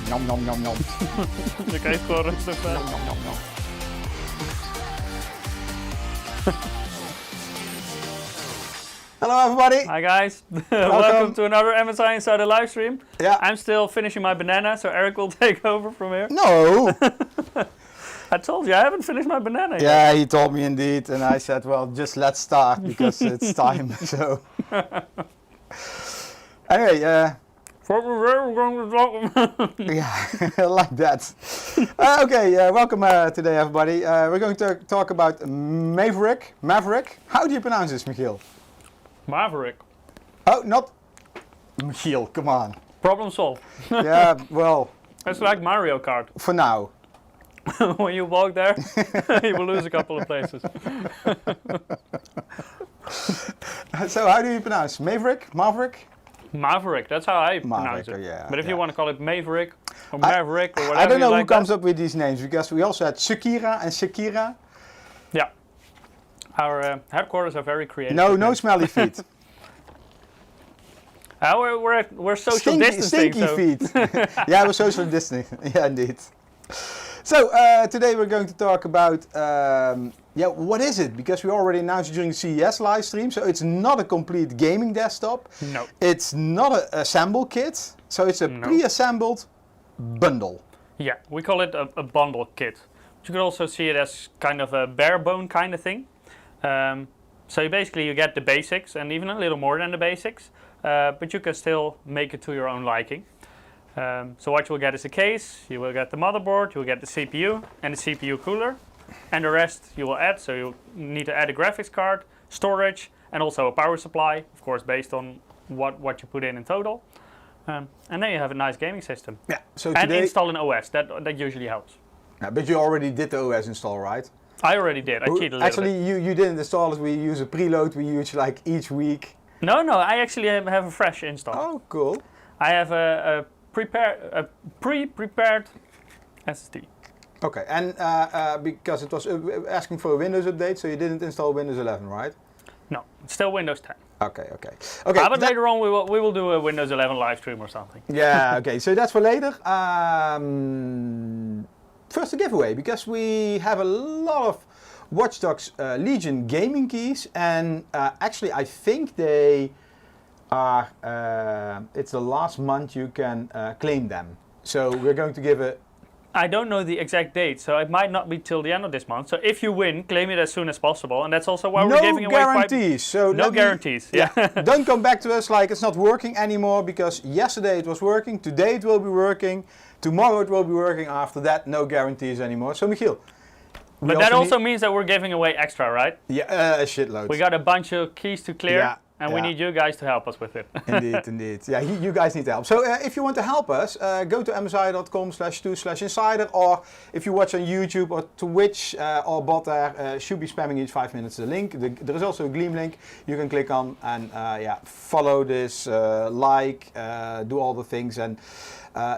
Nom nom nom nom. Je krijgt gewoon rustig Nom nom nom nom. Hello everybody. Hi guys, welcome to another MSI Insider livestream. Yeah. I'm still finishing my banana, so Eric will take over from here. No. I told you, I haven't finished my banana yet. Yeah, he told me indeed, and I said, well, just let's start because it's time. So. Anyway, What we're going to talk yeah, like that. Okay, welcome today, everybody. We're going to talk about Maverick. Maverick. How do you pronounce this, Michiel? Maverick. Oh, not Michiel. Come on. Problem solved. Yeah, well. It's like Mario Kart. For now. When you walk there, you will lose a couple of places. So, how do you pronounce Maverick? Maverick? Maverick, that's how I pronounce it. Yeah, but if yeah. you want to call it Maverick or Maverick or whatever I don't know you who like comes up with these names because we also had Shakira and Shakira. Yeah. Our headquarters are very creative. No smelly feet. We're social distancing. Stinky So. feet. Yeah, we're social distancing. Yeah, indeed. So today we're going to talk about what is it? Because we already announced during the CES live stream. So it's not a complete gaming desktop. No. It's not an assemble kit. So it's a pre-assembled bundle. Yeah, we call it a bundle kit. But you could also see it as kind of a bare bone kind of thing. So you get the basics and even a little more than the basics. But you can still make it to your own liking. So what you will get is a case, you will get the motherboard, you will get the CPU and the CPU cooler. And the rest you will add, so you need to add a graphics card, storage and also a power supply, of course based on what you put in total. And then you have a nice gaming system. Yeah. So and today, install an OS, that usually helps. Yeah, but you already did the OS install, right? I already did, I cheated a little Actually, bit. you didn't install it, we use a preload, we use like each week. No, I actually have a fresh install. Oh, cool. I have a pre-prepared SSD. Okay, and because it was asking for a Windows update, so you didn't install Windows 11, right? No, it's still Windows 10. Okay. But later on we will do a Windows 11 live stream or something. Yeah, okay, so that's for later. First a giveaway, because we have a lot of Watch Dogs Legion gaming keys, and actually I think they are, it's the last month you can claim them. So we're going to give a... I don't know the exact date, so it might not be till the end of this month. So if you win, claim it as soon as possible, and that's also why we're giving away guarantees. So no guarantees. Yeah. Don't come back to us like it's not working anymore, because yesterday it was working, today it will be working, tomorrow it will be working, after that no guarantees anymore. So Michiel. But that also means that we're giving away extra, right? Yeah, a shitload. We got a bunch of keys to clear. Yeah. And we need you guys to help us with it. Indeed. Yeah, you guys need help. So if you want to help us, go to msi.com/do/insider, or if you watch on YouTube or Twitch or bot there, should be spamming each 5 minutes the link. There is also a Gleam link you can click on and follow this, like, do all the things. And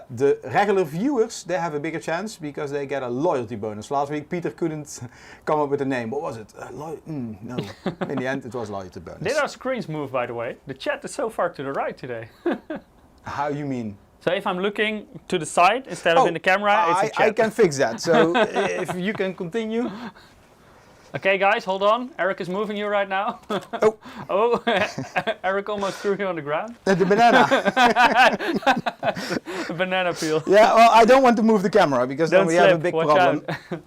the regular viewers, they have a bigger chance because they get a loyalty bonus. Last week Peter couldn't come up with a name. What was it? No. In the end it was loyalty bonus. Did our screens move, by the way? The chat is so far to the right today. How you mean? So if I'm looking to the side instead of in the camera, it's a chat. I can fix that. So if you can continue. Okay guys, hold on. Eric is moving you right now. Oh, Eric almost threw you on the ground. The banana. Banana peel. Yeah, well, I don't want to move the camera because then we have a big Watch problem. Out.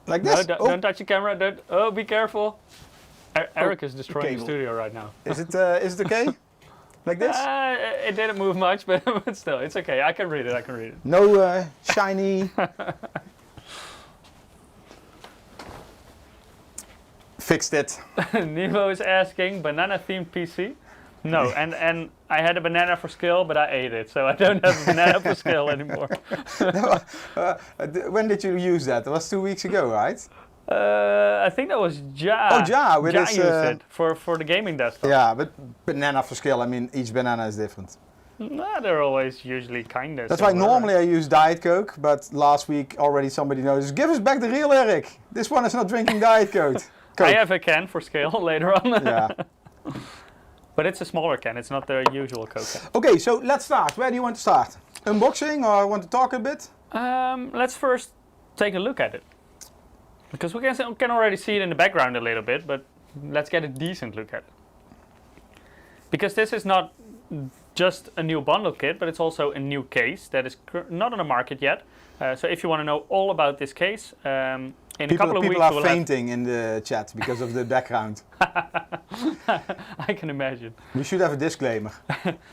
Like this? No, don't touch the camera. Be careful. Eric is destroying the studio right now. Is it okay? Like this? It didn't move much, but still, it's okay. I can read it. No shiny... Fixed it. Nivo is asking, banana themed PC? No, and I had a banana for skill, but I ate it, so I don't have a banana for skill anymore. When did you use that? It was 2 weeks ago, right? I think that was Ja. Oh, Ja. Ja used it for the gaming desktop. Yeah, but banana for skill, I mean, each banana is different. Nah, they're always usually kind of That's why normally I use Diet Coke, but last week already somebody noticed, give us back the real Eric. This one is not drinking Diet Coke. I have a can for scale later on. Yeah. But it's a smaller can, it's not the usual Coke can. Okay, so let's start. Where do you want to start? unboxing or want to talk a bit? Let's first take a look at it. Because we can already see it in the background a little bit, but let's get a decent look at it. Because this is not just a new bundle kit, but it's also a new case that is not on the market yet. So if you want to know all about this case, in a couple of weeks people are fainting in the chat because of the background. I can imagine. We should have a disclaimer.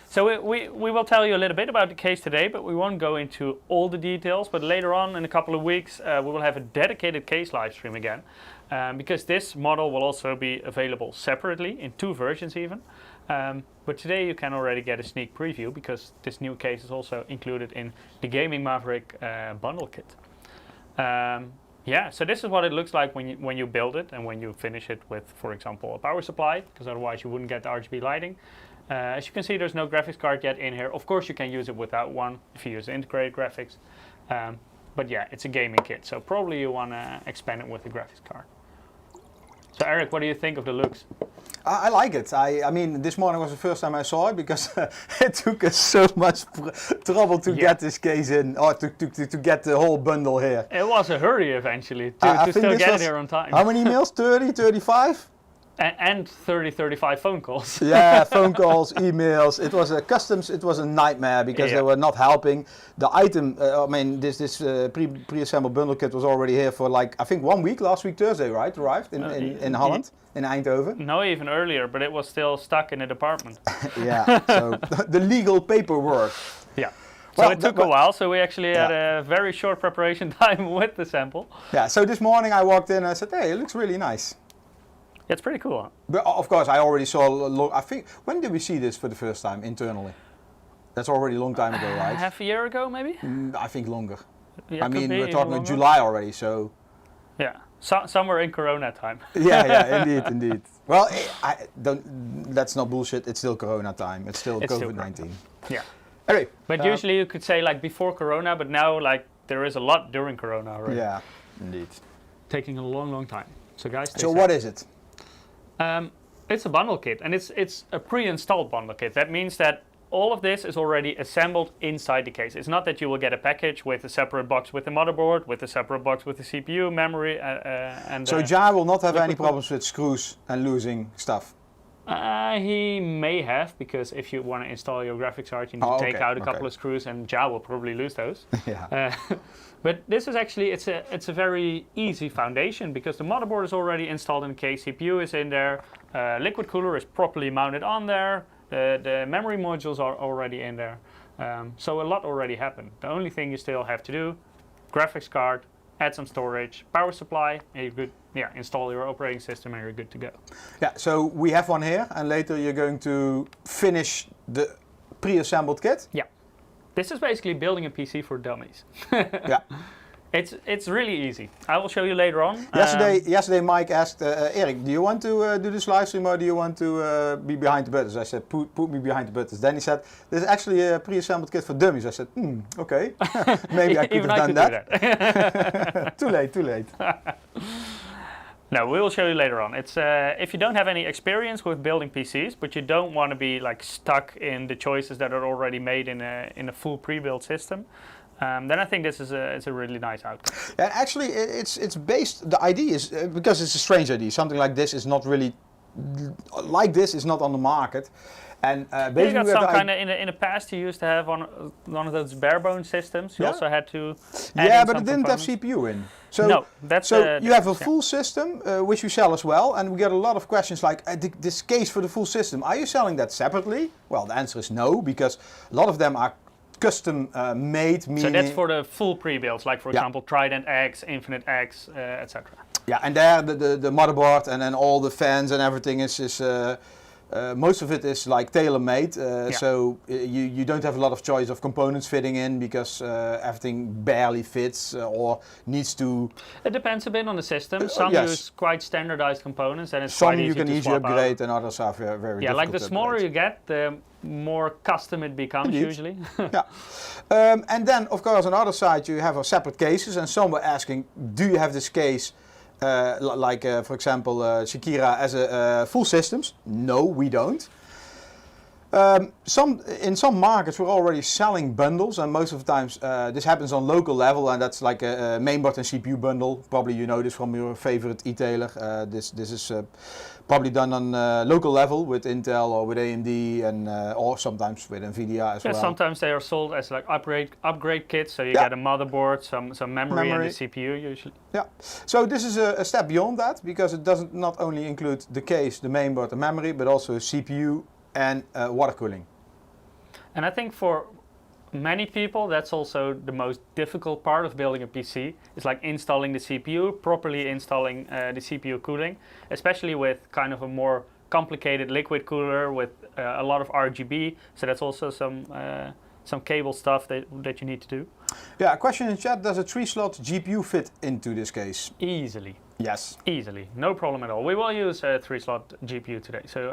So we will tell you a little bit about the case today, but we won't go into all the details. But later on, in a couple of weeks, we will have a dedicated case live stream again. Because this model will also be available separately, in 2 versions even. But today you can already get a sneak preview, because this new case is also included in the Gaming Maverick bundle kit. Yeah, so this is what it looks like when you build it and when you finish it with, for example, a power supply, because otherwise you wouldn't get the RGB lighting. As you can see, there's no graphics card yet in here. Of course, you can use it without one if you use integrated graphics. But yeah, it's a gaming kit, so probably you want to expand it with a graphics card. So Eric, what do you think of the looks? I like it. I mean, this morning was the first time I saw it, because it took us so much trouble to get this case in, or to get the whole bundle here. It was a hurry eventually to still get it here on time. How many emails? 30, 35? And 30, 35 phone calls. Yeah, phone calls, emails. It was a customs. It was a nightmare because they were not helping. The item, I mean, this pre-assembled bundle kit was already here for like, I think 1 week. Last week Thursday, right? Arrived in Holland, in Eindhoven. No, even earlier, but it was still stuck in the department. Yeah. So the legal paperwork. Yeah. So it took a while, so we actually had a very short preparation time with the sample. Yeah, so this morning I walked in and I said, hey, it looks really nice. It's pretty cool, huh? But of course, I already saw, I think, when did we see this for the first time internally? That's already a long time ago, right? Half a year ago, maybe? I think longer. Yeah, I mean, we're talking July already, so... Yeah, somewhere in Corona time. yeah, indeed. Well, that's not bullshit, it's still Corona time. It's still COVID-19. Yeah. Anyway, but usually you could say like before Corona, but now like there is a lot during Corona already. Yeah, indeed. Taking a long time. So guys, so what is it? It's a bundle kit, and it's a pre-installed bundle kit. That means that all of this is already assembled inside the case. It's not that you will get a package with a separate box with the motherboard, with a separate box with the CPU, memory, and... So Ja will not have any problems with screws and losing stuff? He may have, because if you want to install your graphics card, you need to take out a couple of screws, and Ja will probably lose those. Yeah. But this is actually, it's a very easy foundation, because the motherboard is already installed in the case, CPU is in there, liquid cooler is properly mounted on there, the memory modules are already in there. So a lot already happened. The only thing you still have to do, graphics card, add some storage, power supply, and you're good. Yeah, install your operating system and you're good to go. Yeah, so we have one here, and later you're going to finish the pre-assembled kit? Yeah. This is basically building a PC for dummies. Yeah. It's really easy. I will show you later on. Yesterday Mike asked, Erik, do you want to do this live stream or do you want to be behind the buttons? I said, put me behind the buttons. Then he said, there's actually a pre-assembled kit for dummies. I said, okay. Maybe I could have done that. Too late. No, we will show you later on. It's if you don't have any experience with building PCs, but you don't want to be like stuck in the choices that are already made in a full pre-built system, then I think this is a really nice outcome. Yeah, actually, it's based. The idea is because it's a strange idea. Something like this is not really like this is not on the market. And basically, you got some kind of in the past. You used to have one of those bare bones systems. You also had to. Yeah, but it didn't have CPU in. So no, that's you have a full system which you sell as well, and we get a lot of questions like this case for the full system. Are you selling that separately? Well, the answer is no, because a lot of them are custom made. So that's for the full pre-builds, like for example Trident X, Infinite X, etc. Yeah, and there the motherboard and then all the fans and everything is. Most of it is like tailor-made, so you don't have a lot of choice of components fitting in because everything barely fits or needs to... It depends a bit on the system. Some use quite standardized components and it's quite easy to swap out. Some you can easily upgrade and others are very difficult. Yeah, like the smaller you get, the more custom it becomes usually. Yeah. And then of course on the other side you have separate cases, and some were asking, do you have this case for example, Shakira as a full systems? No, we don't. In some markets we're already selling bundles, and most of the times this happens on local level, and that's like a mainboard and CPU bundle. Probably you know this from your favorite e-tailer. This is probably done on local level with Intel or with AMD, and or sometimes with NVIDIA as well. Sometimes they are sold as like upgrade kits, so you get a motherboard, some memory, and the CPU usually. Yeah. So this is a step beyond that, because it doesn't not only include the case, the mainboard, and memory, but also CPU and water cooling. And I think for many people that's also the most difficult part of building a PC. It's like installing the CPU, properly installing the CPU cooling, especially with kind of a more complicated liquid cooler with a lot of RGB. So that's also some cable stuff that you need to do. Yeah, a question in chat: does a 3-slot GPU fit into this case? Easily. Yes. Easily, no problem at all. We will use a 3-slot GPU today, so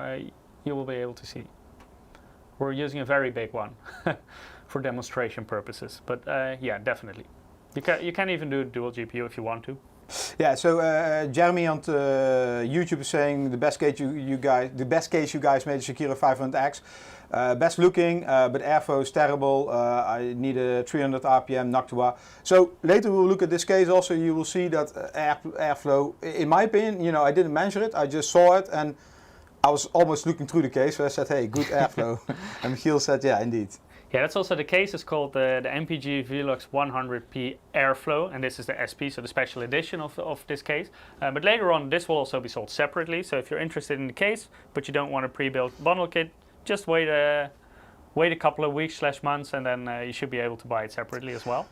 you will be able to see. We're using a very big one for demonstration purposes, but yeah, definitely. You can even do dual GPU if you want to. Yeah. So Jeremy on YouTube is saying the best case you guys made is Sekiro 500X. Best looking, but airflow is terrible. I need a 300 RPM Noctua. So later we'll look at this case. Also, you will see that airflow, in my opinion, I didn't measure it. I just saw it, and I was almost looking through the case. So I said, "Hey, good airflow," and Michiel said, "Yeah, indeed." Yeah, that's also the case. It's called the MPG Velux 100p Airflow, and this is the SP, so the special edition of this case. But later on, this will also be sold separately. So if you're interested in the case, but you don't want a pre-built bundle kit, just wait a couple of weeks / months, and then you should be able to buy it separately as well.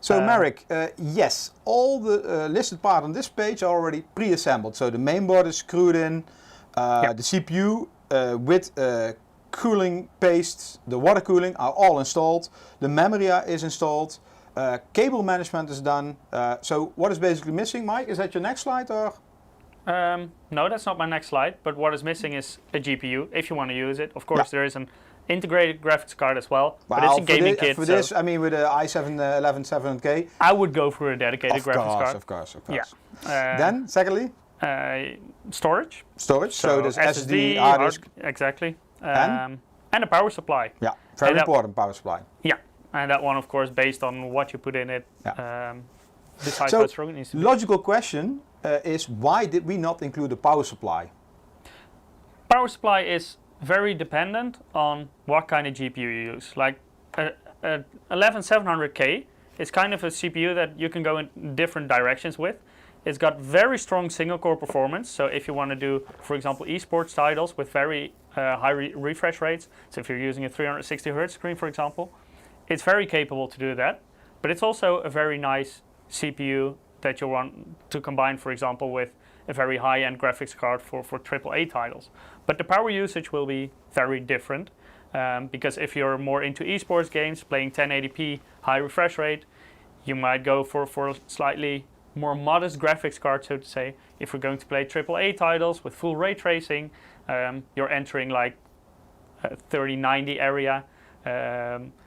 So Maverick, yes, all the listed parts on this page are already pre-assembled. So the mainboard is screwed in, the CPU with cooling paste, the water cooling are all installed, the memory is installed, cable management is done. So what is basically missing, Mike? Is that your next slide, or? No, that's not my next slide, but what is missing is a GPU, if you want to use it. Of course, there is an integrated graphics card as well, but it's a gaming kit. For this, I mean, with the i7-11700K, I would go for a dedicated graphics card. Of course. Yeah. Then, secondly? Storage. So there's SSD, hard disk. Exactly. And a power supply. Yeah, very important power supply. Yeah, and that one, of course, based on what you put in it, decides so how strong it needs to be. Logical question is, why did we not include a power supply? Power supply is very dependent on what kind of GPU you use. Like a 11700K is kind of a CPU that you can go in different directions with. It's got very strong single core performance. So if you want to do, for example, esports titles with very high refresh rates, so if you're using a 360 Hz screen, for example, it's very capable to do that. But it's also a very nice CPU that you want to combine, for example, with a very high-end graphics card for AAA titles. But the power usage will be very different, because if you're more into esports games, playing 1080p, high refresh rate, you might go for a slightly more modest graphics card, so to say. If we're going to play AAA titles with full ray tracing, you're entering like 3090 area,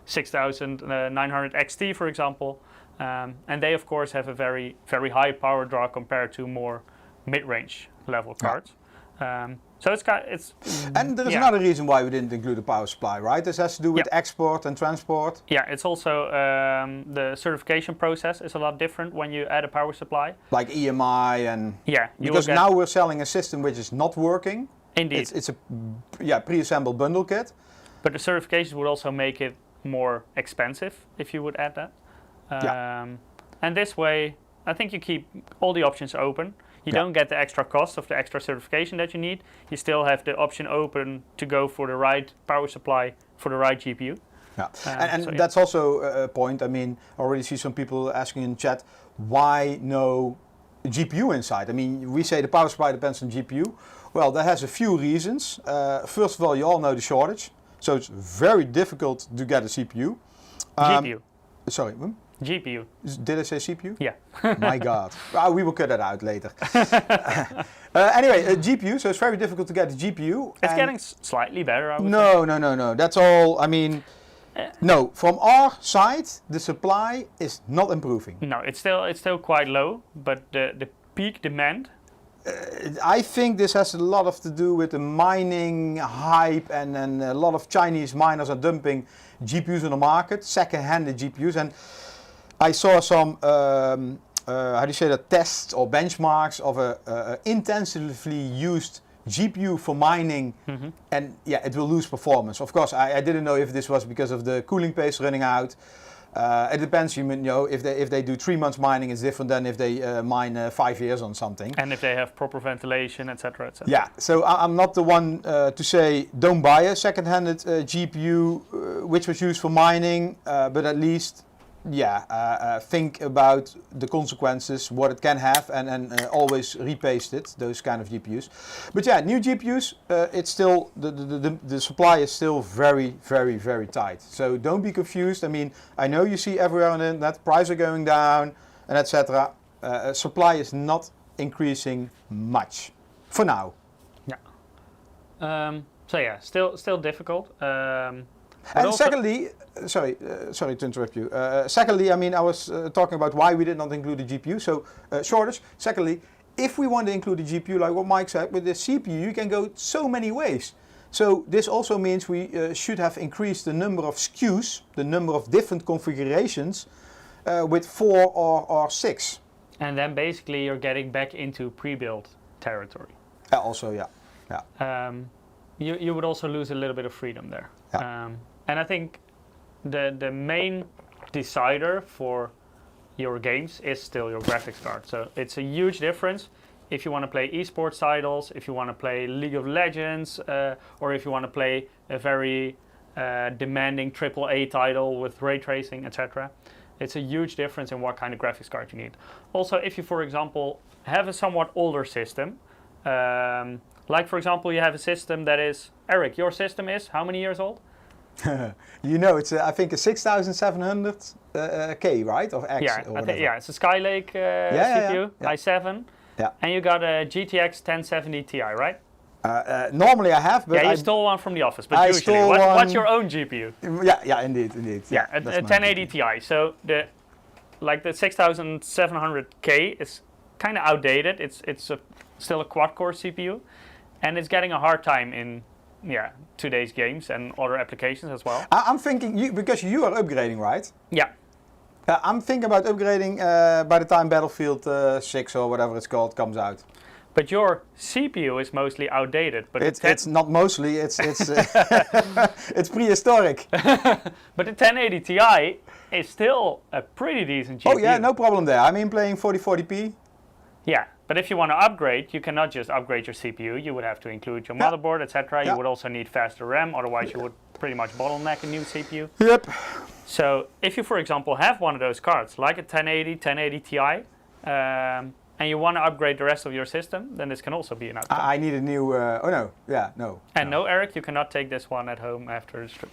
6900 XT, for example. And they, of course, have a very, very high power draw compared to more mid-range level cards. So and there is another reason why we didn't include a power supply, right? This has to do with export and transport. Yeah, it's also the certification process is a lot different when you add a power supply. Like EMI and because now we're selling a system which is not working. Indeed, it's a pre-assembled bundle kit. But the certifications would also make it more expensive if you would add that. And this way, I think you keep all the options open. You don't get the extra cost of the extra certification that you need. You still have the option open to go for the right power supply for the right GPU. Yeah, and that's also a point. I mean, I already see some people asking in chat, why no GPU inside? I mean, we say the power supply depends on GPU. Well, that has a few reasons. First of all, you all know the shortage. So it's very difficult to get a CPU. GPU. Sorry. GPU. Did I say CPU? Yeah. My God. We will cut that out later. Anyway, a GPU, so it's very difficult to get a GPU. It's getting slightly better, I would say. No. That's all, I mean, no. From our side, the supply is not improving. No, it's still quite low, but the peak demand I think this has a lot to do with the mining hype, and a lot of Chinese miners are dumping GPUs on the market, second-handed GPUs. And I saw some, how do you say that, tests or benchmarks of a intensively used GPU for mining, and yeah, it will lose performance. Of course, I didn't know if this was because of the cooling paste running out. It depends, you know, if they do 3 months mining, it's different than if they mine 5 years on something. And if they have proper ventilation, etc., etc. Yeah, so I'm not the one to say don't buy a second-handed GPU which was used for mining, but at least, yeah, think about the consequences, what it can have, and always repaste it, those kind of GPUs. But yeah, new GPUs, it's still, the supply is still very, very, very tight. So don't be confused. I mean, I know you see everywhere on the internet, prices are going down, and etc. Supply is not increasing much, for now. Yeah. So yeah, still difficult. And secondly, sorry to interrupt you. Secondly, I mean, I was talking about why we did not include the GPU, so shortage. Secondly, if we want to include the GPU, like what Mike said, with the CPU, you can go so many ways. So this also means we should have increased the number of SKUs, the number of different configurations, with 4 or 6. And then basically you're getting back into pre-built territory. Also, yeah. You would also lose a little bit of freedom there. Yeah. And I think the main decider for your games is still your graphics card. So it's a huge difference if you want to play esports titles, if you want to play League of Legends, or if you want to play a very demanding AAA title with ray tracing, etc. It's a huge difference in what kind of graphics card you need. Also, if you, for example, have a somewhat older system, like for example, you have a system that is, Eric, your system is how many years old? You know, it's I think a 6700 K, right? Of X yeah, or whatever. Yeah, it's a Skylake CPU, i7, and you got a GTX 1070 Ti, right? Normally I have, but yeah, you stole one from the office. But usually, what's your own GPU? Yeah, indeed. Yeah, a 1080 Ti. So the 6700K is kind of outdated. It's still a quad-core CPU, and it's getting a hard time in today's games and other applications as well. I'm thinking, because you are upgrading, right? Yeah. I'm thinking about upgrading by the time Battlefield 6 or whatever it's called comes out. But your CPU is mostly outdated. But it's not mostly, it's it's prehistoric. But the 1080 Ti is still a pretty decent GPU. Oh yeah, no problem there. I mean, playing 4040p. Yeah, but if you want to upgrade, you cannot just upgrade your CPU. You would have to include your motherboard, etc. You would also need faster RAM, otherwise you would pretty much bottleneck a new CPU. Yep. So if you, for example, have one of those cards, like a 1080 Ti, and you want to upgrade the rest of your system, then this can also be an outcome. I need a new, no. And no, Eric, you cannot take this one at home after the stream.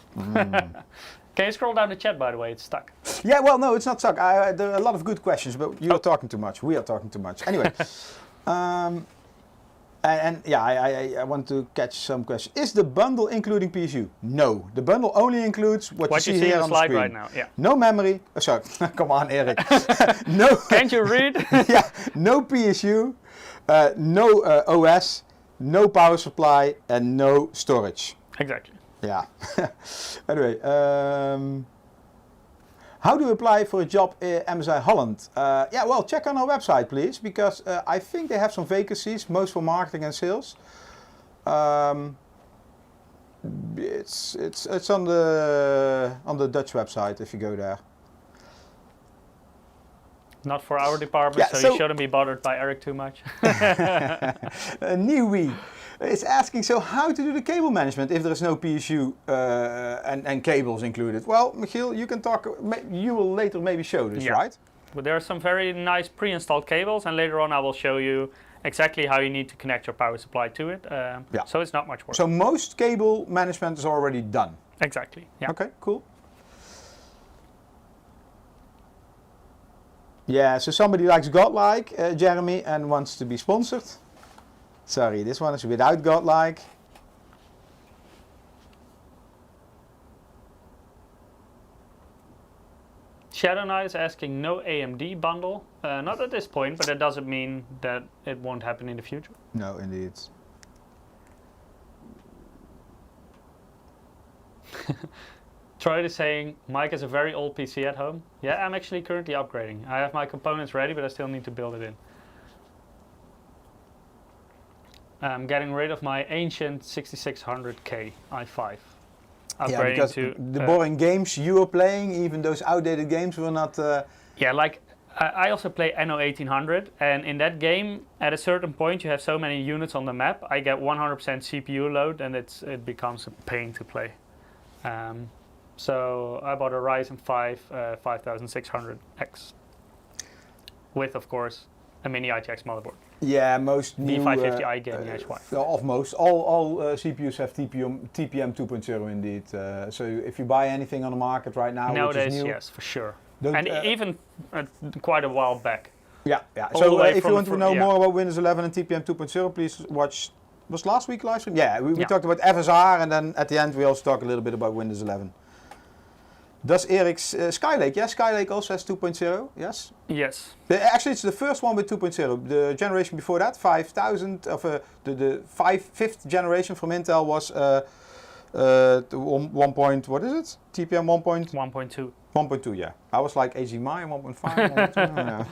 Can you scroll down the chat, by the way? It's stuck. Yeah, well, no, it's not stuck. There are a lot of good questions, but you are talking too much. We are talking too much. Anyway, I want to catch some questions. Is the bundle including PSU? No, the bundle only includes what you see here on the screen. Right now. Yeah. No memory. Oh, sorry, come on, Eric. No. Can't you read? Yeah, no PSU, no OS, no power supply, and no storage. Exactly. Yeah. Anyway, how do you apply for a job in MSI Holland? Yeah, well, check on our website, please, because I think they have some vacancies, most for marketing and sales. It's on the Dutch website if you go there. Not for our department, so you shouldn't be bothered by Eric too much. Newey is asking, so how to do the cable management if there is no PSU and cables included? Well, Michiel, you can talk, you will later maybe show this, right? But there are some very nice pre-installed cables, and later on I will show you exactly how you need to connect your power supply to it. So it's not much work. So most cable management is already done? Exactly, yeah. Okay, cool. Yeah, so somebody likes Godlike, Jeremy, and wants to be sponsored. Sorry, this one is without Godlike. Shadow Knight is asking no AMD bundle. Not at this point, but that doesn't mean that it won't happen in the future. No, indeed. Troy is saying, Mike has a very old PC at home. Yeah, I'm actually currently upgrading. I have my components ready, but I still need to build it in. I'm getting rid of my ancient 6600K i5. Yeah, because to, the boring games you were playing, even those outdated games were not... Yeah, like I also play NO 1800, and in that game, at a certain point, you have so many units on the map, I get 100% CPU load, and it becomes a pain to play. So I bought a Ryzen 5 5600X with, of course, a mini ITX motherboard. Yeah, most new... B550i gaming HY. Of most. All CPUs have TPM 2.0 indeed. So if you buy anything on the market right now, nowadays, which is new, yes, for sure. And even quite a while back. Yeah, yeah. All So the way if you want to know yeah. more about Windows 11 and TPM 2.0, please watch... Was last week live stream? Yeah, we Yeah. talked about FSR, and then at the end we also talk a little bit about Windows 11. Does Eric's Skylake? Yes, Skylake also has 2.0. Yes. Yes. Actually, it's the first one with 2.0. The generation before that, 5000 of the fifth generation from Intel was 1 point. What is it? TPM 1.2. 1.2. Yeah. I was like HDMI 1.5. 1.2. No.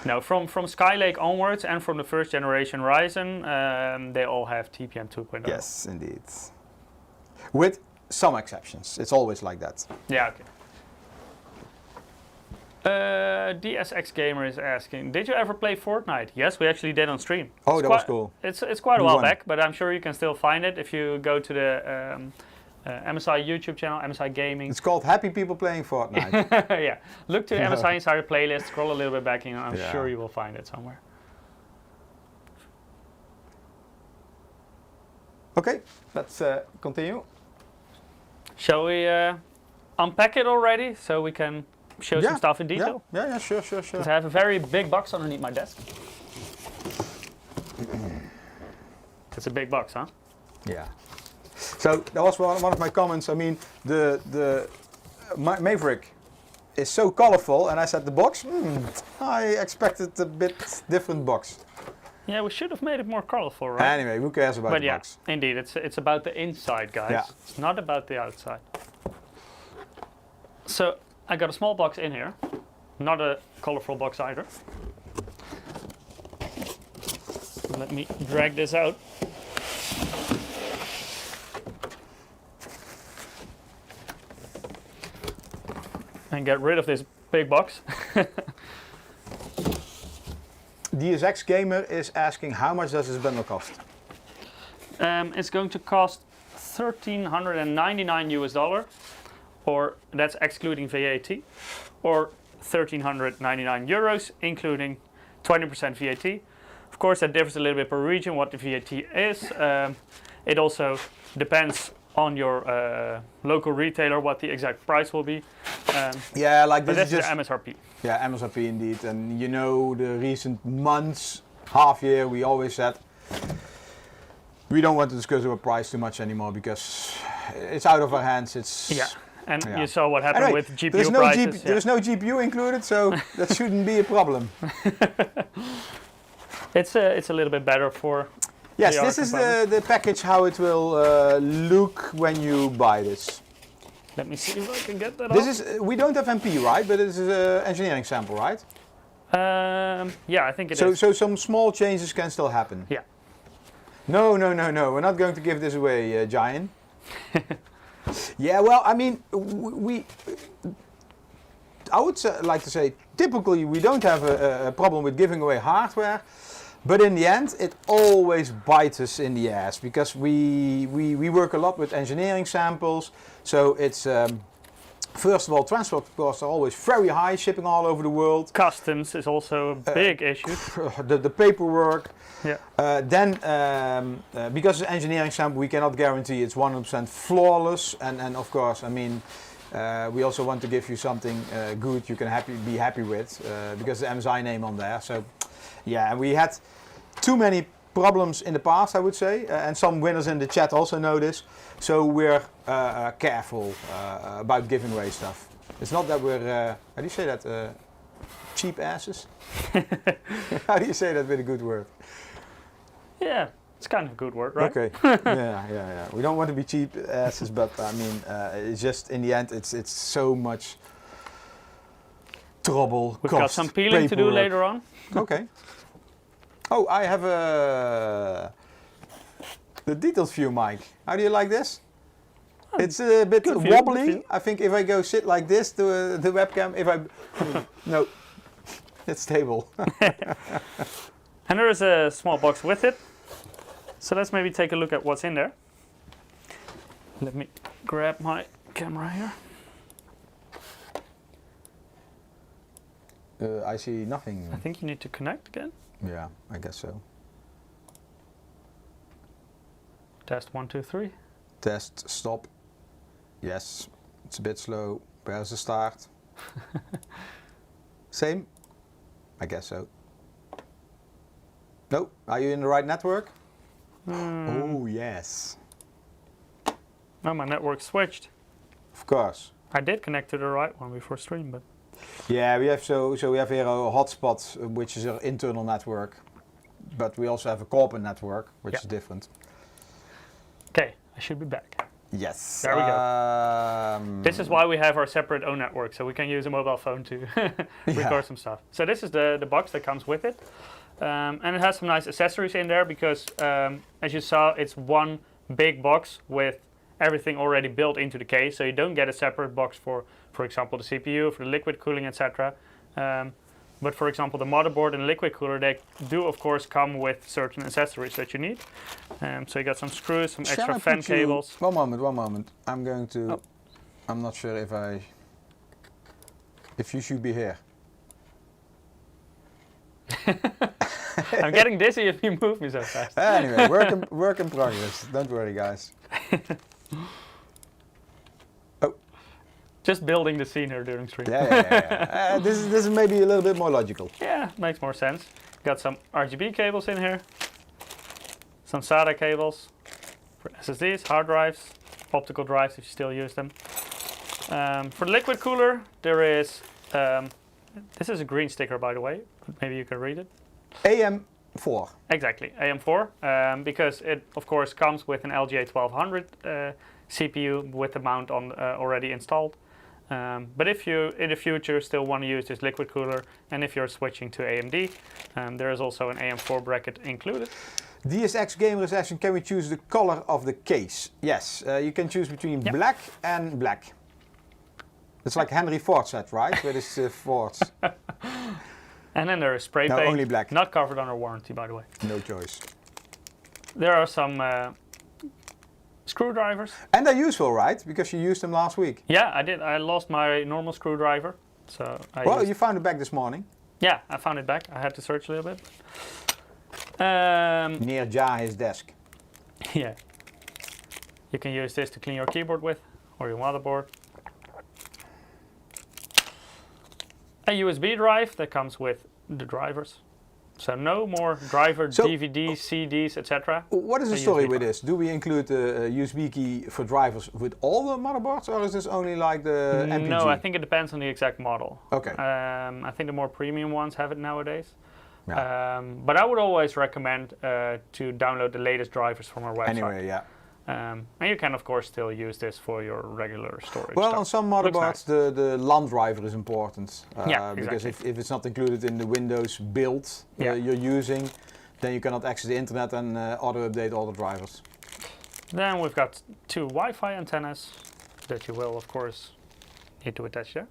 No, from Skylake onwards and from the first generation Ryzen, they all have TPM 2.0. Yes, indeed. With some exceptions. It's always like that. Yeah, okay. DSX Gamer is asking, did you ever play Fortnite? Yes, we actually did on stream. Oh, that was cool. It's quite a while back, but I'm sure you can still find it if you go to the MSI YouTube channel, MSI Gaming. It's called Happy People Playing Fortnite. Yeah, look to MSI Insider playlist, scroll a little bit back, and I'm Yeah. sure you will find it somewhere. Okay, let's continue. Shall we unpack it already so we can show some stuff in detail? Yeah, sure. Because I have a very big box underneath my desk. It's a big box, huh? Yeah. So that was one of my comments. I mean, the Maverick is so colorful, and I said the box. I expected a bit different box. Yeah, we should have made it more colorful, right? Anyway, who cares about the box? But yeah, indeed, it's about the inside, guys. Yeah. It's not about the outside. So I got a small box in here, not a colorful box either. Let me drag this out. And get rid of this big box. DSX Gamer is asking how much does this bundle cost? It's going to cost $1,399 US, or that's excluding VAT, or 1,399 euros, including 20% VAT. Of course, that differs a little bit per region what the VAT is. It also depends on your local retailer what the exact price will be. Yeah, like but this that's is just the MSRP. Yeah, MSRP indeed. And you know, the recent months, half year, we always said we don't want to discuss our price too much anymore because it's out of our hands. It's And yeah. you saw what happened Anyway, with GPU there's no prices. There's no GPU included, so that shouldn't be a problem. It's a little bit better for. Yes, VR this is components. the package, how it will look when you buy this. Let me see if I can get that This off. is, we don't have MP, right? But this is an engineering sample, right? Yeah, I think it is. So some small changes can still happen. Yeah. No. We're not going to give this away, Giant. Yeah, well, I mean, I would like to say, typically we don't have a problem with giving away hardware, but in the end, it always bites us in the ass because we work a lot with engineering samples. So it's first of all, transport costs are always very high, shipping all over the world. Customs is also a big issue. The paperwork. Yeah. Then, because it's engineering sample, we cannot guarantee it's 100% flawless. And of course, I mean, we also want to give you something good you can be happy with, because the MSI name on there. So, yeah, and we had too many problems in the past, I would say, and some winners in the chat also know this. So we're careful about giving away stuff. It's not that we're, how do you say that? Cheap asses? How do you say that with a good word? Yeah, it's kind of a good word, right? Okay. yeah. We don't want to be cheap asses, but I mean, it's just in the end, it's so much trouble. We've got some peeling to do later on. Okay. Oh, I have the details view mic. How do you like this? It's a bit good view, wobbly. good view. I think if I go sit like this to the webcam, if I no, it's stable. And there is a small box with it. So let's maybe take a look at what's in there. Let me grab my camera here. I see nothing. I think you need to connect again. Yeah, I guess so. Test 1, 2, 3. Test, stop. Yes, it's a bit slow. Where's the start? Same? I guess so. No, are you in the right network? Oh, yes. No, my network switched. Of course. I did connect to the right one before stream, but Yeah, we have so we have here a hotspot, which is our internal network, but we also have a corporate network, which is different. okay, I should be back. Yes. There we go. This is why we have our separate own network, so we can use a mobile phone to record some stuff. So this is the box that comes with it, and it has some nice accessories in there because, as you saw, it's one big box with everything already built into the case, so you don't get a separate box for example, the CPU, for the liquid cooling, etc. But for example, the motherboard and liquid cooler, they do of course come with certain accessories that you need. So you got some screws, some extra fan cables. One moment. I'm going to. Oh. I'm not sure if you should be here. I'm getting dizzy if you move me so fast. Anyway, work in progress. Don't worry, guys. Just building the scene here during stream. Yeah. This is maybe a little bit more logical. Yeah, makes more sense. Got some RGB cables in here. Some SATA cables for SSDs, hard drives, optical drives if you still use them. For the liquid cooler, there is, this is a green sticker by the way, but maybe you can read it. AM4. Exactly, AM4, because it of course comes with an LGA 1200 CPU with the mount on already installed. But if you in the future still want to use this liquid cooler, and if you're switching to AMD, there is also an AM4 bracket included. DSX Gamer Session, can we choose the color of the case? Yes, you can choose between black and black. It's like Henry Ford said, right? With his Fords. And then there is spray paint, only black. Not covered under warranty, by the way. No choice. There are some screwdrivers. And they're useful, right? Because you used them last week. Yeah, I did. I lost my normal screwdriver. So you found it back this morning. Yeah, I found it back. I had to search a little bit. Near his desk. Yeah. You can use this to clean your keyboard with, or your motherboard. A USB drive that comes with the drivers. So no more driver DVDs, CDs, etc. What is the story with this? Do we include the USB key for drivers with all the motherboards, or is this only like the MPG? No, I think it depends on the exact model. Okay. I think the more premium ones have it nowadays. Yeah. But I would always recommend to download the latest drivers from our website. Anyway, yeah. And you can of course still use this for your regular storage. Well, stuff. on some motherboards the LAN driver is important. Yeah, exactly. Because if it's not included in the Windows build you're using, then you cannot access the internet and auto-update all the drivers. Then we've got two Wi-Fi antennas that you will of course need to attach there,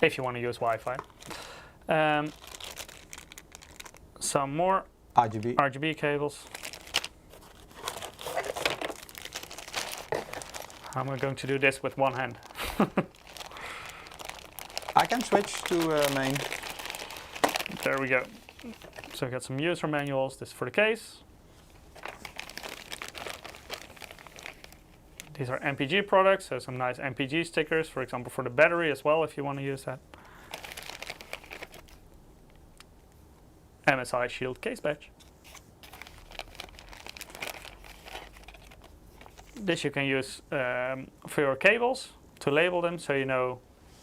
if you want to use Wi-Fi. Some more RGB cables. I'm going to do this with one hand. I can switch to main. There we go. So I got some user manuals. This is for the case. These are MPG products, so some nice MPG stickers, for example, for the battery as well, if you want to use that. MSI Shield case badge. This you can use for your cables to label them so you know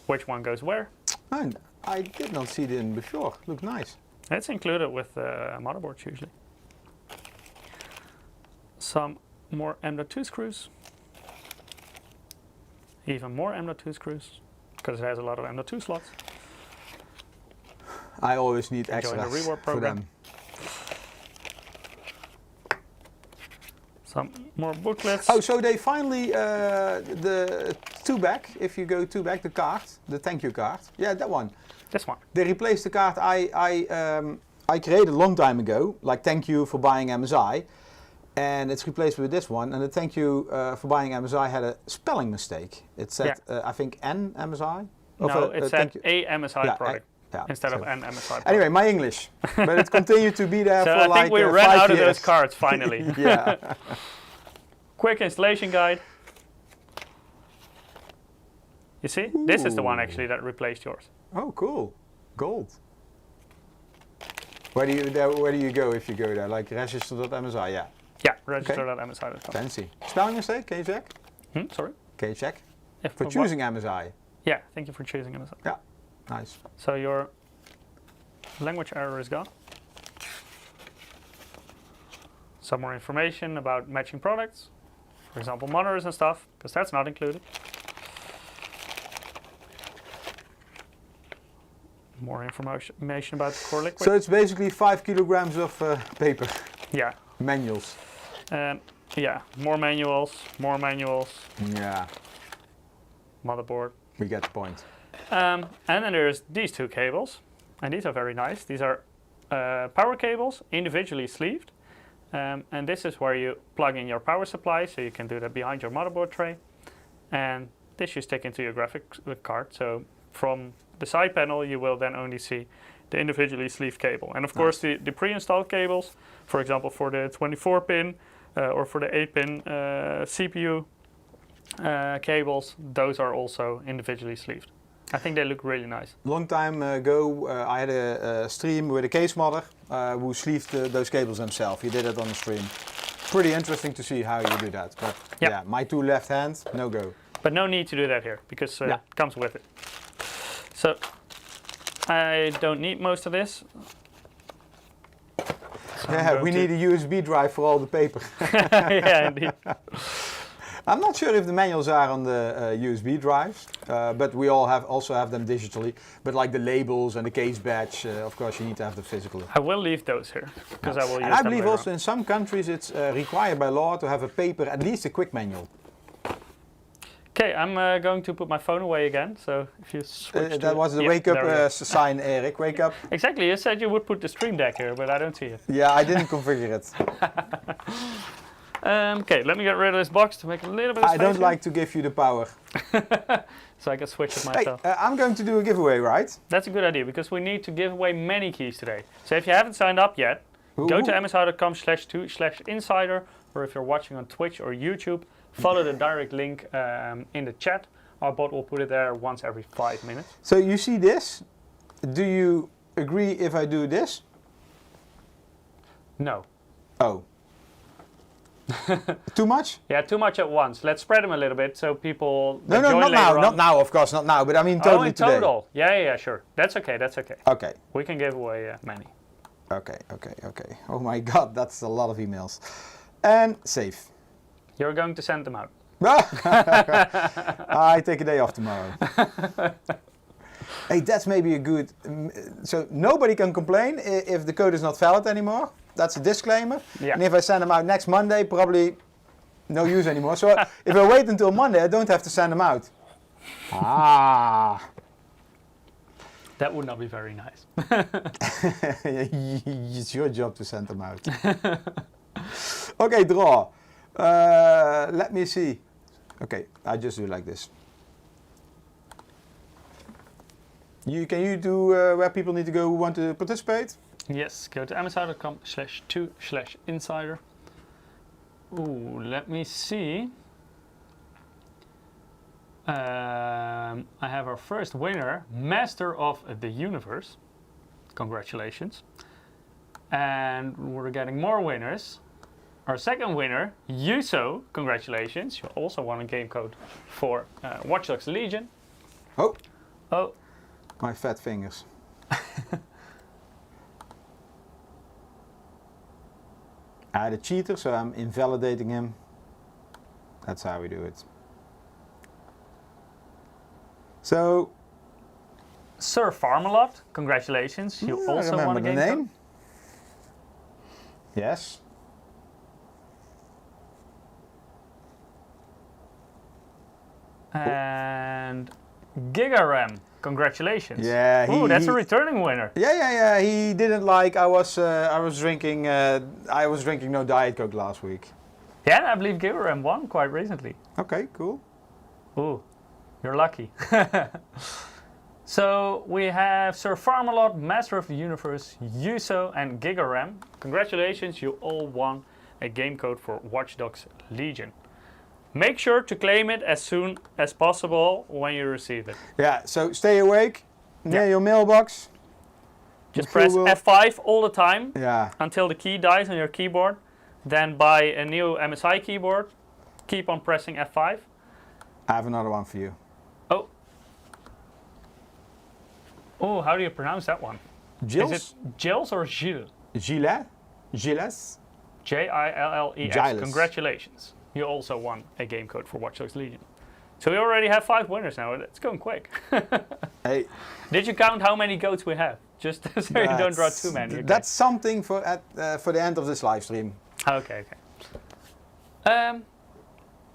which one goes where. And I did not see them before. Look nice. It's included with motherboards usually. Some more M.2 screws. Even more M.2 screws because it has a lot of M.2 slots. I always need Join extra the rework for program. them. Some more booklets. Oh, so they finally, the 2-back, if you go 2-back, the card, the thank you card. Yeah, that one. This one. They replaced the card I created a long time ago, like thank you for buying MSI. And it's replaced with this one. And the thank you for buying MSI had a spelling mistake. It said, I think, N MSI? No, it said a MSI product. Yeah, instead of an MSI product. Anyway, my English. But it continued to be there so for I like think we 5 ran out years. of those cards finally. Yeah. Quick installation guide. You see? Ooh. This is the one actually that replaced yours. Oh, cool. Gold. Where do you go if you go there? Like register.msi, yeah. Yeah, register.msi.com. Fancy. Spelling mistake, can you check? Sorry? Can you check? If For choosing MSI. Yeah, thank you for choosing MSI. Yeah, nice. So your language error is gone. Some more information about matching products. For example, monitors and stuff, because that's not included. More information about the core liquid. So it's basically 5 kilograms of paper. Yeah. Manuals. Yeah, more manuals. Yeah. Motherboard. We get the point. And then there's these 2 cables, and these are very nice. These are power cables, individually sleeved. And this is where you plug in your power supply, so you can do that behind your motherboard tray. And this you stick into your graphics card. So from the side panel, you will then only see the individually sleeved cable. And of course, the pre-installed cables, for example, for the 24-pin or for the 8-pin CPU cables, those are also individually sleeved. I think they look really nice. Long time ago, I had a stream with a case modder who sleeved those cables himself. He did it on the stream. Pretty interesting to see how you do that. But yeah, my 2 left hands, no go. But no need to do that here, because it comes with it. So I don't need most of this. So yeah, we need a USB drive for all the paper. Yeah, indeed. I'm not sure if the manuals are on the USB drives, but we also have them digitally. But like the labels and the case badge, of course, you need to have the physical. I will leave those here because I will use them. And I believe later also on. in some countries it's required by law to have a paper, at least a quick manual. Okay, I'm going to put my phone away again. So if you switch that was the wake up sign, Eric. Wake up. Exactly. You said you would put the stream deck here, but I don't see it. Yeah, I didn't configure it. Okay, let me get rid of this box to make a little bit of space. I don't like to give you the power. So I can switch it myself. Hey, I'm going to do a giveaway, right? That's a good idea because we need to give away many keys today. So if you haven't signed up yet, go to msi.com/2/insider, or if you're watching on Twitch or YouTube, follow the direct link in the chat. Our bot will put it there once every 5 minutes. So you see this? Do you agree if I do this? No. Oh. Too much? Yeah, too much at once. Let's spread them a little bit so people No, join not later now. on. Not now, of course, not now. But I mean totally in today. total. Yeah, sure. That's okay. Okay. We can give away many. Okay. Oh my God, that's a lot of emails. And save. You're going to send them out. I take a day off tomorrow. Hey, that's maybe a good... so nobody can complain if the code is not valid anymore. That's a disclaimer. Yeah. And if I send them out next Monday, probably no use anymore. So if I wait until Monday, I don't have to send them out. That would not be very nice. It's your job to send them out. Okay, draw. Let me see. Okay, I just do like this. Can you do where people need to go who want to participate? Yes, go to msi.com/2/insider. Ooh, let me see. I have our first winner, Master of the Universe. Congratulations. And we're getting more winners. Our second winner, Yuso, congratulations. You also won a game code for Watch Dogs Legion. Oh, Oh, my fat fingers. I had a cheater, so I'm invalidating him. That's how we do it. So, Sir Farmalot, congratulations. You I also won a remember the game name. code. Yes. And GigaRam, congratulations. Yeah, Ooh, that's a returning winner. Yeah. He didn't like. I was drinking. I was drinking no Diet Coke last week. Yeah, I believe GigaRam won quite recently. Okay, cool. Ooh, you're lucky. So we have Sir Farmalot, Master of the Universe, Yuso, and GigaRam. Congratulations, you all won a game code for Watch Dogs Legion. Make sure to claim it as soon as possible when you receive it. Yeah. So stay awake near your mailbox. Just press F5 all the time until the key dies on your keyboard. Then buy a new MSI keyboard. Keep on pressing F5. I have another one for you. Oh. Oh, how do you pronounce that one? Gilles? Is it Gilles or Gilles? Gilles? Gilles? Gilles. Gilles. Congratulations. You also won a game code for Watch Dogs Legion. So we already have 5 winners now. It's going quick. Hey. Did you count how many goats we have? Just so you don't draw too many. Okay. That's something for the end of this live stream. Okay. Can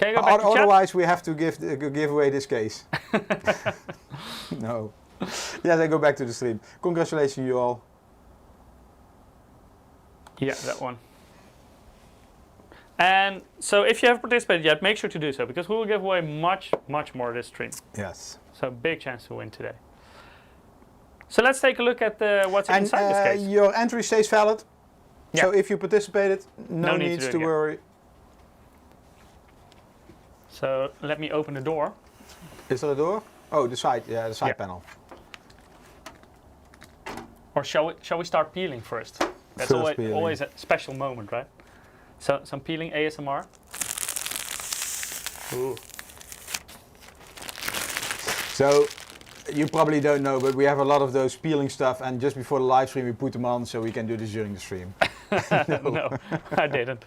you go back to chat? Otherwise, we have to give away this case. No. Yes, I go back to the stream. Congratulations, you all. Yeah, that one. And so if you haven't participated yet, make sure to do so, because we will give away much more this stream. Yes. So big chance to win today. So let's take a look at what's inside this case. Your entry stays valid. Yeah. So if you participated, no needs to worry. So let me open the door. Is there a door? Oh, the side. Yeah, the side panel. Or shall we start peeling first? That's always a special moment, right? So some peeling ASMR. Ooh. So you probably don't know, but we have a lot of those peeling stuff, and just before the live stream we put them on so we can do this during the stream. No, I didn't.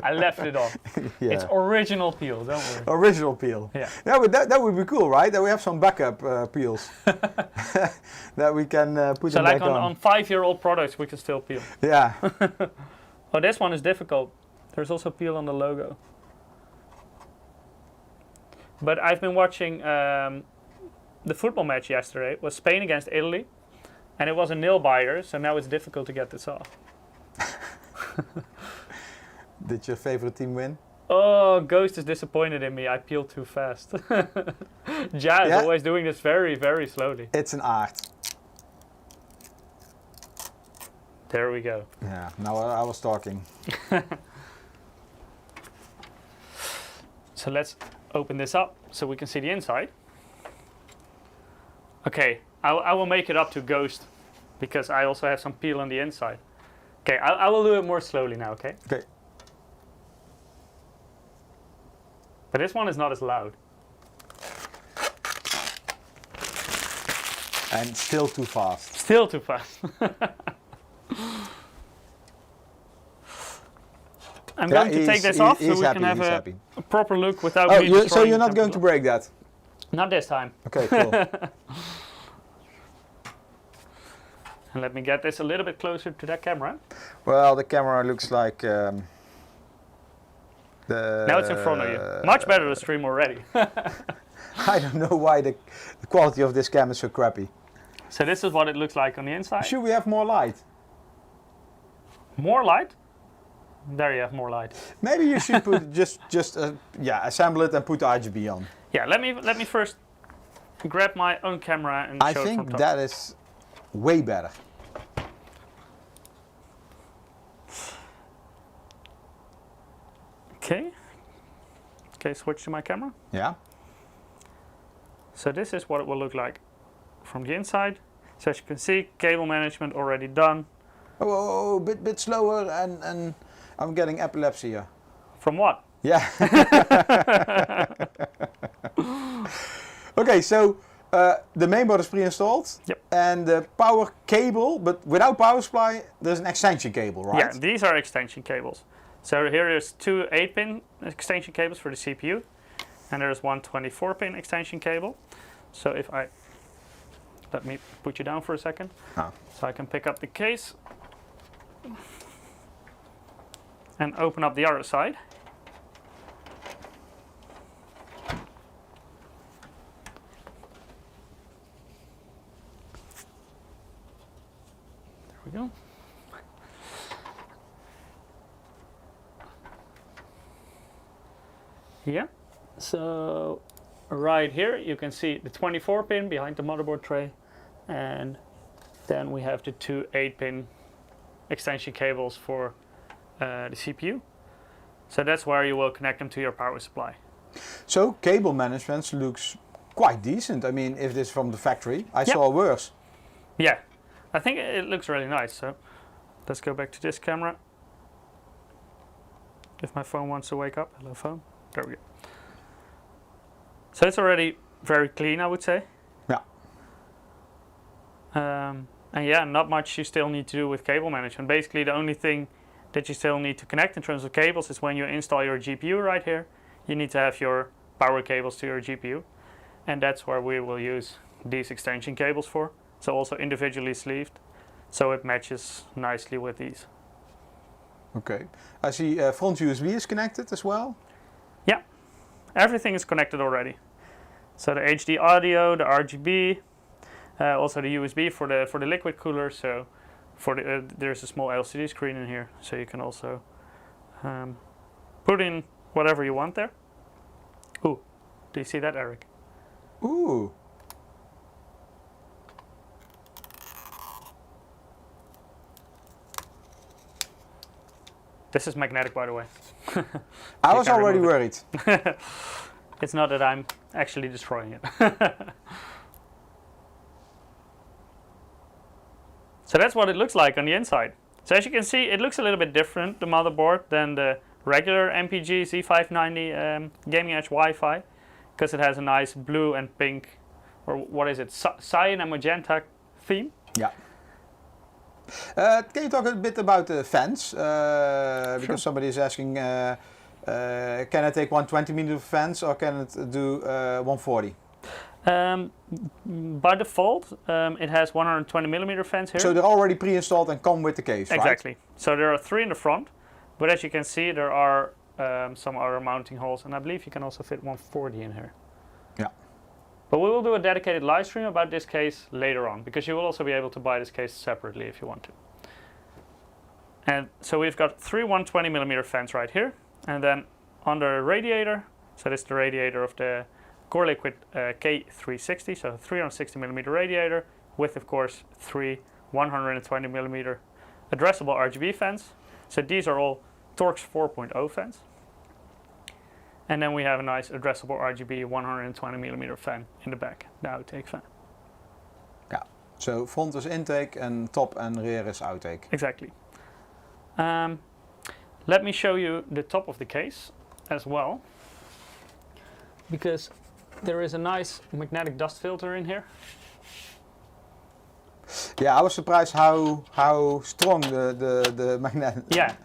I left it on. Yeah. It's original peel, don't worry. Original peel. Yeah. Yeah, but that would be cool, right? That we have some backup peels that we can put them back on. So like on 5-year-old products we can still peel. Yeah. Oh, this one is difficult. There's also peel on the logo. But I've been watching the football match yesterday. It was Spain against Italy. And it was a nail biter, so now it's difficult to get this off. Did your favorite team win? Oh, Ghost is disappointed in me. I peeled too fast. Ja is always doing this very slowly. It's an art. There we go. Yeah, now I was talking. So let's open this up so we can see the inside. Okay, I will make it up to Ghost because I also have some peel on the inside. Okay, I will do it more slowly now, okay? Okay. But this one is not as loud. And still too fast. Still too fast. I'm going to take this off so we can have a proper look without me destroying. So you're not going to break that? Not this time. Okay, cool. And let me get this a little bit closer to that camera. Well, the camera looks like now it's in front of you. Much better to stream already. I don't know why the quality of this cam is so crappy. So this is what it looks like on the inside. Should we have more light? More light? There you have more light. Maybe you should put assemble it and put the RGB on. Yeah, let me first grab my own camera and show it from top. I think that is way better. Okay, switch to my camera. Yeah. So this is what it will look like from the inside. So as you can see, cable management already done. Oh, bit slower and I'm getting epilepsy here. From what? Yeah. Okay, so the mainboard is pre-installed. Yep. And the power cable, but without power supply, there's an extension cable, right? Yeah, these are extension cables. So here is two 8-pin extension cables for the CPU, and there's one 24-pin extension cable. So if I let me put you down for a second, so I can pick up the case and open up the other side. There we go. Yeah, so right here you can see the 24-pin behind the motherboard tray, and then we have the two 8-pin extension cables for the CPU. So that's where you will connect them to your power supply. So cable management looks quite decent. I mean, if this is from the factory, I saw worse. Yeah, I think it looks really nice. So let's go back to this camera. If my phone wants to wake up, hello phone. There we go. So it's already very clean, I would say. Yeah. And yeah, not much you still need to do with cable management. Basically, the only thing that you still need to connect in terms of cables is when you install your GPU right here. You need to have your power cables to your GPU. And that's where we will use these extension cables for. So also individually sleeved, so it matches nicely with these. Okay. I see front USB is connected as well. Yeah, everything is connected already. So the HD audio, the RGB, also the USB for the liquid cooler. So for the there's a small LCD screen in here, so you can also put in whatever you want there. Ooh, do you see that, Eric? Ooh. This is magnetic, by the way. I was already worried. It's not that I'm actually destroying it. So that's what it looks like on the inside. So as you can see, it looks a little bit different, the motherboard, than the regular MPG Z590 Gaming Edge Wi-Fi, because it has a nice blue and pink, or what is it, cyan and magenta theme. Yeah. Can you talk a bit about the fans? Because Sure. somebody is asking, can I take 120mm fans or can it do 140? By default, it has 120mm fans here. So they're already pre-installed and come with the case, right? Exactly. So there are 3 in the front, but as you can see, there are some other mounting holes, and I believe you can also fit 140 in here. Yeah. But we will do a dedicated live stream about this case later on, because you will also be able to buy this case separately if you want to. And so we've got 3 120mm fans right here, and then on the radiator, so this is the radiator of the Core Liquid K360, so 360mm radiator with, of course, 3 120mm addressable RGB fans. So these are all Torx 4.0 fans. And then we have a nice addressable RGB 120mm fan in the back, the outtake fan. Yeah, so front is intake and top and rear is outtake. Exactly. Let me show you the top of the case as well, because there is a nice magnetic dust filter in here. Yeah, I was surprised how strong the magnet. Yeah,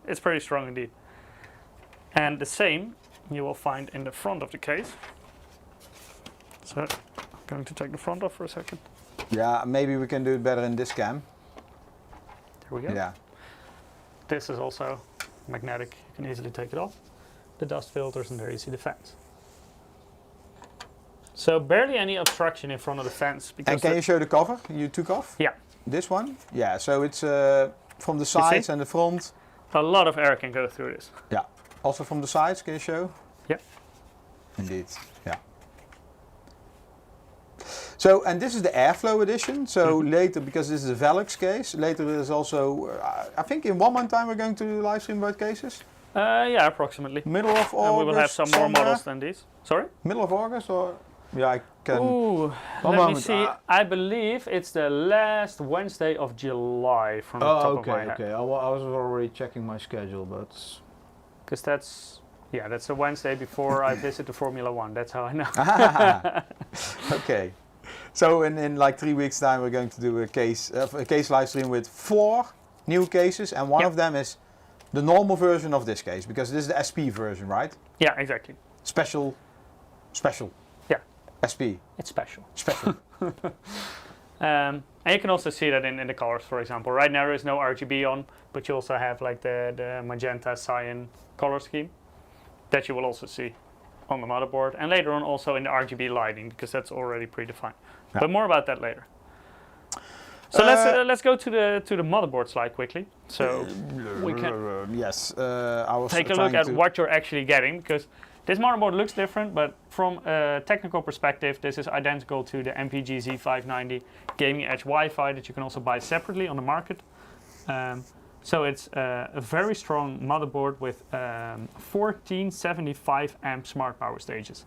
it's pretty strong indeed. And the same you will find in the front of the case. So I'm going to take the front off for a second. Yeah, maybe we can do it better in this cam. There we go. Yeah. This is also magnetic. You can easily take it off. The dust filters, and there you see the fans. So barely any obstruction in front of the fans. And can you show the cover you took off? Yeah. This one? Yeah, so it's from the sides and the front. A lot of air can go through this. Yeah. Also from the sides, can you show? Yeah. Indeed, yeah. So, and this is the airflow edition. So later, because this is a Velux case, later there's also, I think in 1 month time we're going to do live stream about cases. Yeah, approximately. Middle of August. And we will have some more models than these. Sorry? Middle of August or? Yeah, can... Ooh, One let me moment, see. I believe it's the last Wednesday of July from the top of my head. okay. I was already checking my schedule, but... Because that's a Wednesday before I visit the Formula One. That's how I know. Okay. So in like 3 weeks time we're going to do a case live stream with 4 new cases, and one of them is the normal version of this case, because this is the SP version, right? Yeah, exactly. Special. Yeah. SP. It's special. And Special. you can also see that in the colors, for example. Right now there is no RGB on, but you also have like the magenta cyan color scheme that you will also see on the motherboard, and later on also in the RGB lighting, because that's already predefined. Yeah. But more about that later. So let's go to the motherboard slide quickly. So we can I was take a look at what you're actually getting, because this motherboard looks different, but from a technical perspective, this is identical to the MPG Z590 Gaming Edge Wi-Fi that you can also buy separately on the market. So it's a very strong motherboard with 1475 amp smart power stages.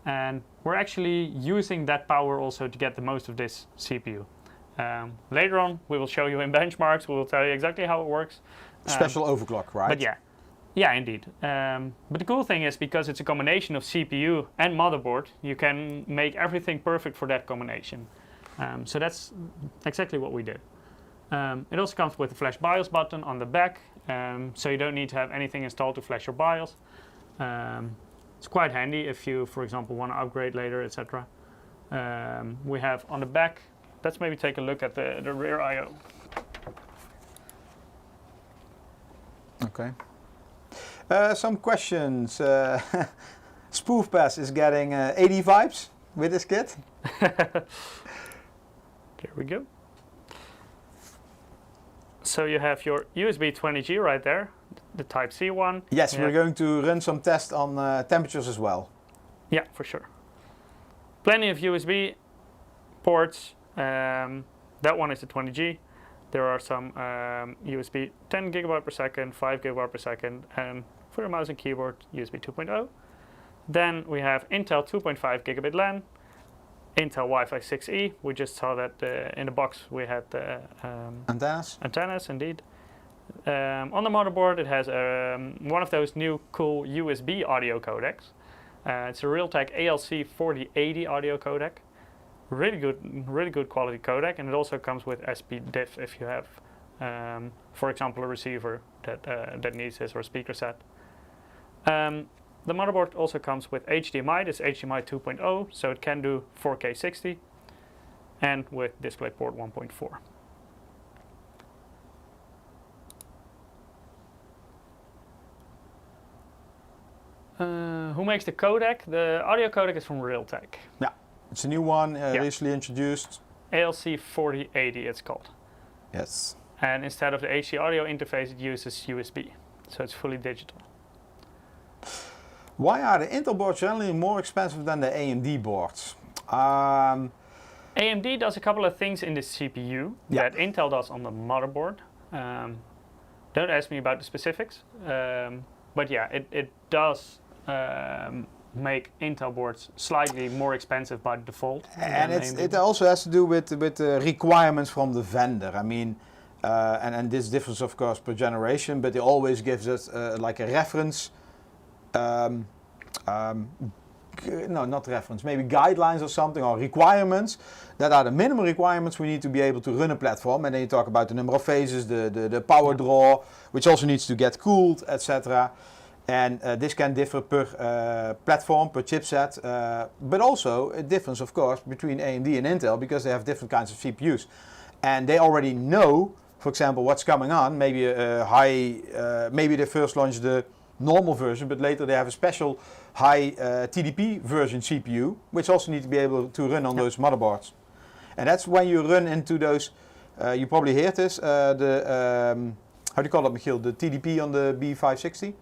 And we're actually using that power also to get the most of this CPU. Later on, we will show you in benchmarks, we will tell you exactly how it works. Special overclock, right? But yeah, indeed. But the cool thing is, because it's a combination of CPU and motherboard, you can make everything perfect for that combination. So that's exactly what we did. It also comes with a flash BIOS button on the back, so you don't need to have anything installed to flash your BIOS. It's quite handy if you, for example, want to upgrade later, etc. We have on the back, let's maybe take a look at the rear I/O. Okay. Some questions. Spoof Pass is getting 80 vibes with this kit. There we go. So you have your USB 20G right there, the Type-C one. Yes, we're going to run some tests on temperatures as well. Yeah, for sure. Plenty of USB ports. That one is the 20G. There are some USB 10 gigabyte per second, 5 gigabyte per second, and for your mouse and keyboard, USB 2.0. Then we have Intel 2.5 gigabit LAN, Intel Wi-Fi 6E. We just saw that in the box we had the antennas. Antennas, indeed. On the motherboard, it has one of those new cool USB audio codecs. It's a Realtek ALC 4080 audio codec. Really good quality codec, and it also comes with SPDIF if you have, for example, a receiver that needs this, or a speaker set. The motherboard also comes with HDMI. This is HDMI 2.0, so it can do 4K 60, and with DisplayPort 1.4. Who makes the codec? The audio codec is from Realtek. Yeah, it's a new one, recently introduced. ALC 4080 it's called. Yes. And instead of the AC audio interface, it uses USB, so it's fully digital. Why are the Intel boards generally more expensive than the AMD boards? AMD does a couple of things in the CPU that Intel does on the motherboard. Don't ask me about the specifics, but yeah, it does make Intel boards slightly more expensive by default. And it also has to do with the requirements from the vendor. I mean, and this differs of course per generation, but it always gives us like a reference. No, not reference, maybe guidelines or something, or requirements that are the minimum requirements we need to be able to run a platform. And then you talk about the number of phases, the power draw, which also needs to get cooled, etc. And this can differ per platform, per chipset, but also a difference, of course, between AMD and Intel, because they have different kinds of CPUs. And they already know, for example, what's coming on. Maybe maybe they first launch the normal version, but later they have a special high TDP version CPU, which also need to be able to run on those motherboards. And that's when you run into those, you probably heard this, how do you call it, Michiel, the TDP on the B560?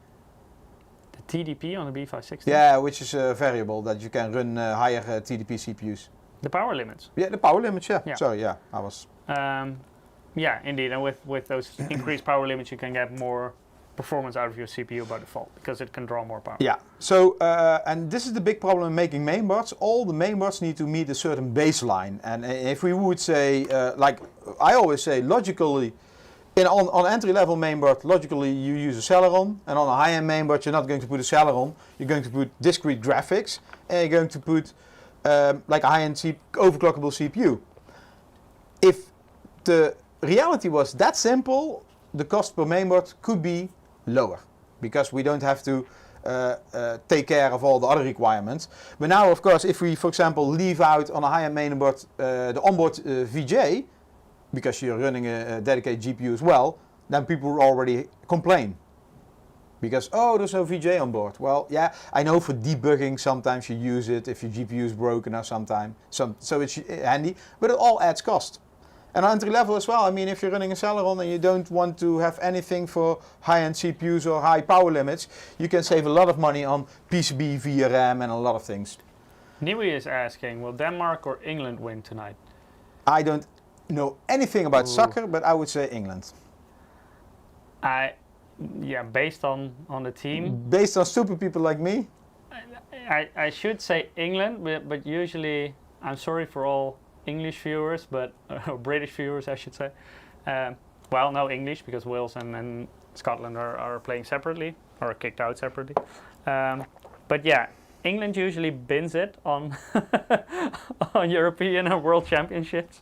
The TDP on the B560? Yeah, which is a variable that you can run higher TDP CPUs. The power limits? Yeah, the power limits, yeah. Sorry, yeah, I was... yeah, indeed, and with those increased power limits you can get more performance out of your CPU by default because it can draw more power. Yeah, so, and this is the big problem in making mainboards. All the mainboards need to meet a certain baseline. And if we would say, like I always say, logically, on entry-level mainboard, logically you use a Celeron. And on a high-end mainboard, you're not going to put a Celeron. You're going to put discrete graphics. And you're going to put like a high-end overclockable CPU. If the reality was that simple, the cost per mainboard could be lower because we don't have to take care of all the other requirements. But now, of course, if we, for example, leave out on a high-end mainboard the onboard VJ, because you're running a dedicated GPU as well, then people will already complain. Because, oh, there's no VJ on board. Well, yeah, I know for debugging sometimes you use it if your GPU is broken or sometime. So it's handy, but it all adds cost. And on entry level as well, I mean, if you're running a Celeron and you don't want to have anything for high-end CPUs or high power limits, you can save a lot of money on PCB, VRAM and a lot of things. Niwi is asking, will Denmark or England win tonight? I don't know anything about soccer, but I would say England. Yeah, based on the team. Based on stupid people like me? I should say England, but usually, I'm sorry for all English viewers, but British viewers, I should say. Well, no English because Wales and Scotland are playing separately or kicked out separately. But yeah, England usually bins it on on European and World Championships.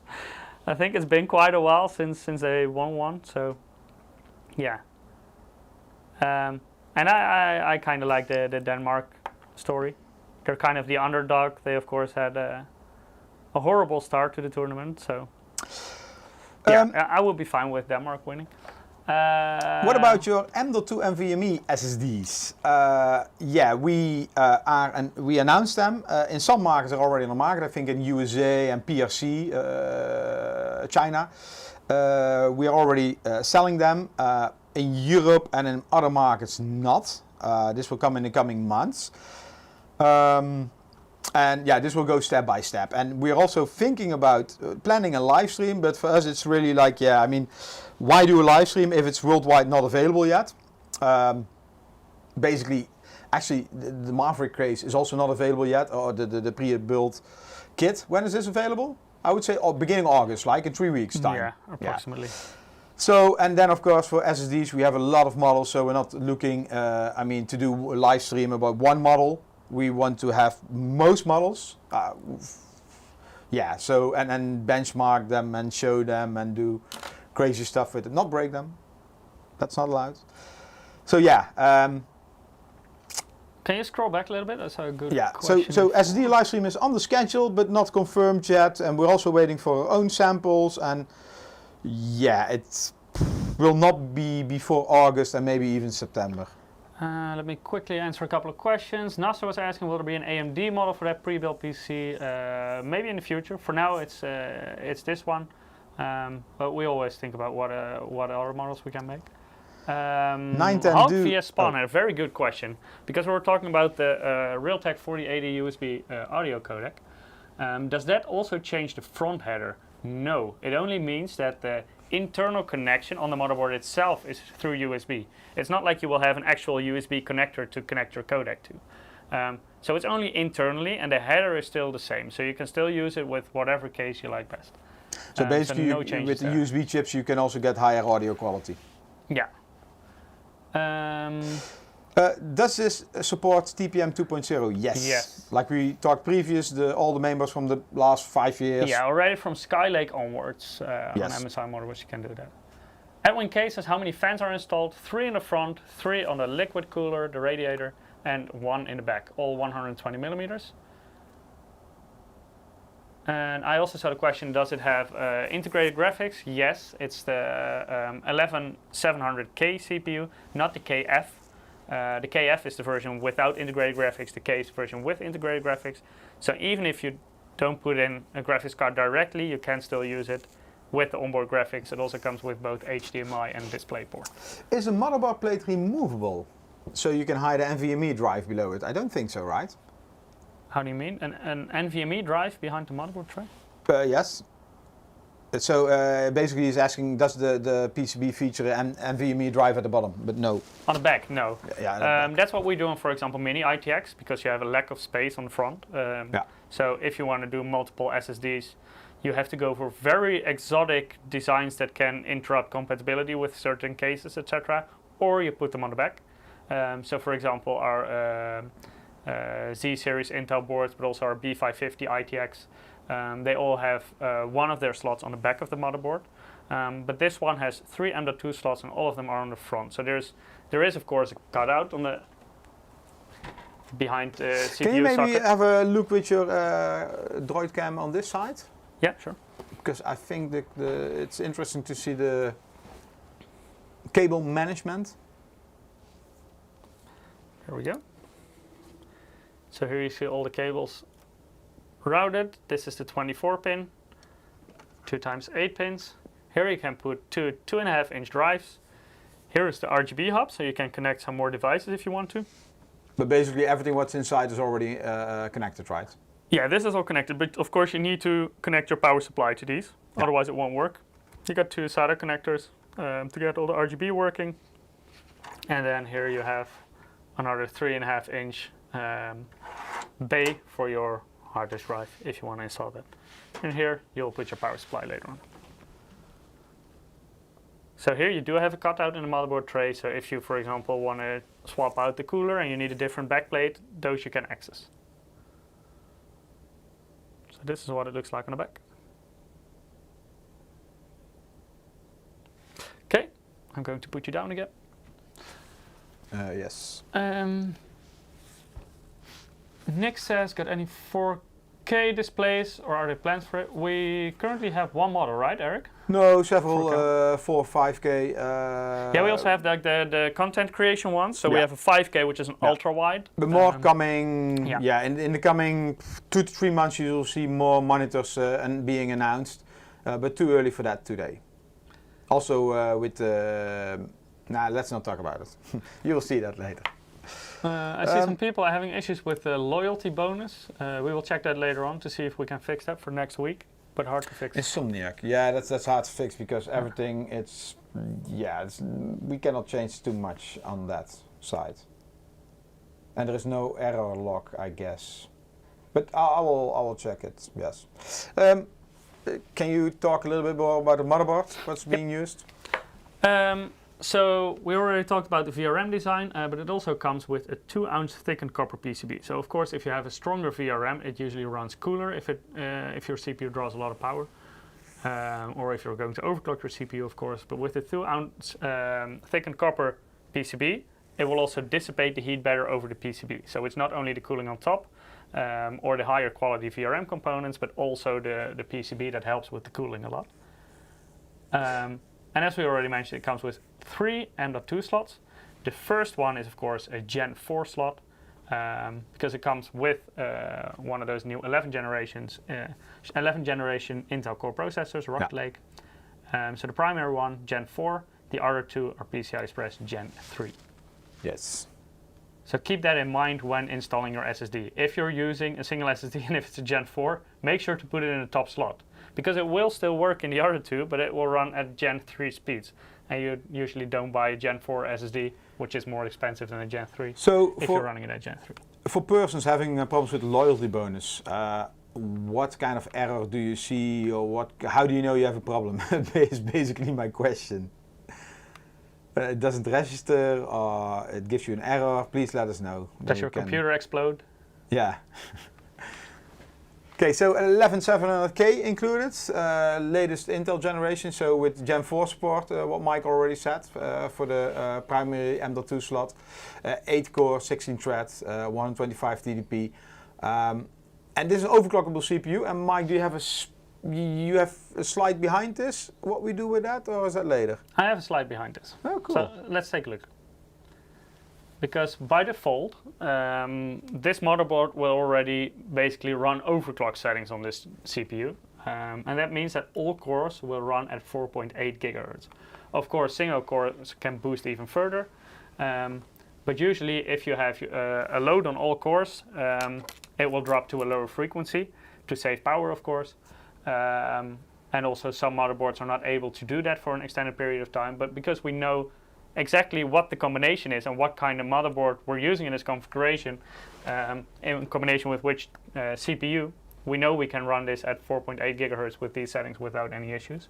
I think it's been quite a while since they won one. So yeah, and I kind of like the Denmark story. They're kind of the underdog. They of course had a horrible start to the tournament, so yeah, I would be fine with Denmark winning. What about your M.2 NVMe SSDs? Yeah, we we announced them. In some markets they're already on the market. I think in USA and PRC, China. We are already selling them. In Europe and in other markets not. This will come in the coming months. And yeah, this will go step by step. And we're also thinking about planning a live stream, but for us it's really like, yeah, I mean, why do a live stream if it's worldwide not available yet? Basically, actually, the Maverick case is also not available yet, or the pre-built kit. When is this available? I would say beginning of August, like in 3 weeks' time. Yeah, approximately. Yeah. So, and then of course for SSDs we have a lot of models, so we're not looking, I mean, to do a live stream about one model. We want to have most models, yeah, so, and then benchmark them and show them and do crazy stuff with it. Not break them, that's not allowed. So yeah. Can you scroll back a little bit? That's a good yeah, question. so SSD live stream is on the schedule but not confirmed yet, and we're also waiting for our own samples, and yeah, it will not be before August and maybe even September. Let me quickly answer a couple of questions. Nasser was asking, will there be an AMD model for that pre-built PC? Maybe in the future. For now, it's this one, but we always think about what other models we can make. Hulk vs Spawn had a very good question, because we were talking about the Realtek 4080 USB audio codec. Does that also change the front header? No, it only means that the internal connection on the motherboard itself is through USB. It's not like you will have an actual USB connector to connect your codec to. So it's only internally, and the header is still the same. So you can still use it with whatever case you like best. So basically, no with the USB chips, you can also get higher audio quality. Yeah. Does this support TPM 2.0? Yes. Yes. Like we talked previous, all the members from the last 5 years. Yeah, already from Skylake onwards yes. on MSI motherboards you can do that. Edwin K says, how many fans are installed? 3 in the front, 3 on the liquid cooler, the radiator, and 1 in the back, all 120 millimeters. And I also saw the question, does it have integrated graphics? Yes, it's the 11700K CPU, not the KF. The KF is the version without integrated graphics, the K is the version with integrated graphics. So even if you don't put in a graphics card directly, you can still use it with the onboard graphics. It also comes with both HDMI and DisplayPort. Is a motherboard plate removable? So you can hide an NVMe drive below it? I don't think so, right? How do you mean? An NVMe drive behind the motherboard tray? Yes. So basically he's asking, does the PCB feature an NVMe drive at the bottom? But no. On the back, no. Yeah, that's what we do on, for example, mini ITX, because you have a lack of space on the front. So if you want to do multiple SSDs, you have to go for very exotic designs that can interrupt compatibility with certain cases, etc. Or you put them on the back. So for example, our Z series Intel boards, but also our B550 ITX, they all have one of their slots on the back of the motherboard. But this one has 3 M.2 slots, and all of them are on the front. So there is of course a cutout on the behind the CPU Can you maybe socket. have a look with your Droid cam on this side? Yeah, sure. Because I think it's interesting to see the cable management. Here we go. So here you see all the cables routed. This is the 24 pin, 2 times 8 pins. Here you can put 2 2.5-inch drives. Here is the RGB hub, so you can connect some more devices if you want to. But basically everything what's inside is already connected, right? Yeah, this is all connected, but of course you need to connect your power supply to these, otherwise it won't work. You got 2 SATA connectors to get all the RGB working. And then here you have another 3.5-inch bay for your hard disk drive if you want to install that. And here you'll put your power supply later on. So here you do have a cutout in the motherboard tray, so if you, for example, want to swap out the cooler and you need a different backplate, those you can access. So this is what it looks like on the back. Okay, I'm going to put you down again. Yes. Nick says, got any 4K displays or are there plans for it? We currently have one model, right, Eric? No, several 4 5K. Yeah, we also have the content creation ones. So we have a 5K, which is an ultra wide. But more coming, in the coming 2 to 3 months you'll see more monitors and being announced. But too early for that today. Also with, let's not talk about it. You will see that later. I see some people are having issues with the loyalty bonus. We will check that later on to see if we can fix that for next week. But hard to fix. Insomniac, yeah, that's hard to fix because everything we cannot change too much on that side, and there is no error log, I guess. But I will check it. Yes. Can you talk a little bit more about the motherboard? What's being used? So we already talked about the VRM design, but it also comes with a 2-ounce thickened copper PCB. So of course, if you have a stronger VRM, it usually runs cooler if your CPU draws a lot of power, or if you're going to overclock your CPU, of course. But with the 2-ounce thickened copper PCB, it will also dissipate the heat better over the PCB. So it's not only the cooling on top or the higher quality VRM components, but also the PCB that helps with the cooling a lot. And as we already mentioned, it comes with 3 M.2 slots. The first one is, of course, a Gen 4 slot, because it comes with one of those new 11th generation Intel Core processors, Rocket Lake. So the primary one, Gen 4, the other 2 are PCI Express Gen 3. Yes. So keep that in mind when installing your SSD. If you're using a single SSD and if it's a Gen 4, make sure to put it in the top slot. Because it will still work in the other 2, but it will run at Gen 3 speeds. And you usually don't buy a Gen 4 SSD, which is more expensive than a Gen 3, so if you're running it at Gen 3. For persons having problems with loyalty bonus, what kind of error do you see, or how do you know you have a problem? Is basically my question. It doesn't register, or it gives you an error, please let us know. Does your computer explode? Yeah. Okay, so 11700K included, latest Intel generation, so with Gen 4 support, what Mike already said, for the primary M.2 slot, 8 core, 16 threads, 125 TDP, and this is an overclockable CPU. And Mike, do you have a slide behind this, what we do with that, or is that later? I have a slide behind this. Oh, cool. So let's take a look. Because by default, this motherboard will already basically run overclock settings on this CPU. And that means that all cores will run at 4.8 gigahertz. Of course, single cores can boost even further. But usually if you have a load on all cores, it will drop to a lower frequency to save power, of course. and also some motherboards are not able to do that for an extended period of time. But because we know exactly what the combination is and what kind of motherboard we're using in this configuration, in combination with which CPU, we know we can run this at 4.8 gigahertz with these settings without any issues.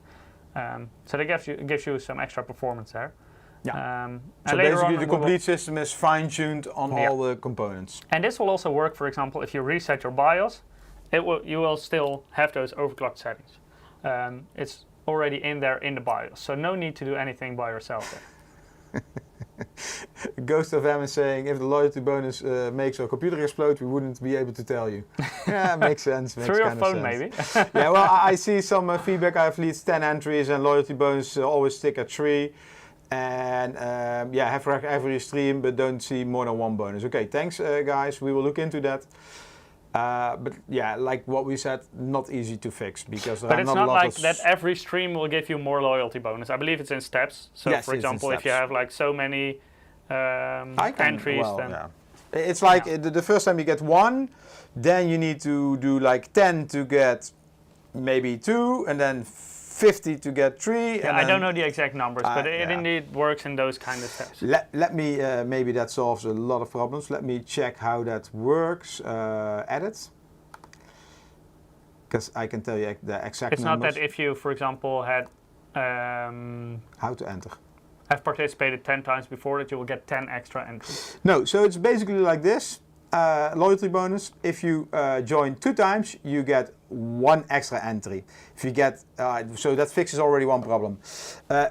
So that gives you some extra performance there. Yeah. And So later basically on the complete system is fine-tuned on all the components. And this will also work, for example, if you reset your BIOS, you will still have those overclocked settings. It's already in there in the BIOS, so no need to do anything by yourself there. Ghost of M is saying, if the loyalty bonus makes our computer explode, we wouldn't be able to tell you. Yeah, makes sense. Makes Through your kind of phone, sense. maybe. Yeah, well, I see some feedback. I have at least 10 entries, and loyalty bonus always stick at 3. And yeah, have every stream, but don't see more than 1 bonus. Okay, thanks, guys. We will look into that. But yeah, like what we said, not easy to fix because there but are it's not a not lot like that every stream will give you more loyalty bonus. I believe it's in steps. So Yes, for example, if you have like so many entries, then yeah. It's like the first time you get 1, then you need to do like 10 to get maybe 2, and then 50 to get 3. Yeah, and I don't know the exact numbers, but it yeah. indeed works in those kind of steps. Let me, maybe that solves a lot of problems. Let me check how that works. Edit. Because I can tell you the exact It's numbers. not that if you, for example, had How to enter. have participated 10 times before that you will get 10 extra entries. No, so it's basically like this. Loyalty bonus. If you join 2 times, you get 1 extra entry. If you get, so that fixes already 1 problem.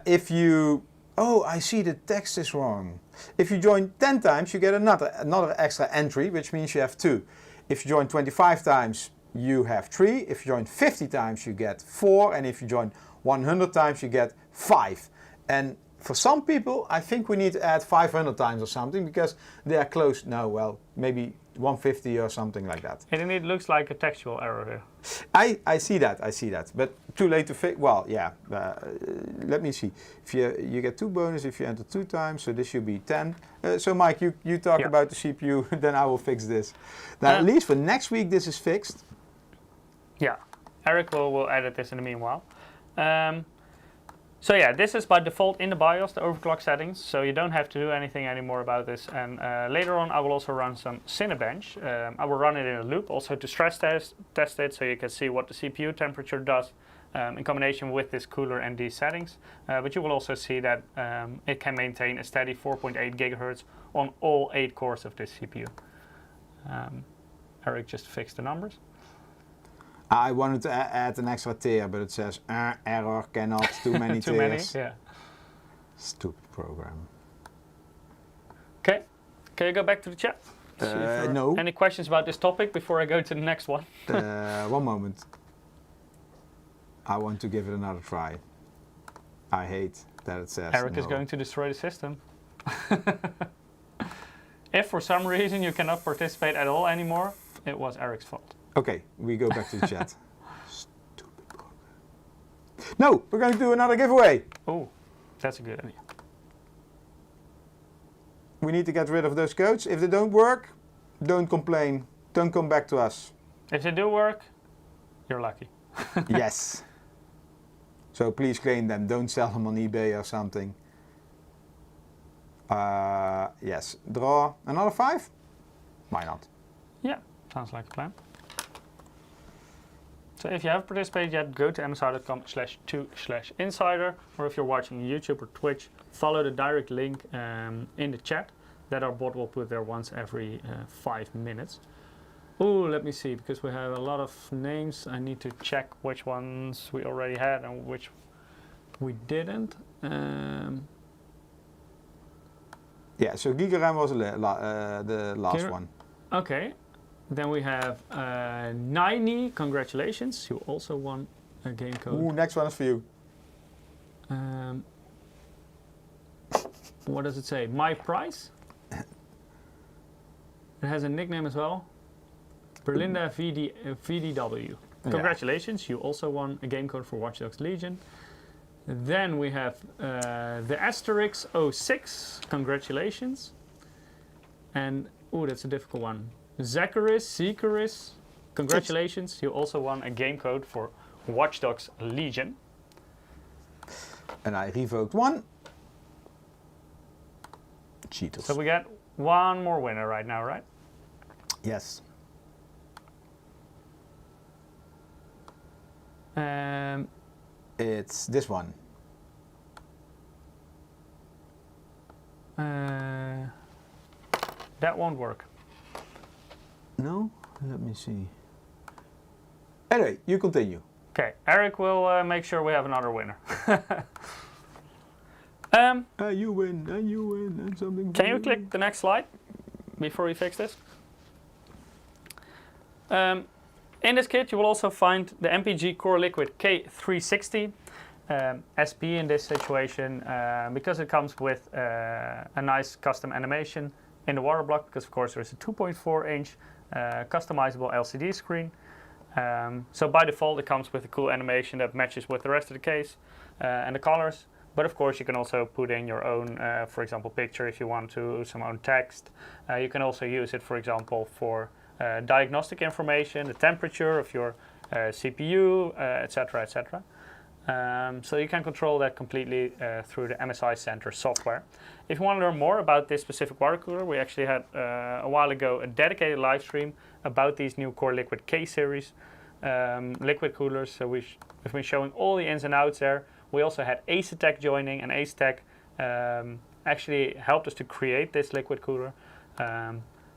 If you, oh, I see the text is wrong. If you join 10 times, you get another extra entry, which means you have 2. If you join 25 times, you have 3. If you join 50 times, you get 4. And if you join 100 times, you get 5. And for some people, I think we need to add 500 times or something because they are close now. Well, maybe 150 or something like that. And indeed looks like a textual error here. I see that, but too late to fix. Well, yeah. Let me see. If you get 2 bonus if you enter 2 times, so this should be 10. So Mike, you talk about the CPU, then I will fix this. Now, at least for next week, this is fixed. Yeah, Eric will edit this in the meanwhile. So yeah, this is by default in the BIOS, the overclock settings, so you don't have to do anything anymore about this. And later on I will also run some Cinebench. I will run it in a loop also to stress test it so you can see what the CPU temperature does in combination with this cooler and these settings. But you will also see that it can maintain a steady 4.8 gigahertz on all 8 cores of this CPU. Eric just fixed the numbers. I wanted to add an extra tier, but it says error cannot, too many Too tiers. many, yeah. Stupid program. Okay, can you go back to the chat? No. Any questions about this topic before I go to the next one? 1 moment. I want to give it another try. I hate that it says Eric no. is going to destroy the system. If for some reason you cannot participate at all anymore, it was Eric's fault. Okay, we go back to the chat. Stupid program. No, we're going to do another giveaway. Oh, that's a good idea. We need to get rid of those codes. If they don't work, don't complain. Don't come back to us. If they do work, you're lucky. Yes. So please claim them. Don't sell them on eBay or something. Yes. Draw another 5? Why not? Yeah, sounds like a plan. So if you haven't participated yet, go to msi.com/2/insider, or if you're watching YouTube or Twitch, follow the direct link in the chat that our bot will put there once every 5 minutes. Oh, let me see, because we have a lot of names. I need to check which ones we already had and which we didn't. Yeah, so GigaRAM was the last one. Okay. Then we have Nini, congratulations, you also won a game code. Ooh, next one is for you. What does it say? My price? It has a nickname as well. Berlinda VDW. Congratulations, you also won a game code for Watch Dogs Legion. Then we have the Asterix 06, congratulations. And, oh, that's a difficult one. Zacharias, congratulations, you also won a game code for Watch Dogs Legion. And I revoked one. Cheaters. So we get one more winner right now, right? Yes. It's this one. That won't work. No? Let me see. Anyway, you continue. Okay, Eric will make sure we have another winner. You win, and you win, and something. Can you click the next slide before we fix this? In this kit, you will also find the MPG Core Liquid K360 SP in this situation, because it comes with a nice custom animation in the water block, because of course there is a 2.4 inch customizable LCD screen. So by default it comes with a cool animation that matches with the rest of the case and the colors. But of course you can also put in your own, for example, picture if you want to, some own text. You can also use it, for example, for diagnostic information, the temperature of your CPU, etc., etc. So you can control that completely through the MSI Center software. If you want to learn more about this specific water cooler, we actually had a while ago a dedicated live stream about these new Core Liquid K series liquid coolers. So we've been showing all the ins and outs there. We also had Acetec joining, and Acetec actually helped us to create this liquid cooler.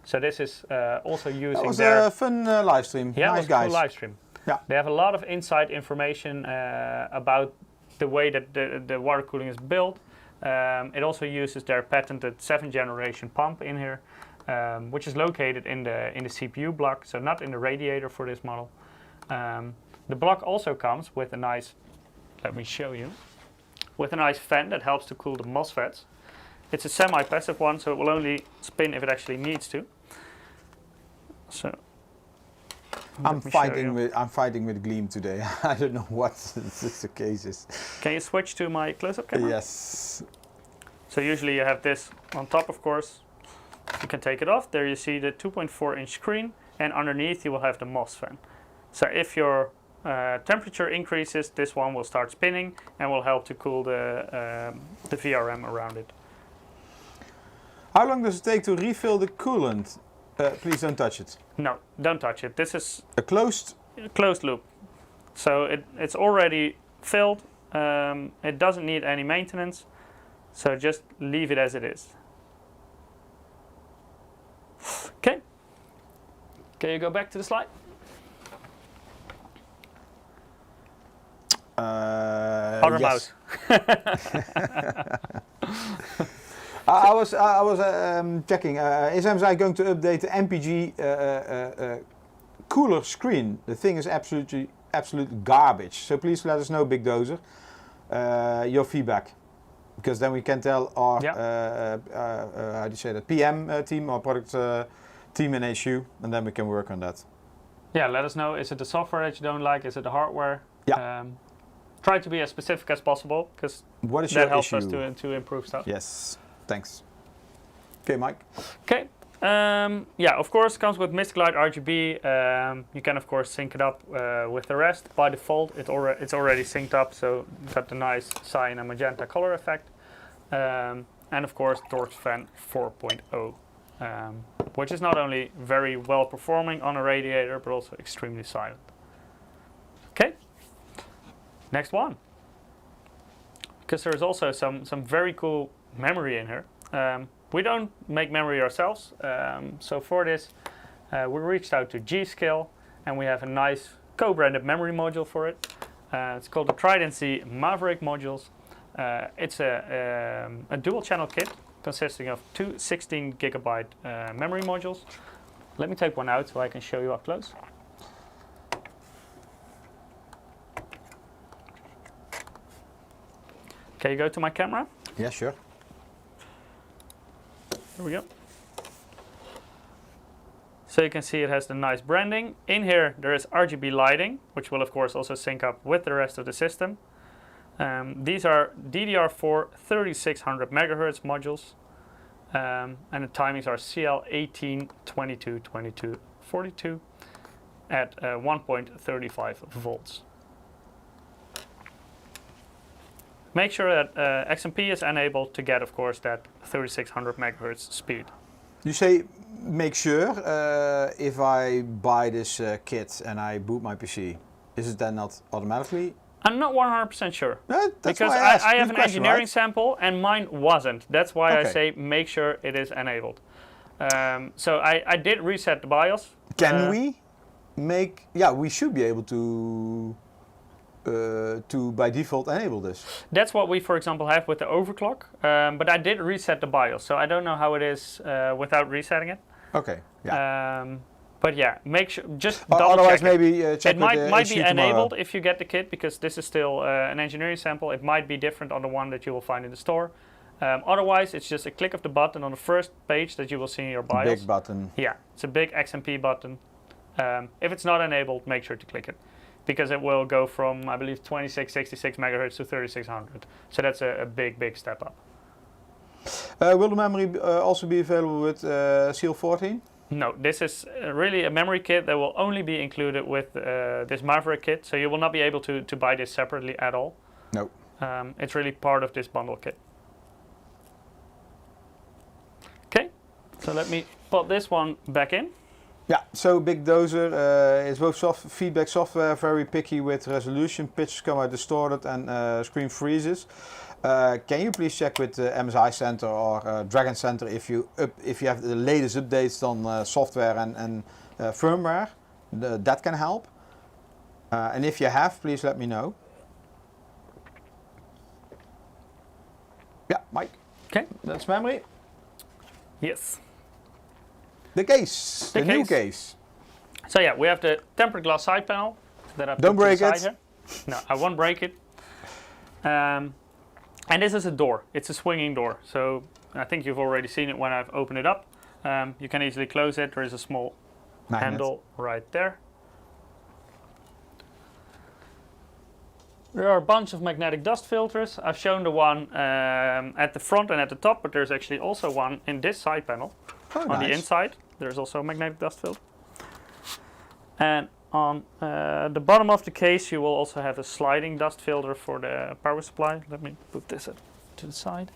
So this is also using That was a fun live stream. Yeah, nice, it was a guys. cool live stream. Yeah. They have a lot of inside information about the way that the water cooling is built. It also uses their patented 7th generation pump in here, which is located in the CPU block, so not in the radiator for this model. The block also comes with a nice, let me show you, with a nice fan that helps to cool the MOSFETs. It's a semi-passive one, so it will only spin if it actually needs to. So I'm fighting with Gleam today. I don't know what the case is. Can you switch to my close-up camera? Yes. So usually you have this on top, of course. You can take it off. There you see the 2.4 inch screen, and underneath you will have the MOS fan. So if your temperature increases, this one will start spinning and will help to cool the VRM around it. How long does it take to refill the coolant? Please don't touch it. No, don't touch it. This is a closed loop. So it's already filled. It doesn't need any maintenance. So just leave it as it is. Okay. Can you go back to the slide? Other yes. mouse. I was checking. Is MSI going to update the MPG cooler screen? The thing is absolute garbage. So please let us know, Big Dozer, your feedback, because then we can tell our how do you say that, PM team or product team in HU, and then we can work on that. Yeah, let us know. Is it the software that you don't like? Is it the hardware? Yeah. Try to be as specific as possible, because that helps us to improve stuff. Yes. Thanks. Okay, Mike. Okay. Yeah, of course, it comes with Mystic Light RGB. You can, of course, sync it up with the rest. By default, it's already synced up, so you've got the nice cyan and magenta color effect. And, of course, Torx Fan 4.0, which is not only very well performing on a radiator, but also extremely silent. Okay. Next one. Because there's also some very cool memory in here. We don't make memory ourselves, so for this we reached out to G.skill, and we have a nice co-branded memory module for it. It's called the Trident C Maverick modules. It's a dual channel kit consisting of two 16 gigabyte memory modules. Let me take one out so I can show you up close. Can you go to my camera? Yeah, sure. Here we go. So you can see it has the nice branding. In here there is RGB lighting, which will of course also sync up with the rest of the system. These are DDR4 3600 MHz modules, and the timings are CL18 22 22 42 at 1.35 volts. Make sure that XMP is enabled to get, of course, that 3600 megahertz speed. You say make sure if I buy this kit and I boot my PC, is it then not automatically? I'm not 100% sure. That's because why I asked. I have Good an question, engineering right? sample and mine wasn't. That's why I Okay. say make sure it is enabled. So I did reset the BIOS. Can we make? Yeah, we should be able to by default enable this. That's what we, for example, have with the overclock. But I did reset the BIOS, so I don't know how it is without resetting it. Okay. Yeah. But yeah, make sure just double Otherwise, check it. maybe check It with the might HC be tomorrow. enabled if you get the kit, because this is still an engineering sample. It might be different on the one that you will find in the store. Otherwise, it's just a click of the button on the first page that you will see in your BIOS. Big button. Yeah, it's a big XMP button. If it's not enabled, make sure to click it, because it will go from, I believe, 2666 megahertz to 3600. So that's a big step up. Will the memory also be available with Seal 14? No, this is really a memory kit that will only be included with this Maverick kit, so you will not be able to buy this separately at all. No. It's really part of this bundle kit. Okay, so let me put this one back in. Yeah, so Big Dozer is both feedback software, very picky with resolution, pictures come out distorted and screen freezes. Can you please check with MSI Center or Dragon Center if you have the latest updates on software and firmware? That can help. And if you have, please let me know. Yeah, Mike. Okay. That's memory. Yes. The case, the new case. So yeah, we have the tempered glass side panel that I put Don't to the break side it. here. No, I won't break it. And this is a door. It's a swinging door. So I think you've already seen it when I've opened it up. You can easily close it. There is a small handle right there. There are a bunch of magnetic dust filters. I've shown the one at the front and at the top, but there's actually also one in this side panel. Oh, On nice. the inside, there's also a magnetic dust filter. And on the bottom of the case, you will also have a sliding dust filter for the power supply. Let me put this to the side.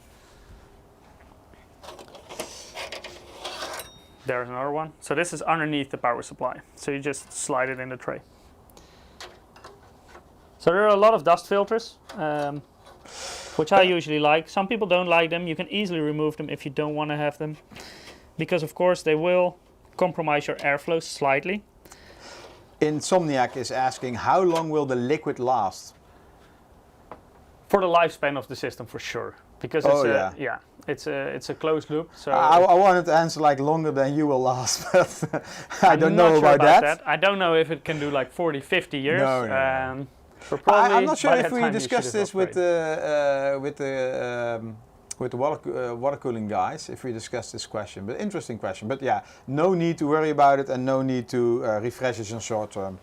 There's another one. So this is underneath the power supply. So you just slide it in the tray. So there are a lot of dust filters, which I usually like. Some people don't like them. You can easily remove them if you don't want to have them, because of course they will compromise your airflow slightly. Insomniac is asking, how long will the liquid last? For the lifespan of the system, for sure, because it's it's a closed loop. So I wanted to answer like longer than you will last, but I don't I'm know not sure about that. I don't know if it can do like 40, 50 years. No. But probably I'm not sure by if that we time you discussed should have this with the water cooling guys, if we discussed this question, but interesting question. But yeah, no need to worry about it and no need to refresh it in short term.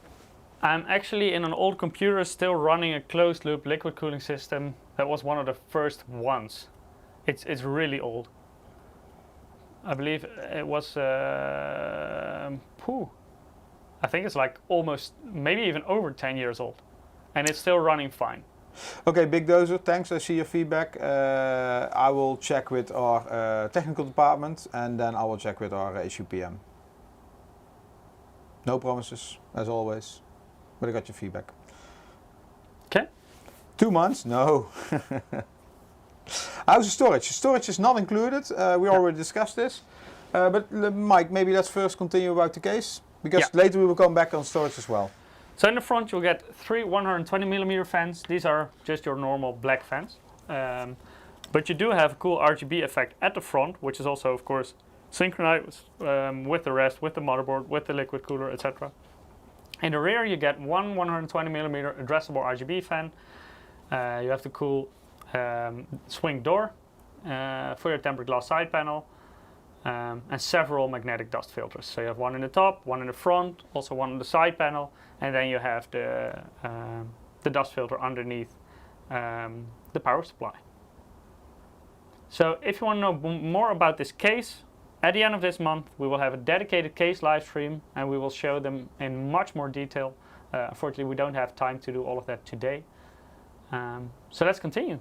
I'm actually in an old computer still running a closed loop liquid cooling system. That was one of the first ones. It's really old. I believe it was, I think it's like almost, maybe even over 10 years old. And it's still running fine. Okay, Big Dozer, thanks. I see your feedback. I will check with our technical department and then I will check with our HUPM. No promises, as always, but I got your feedback. Okay. 2 months? No. How's the storage? Storage is not included. We already discussed this. But Mike, maybe let's first continue about the case, because later we will come back on storage as well. So in the front you'll get 3 120mm fans. These are just your normal black fans. But you do have a cool RGB effect at the front, which is also of course synchronized with the rest, with the motherboard, with the liquid cooler, etc. In the rear you get one 120mm addressable RGB fan. You have the cool swing door for your tempered glass side panel. And several magnetic dust filters. So you have one in the top, one in the front, also one on the side panel, and then you have the dust filter underneath the power supply. So if you want to know more about this case, at the end of this month we will have a dedicated case live stream and we will show them in much more detail. Unfortunately we don't have time to do all of that today. So let's continue.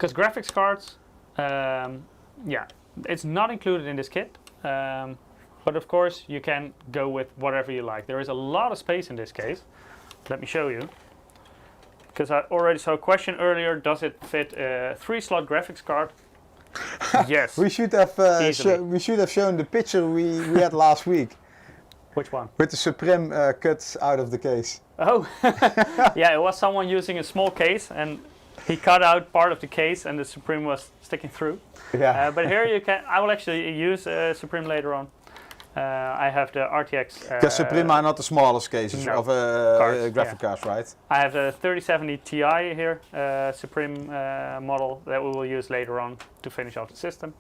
Because graphics cards, yeah, it's not included in this kit. But of course, you can go with whatever you like. There is a lot of space in this case. Let me show you. Because I already saw a question earlier, does it fit a 3-slot graphics card? Yes. We should have shown the picture we had last week. Which one? With the Supreme cut out of the case. Oh, yeah, it was someone using a small case and he cut out part of the case and the Supreme was sticking through. Yeah. But here you can, I will actually use Supreme later on. I have the RTX. Because Supreme are not the smallest cases of graphic cards, right? I have the 3070 Ti here, Supreme model that we will use later on to finish off the system.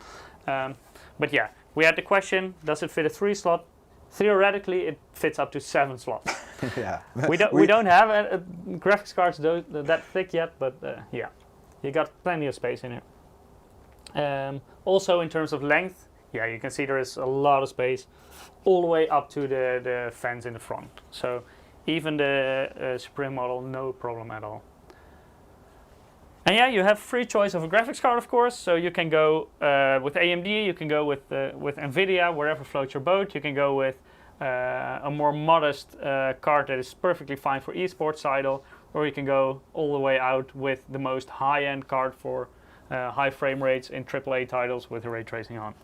But yeah, we had the question, does it fit a 3-slot? Theoretically, it fits up to 7 slots. Yeah. We don't have graphics cards that thick yet, but yeah, you got plenty of space in here. Also in terms of length, yeah, you can see there is a lot of space all the way up to the fans in the front. So even the Supreme model, no problem at all. And yeah, you have free choice of a graphics card, of course. So you can go with AMD, you can go with NVIDIA, wherever floats your boat. You can go with a more modest card that is perfectly fine for esports title, or you can go all the way out with the most high-end card for high frame rates in AAA titles with ray tracing on.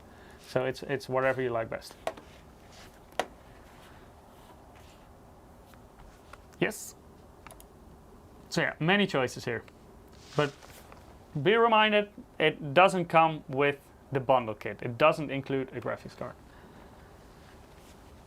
So it's whatever you like best. Yes. So yeah, many choices here. But be reminded, it doesn't come with the bundle kit. It doesn't include a graphics card.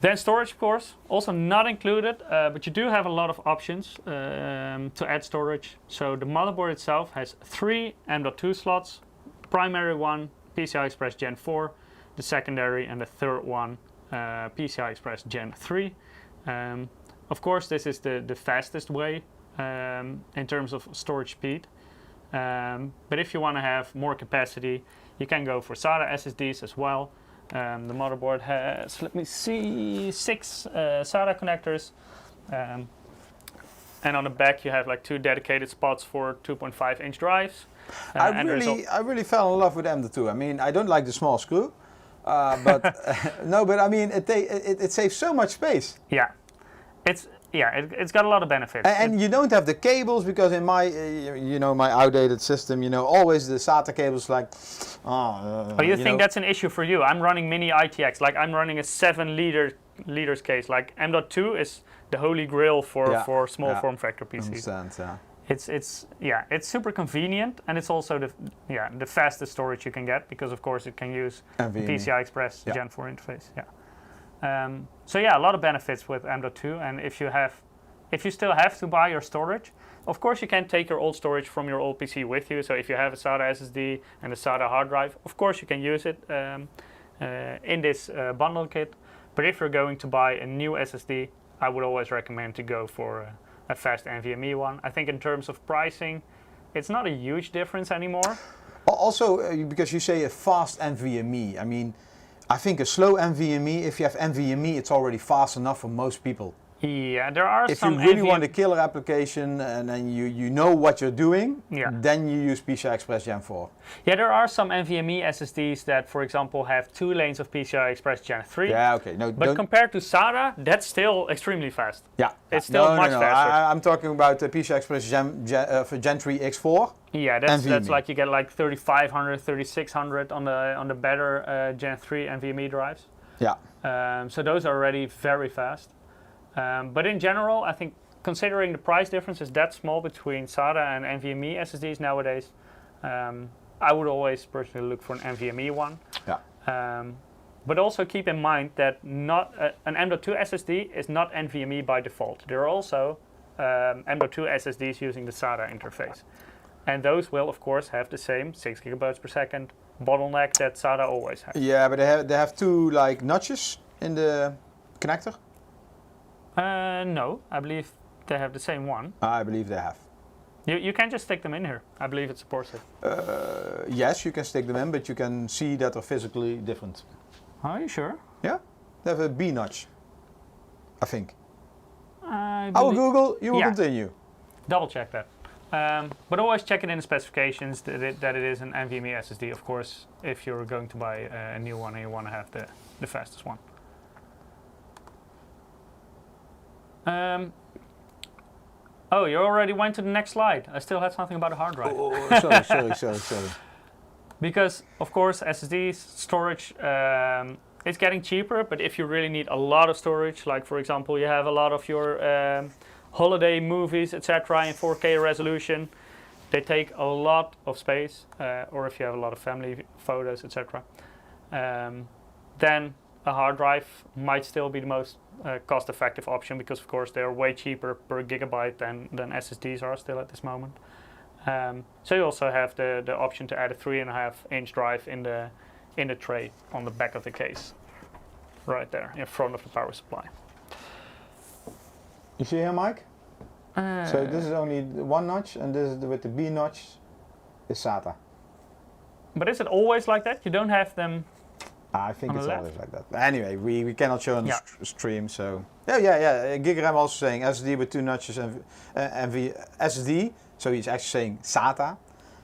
Then storage, of course, also not included, but you do have a lot of options to add storage. So the motherboard itself has 3 M.2 slots, primary one, PCI Express Gen 4, the secondary, and the third one, PCI Express Gen 3. Of course, this is the fastest way in terms of storage speed. But if you want to have more capacity, you can go for SATA SSDs as well. The motherboard has, let me see, 6 SATA connectors. And on the back you have like 2 dedicated spots for 2.5-inch drives. I really fell in love with M.2. I mean, I don't like the small screw, but no, but I mean, it saves so much space. Yeah, it's got a lot of benefits. And you don't have the cables, because in my, my outdated system, always the SATA cables like, But you think that's an issue for you? I'm running mini ITX, like I'm running a 7 liters case. Like M.2 is the holy grail for small form factor PCs. I understand, yeah. It's super convenient, and it's also the fastest storage you can get, because of course it can use PCI Express Gen 4 interface. Yeah. So yeah, a lot of benefits with M.2, and if you still have to buy your storage, of course you can take your old storage from your old PC with you. So if you have a SATA SSD and a SATA hard drive, of course you can use it in this bundle kit. But if you're going to buy a new SSD, I would always recommend to go for a fast NVMe one. I think in terms of pricing, it's not a huge difference anymore. Also, because you say a fast NVMe, I mean, I think a slow NVMe, if you have NVMe, it's already fast enough for most people. Yeah, there are some. If you really want a killer application and then you know what you're doing, then you use PCI Express Gen 4. Yeah, there are some NVMe SSDs that, for example, have 2 lanes of PCI Express Gen 3. Yeah, okay. No, but compared to SATA, that's still extremely fast. Yeah. It's still much faster. I'm talking about the PCI Express Gen 3 X4. Yeah, that's like you get like 3500, 3600 on the better Gen 3 NVMe drives. Yeah. So those are already very fast. But in general, I think considering the price difference is that small between SATA and NVMe SSDs nowadays, I would always personally look for an NVMe one. Yeah. But also keep in mind that not an M.2 SSD is not NVMe by default. There are also M.2 SSDs using the SATA interface. And those will, of course, have the same 6 gigabytes per second bottleneck that SATA always has. Yeah, but they have 2 like notches in the connector. No, I believe they have the same one. I believe they have. You can just stick them in here. I believe it supports it. Yes, you can stick them in, but you can see that they're physically different. Are you sure? Yeah, they have a B notch, I think. I will Google, you will continue. Double check that. But always check it in the specifications that it is an NVMe SSD, of course, if you're going to buy a new one and you want to have the fastest one. Oh, you already went to the next slide. I still had something about a hard drive. Oh, sorry. Because, of course, SSDs, storage, it's getting cheaper, but if you really need a lot of storage, like for example, you have a lot of your holiday movies, etc. in 4K resolution, they take a lot of space, or if you have a lot of family photos, etc. Then a hard drive might still be the most cost-effective option because, of course, they are way cheaper per gigabyte than SSDs are still at this moment. So you also have the option to add a 3.5-inch drive in the tray on the back of the case, right there in front of the power supply. You see here, Mike? So this is only one notch, and this is with the B notch is SATA. But is it always like that? You don't have them. I think it's always like that. But anyway, we cannot show on the stream, so yeah. Gigaram also saying SSD with 2 notches and SSD. So he's actually saying SATA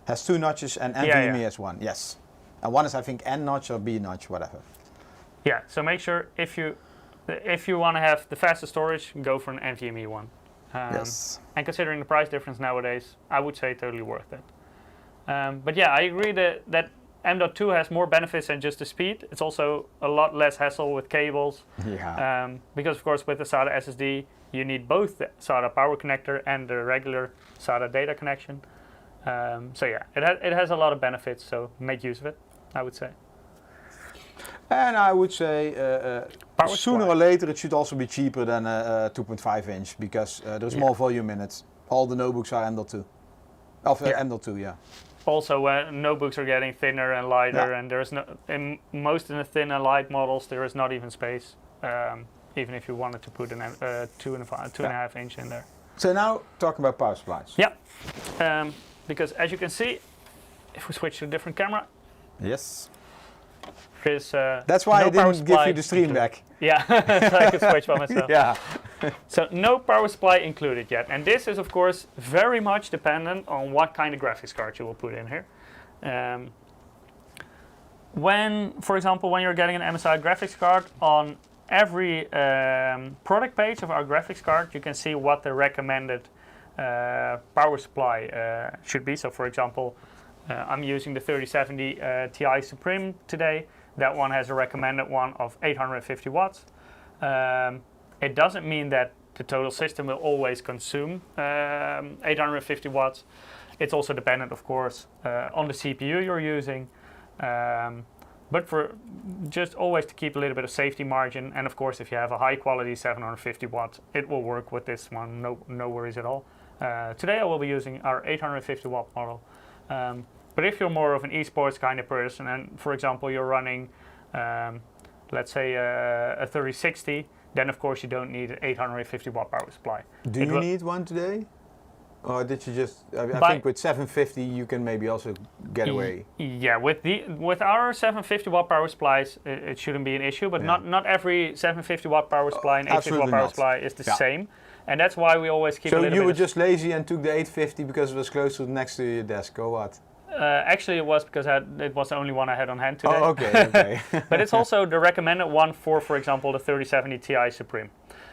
has 2 notches and NVMe has 1. Yes, and one is I think N notch or B notch, whatever. Yeah. So make sure if you want to have the fastest storage, go for an NVMe one. Yes. And considering the price difference nowadays, I would say totally worth it. But yeah, I agree that M.2 has more benefits than just the speed. It's also a lot less hassle with cables. Yeah. Because of course with the SATA SSD, you need both the SATA power connector and the regular SATA data connection. So yeah, it has a lot of benefits, so make use of it, I would say. And I would say sooner or later it should also be cheaper than a 2.5 inch because there's more volume in it. All the notebooks are M.2. M.2, yeah. Also, notebooks are getting thinner and lighter, and there's in most of the thin and light models there is not even space, even if you wanted to put an 2.5 inch in there. So now talking about power supplies. Yeah, because as you can see, if we switch to a different camera, yes, there's that's why I didn't give you the stream back. Yeah, so I could switch by myself. Yeah. So no power supply included yet, and this is of course very much dependent on what kind of graphics card you will put in here. For example, when you're getting an MSI graphics card, on every product page of our graphics card, you can see what the recommended power supply should be. So for example, I'm using the 3070 Ti Supreme today. That one has a recommended one of 850 watts. It doesn't mean that the total system will always consume 850 watts. It's also dependent, of course, on the CPU you're using. But for just always to keep a little bit of safety margin, and of course if you have a high quality 750 watts, it will work with this one, no worries at all. Today I will be using our 850 watt model. But if you're more of an esports kind of person, and for example you're running, let's say a 3060, then of course you don't need an 850 watt power supply. Do you need one today? Or did you just, I think with 750 you can maybe also get away. Yeah, with our 750 watt power supplies, it shouldn't be an issue, but not every 750 watt power supply and 850 watt power supply is the same. And that's why we always keep a little bit. So you were just lazy and took the 850 because it was close to next to your desk, or what? Actually, it was because it was the only one I had on hand today. Oh, okay. But it's also the recommended one for example, the 3070 Ti Supreme.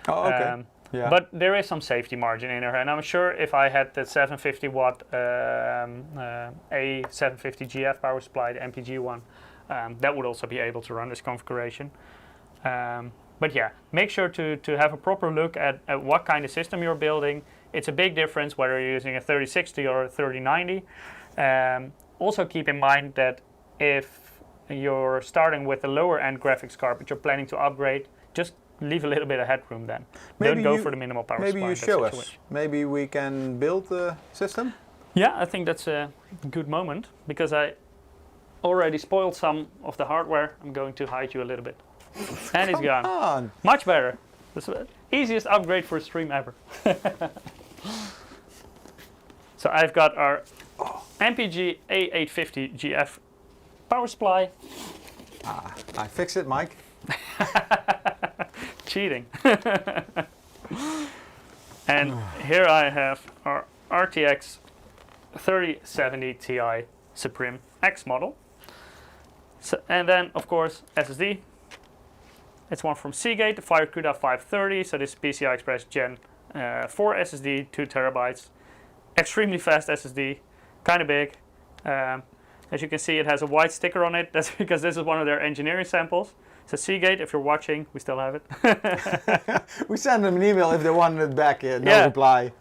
Oh, okay. Yeah. But there is some safety margin in there, and I'm sure if I had the 750 watt A750GF power supply, the MPG one, that would also be able to run this configuration. But yeah, make sure to have a proper look at what kind of system you're building. It's a big difference whether you're using a 3060 or a 3090. Also keep in mind that if you're starting with a lower end graphics card but you're planning to upgrade, just leave a little bit of headroom then. Don't go for the minimal power supply. Maybe you show us. Maybe we can build the system? Yeah, I think that's a good moment because I already spoiled some of the hardware. I'm going to hide you a little bit. And it's gone. On. Much better. That's the easiest upgrade for a stream ever. So I've got our MPG A850 GF power supply. I fixed it, Mike. Cheating. And here I have our RTX 3070 Ti Supreme X model. So, and then, of course, SSD. It's one from Seagate, the FireCUDA 530. So this is PCI Express Gen 4 SSD, 2 terabytes. Extremely fast SSD, kind of big. As you can see, it has a white sticker on it. That's because this is one of their engineering samples. So Seagate, if you're watching, we still have it. We send them an email if they want it back. No reply.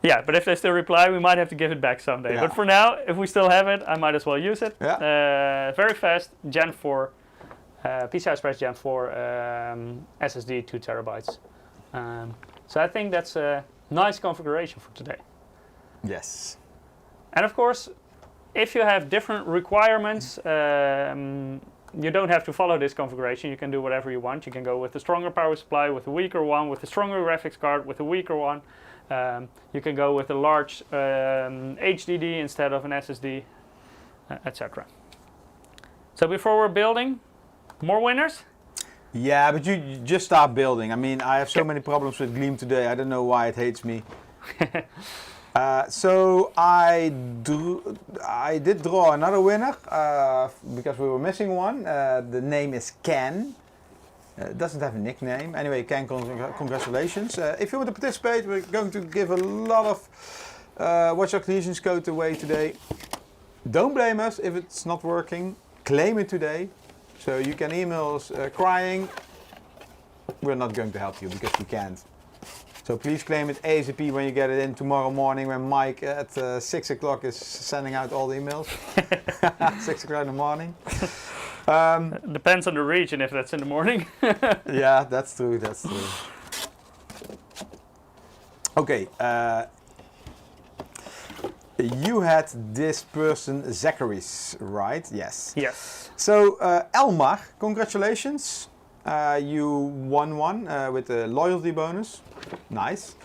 Yeah, but if they still reply, we might have to give it back someday. Yeah. But for now, if we still have it, I might as well use it. Yeah. Very fast, Gen 4, PCI Express Gen 4 SSD, 2 terabytes. So I think that's a nice configuration for today. Yes. And of course, if you have different requirements, you don't have to follow this configuration. You can do whatever you want. You can go with a stronger power supply, with a weaker one, with a stronger graphics card, with a weaker one. You can go with a large HDD instead of an SSD, etc. So before we're building, more winners? Yeah, but you just start building. I mean, I have so many problems with Gleam today. I don't know why it hates me. So I did draw another winner because we were missing one. The name is Ken. It doesn't have a nickname. Anyway, Ken, congratulations. If you want to participate, we're going to give a lot of Watch Dogs Legion's code away today. Don't blame us if it's not working. Claim it today. So you can email us crying. We're not going to help you because we can't. So please claim it ASAP when you get it in tomorrow morning when Mike at 6 o'clock is sending out all the emails. 6 o'clock in the morning. Depends on the region if that's in the morning. Yeah, that's true, that's true. Okay, you had this person, Zachary's, right? Yes. Yes. So, Elmar, congratulations. You won one with a loyalty bonus. Nice.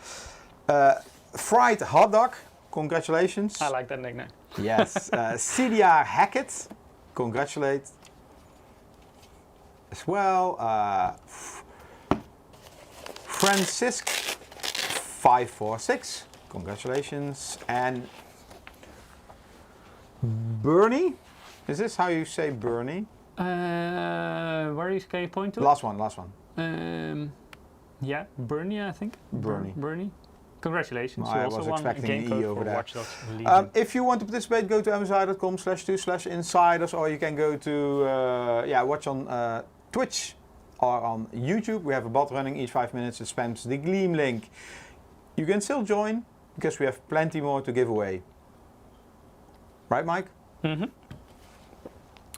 Fried Hot Dog, congratulations. I like that nickname. Yes. CDR Hackett, congratulate. As well. Francisc 546, congratulations. And Bernie, is this how you say Bernie? Where can you point to? Last one. Yeah, Bernie, I think. Bernie. Congratulations. I was expecting an E over there. Watch Dogs Legion. If you want to participate, go to msi.com/2/insiders, or you can go to watch on Twitch or on YouTube. We have a bot running each 5 minutes. It spams the Gleam link. You can still join because we have plenty more to give away. Right, Mike? Mm-hmm.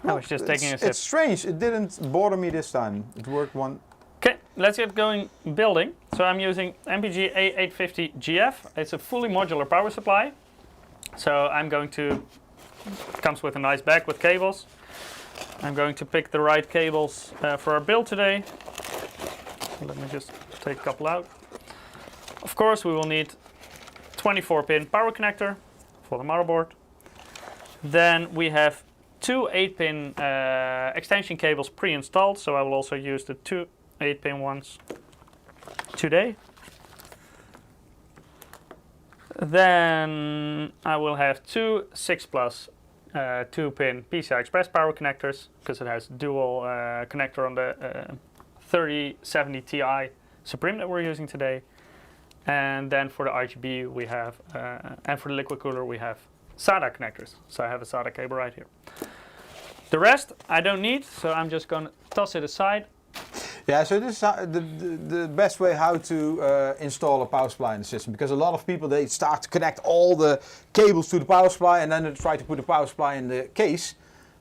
I was just taking a sip. It's strange. It didn't bother me this time. It worked one. Okay, let's get going building. So I'm using MPG A850 GF. It's a fully modular power supply. So I'm going to, comes with a nice bag with cables. I'm going to pick the right cables for our build today. So let me just take a couple out. Of course, we will need 24-pin power connector for the motherboard. Then we have two 8-pin extension cables pre-installed, so I will also use the two 8-pin ones today. Then I will have two 6+ 2-pin PCI Express power connectors because it has dual connector on the 3070 Ti Supreme that we're using today. And then for the RGB we have, and for the liquid cooler we have SATA connectors. So I have a SATA cable right here. The rest I don't need, so I'm just going to toss it aside. Yeah, so this is the best way how to install a power supply in the system, because a lot of people, they start to connect all the cables to the power supply and then they try to put the power supply in the case,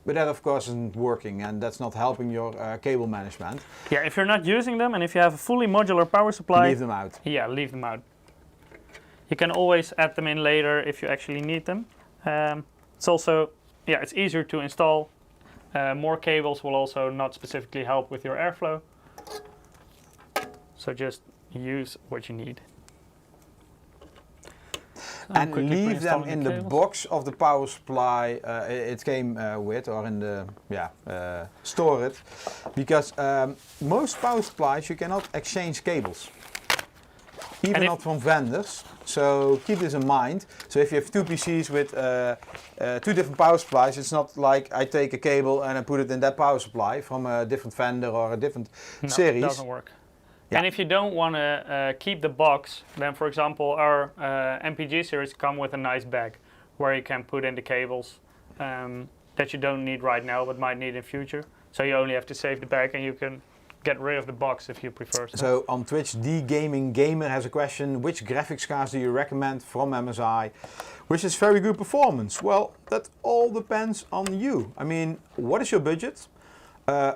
but that of course isn't working and that's not helping your cable management. Yeah, if you're not using them and if you have a fully modular power supply, leave them out. Yeah, leave them out. You can always add them in later if you actually need them. It's also, yeah, it's easier to install. More cables will also not specifically help with your airflow. So just use what you need. And leave them in the box of the power supply it came with, or in the, store it. Because most power supplies you cannot exchange cables. even not from vendors. So keep this in mind. So if you have two PCs with two different power supplies, it's not like I take a cable and I put it in that power supply from a different vendor or a different series. No, it doesn't work. Yeah. And if you don't want to keep the box, then for example our MPG series come with a nice bag where you can put in the cables that you don't need right now but might need in future. So you only have to save the bag and you can get rid of the box if you prefer. So on Twitch, the Gaming Gamer has a question: which graphics cards do you recommend from MSI, which is very good performance? Well, that all depends on you. I mean, what is your budget?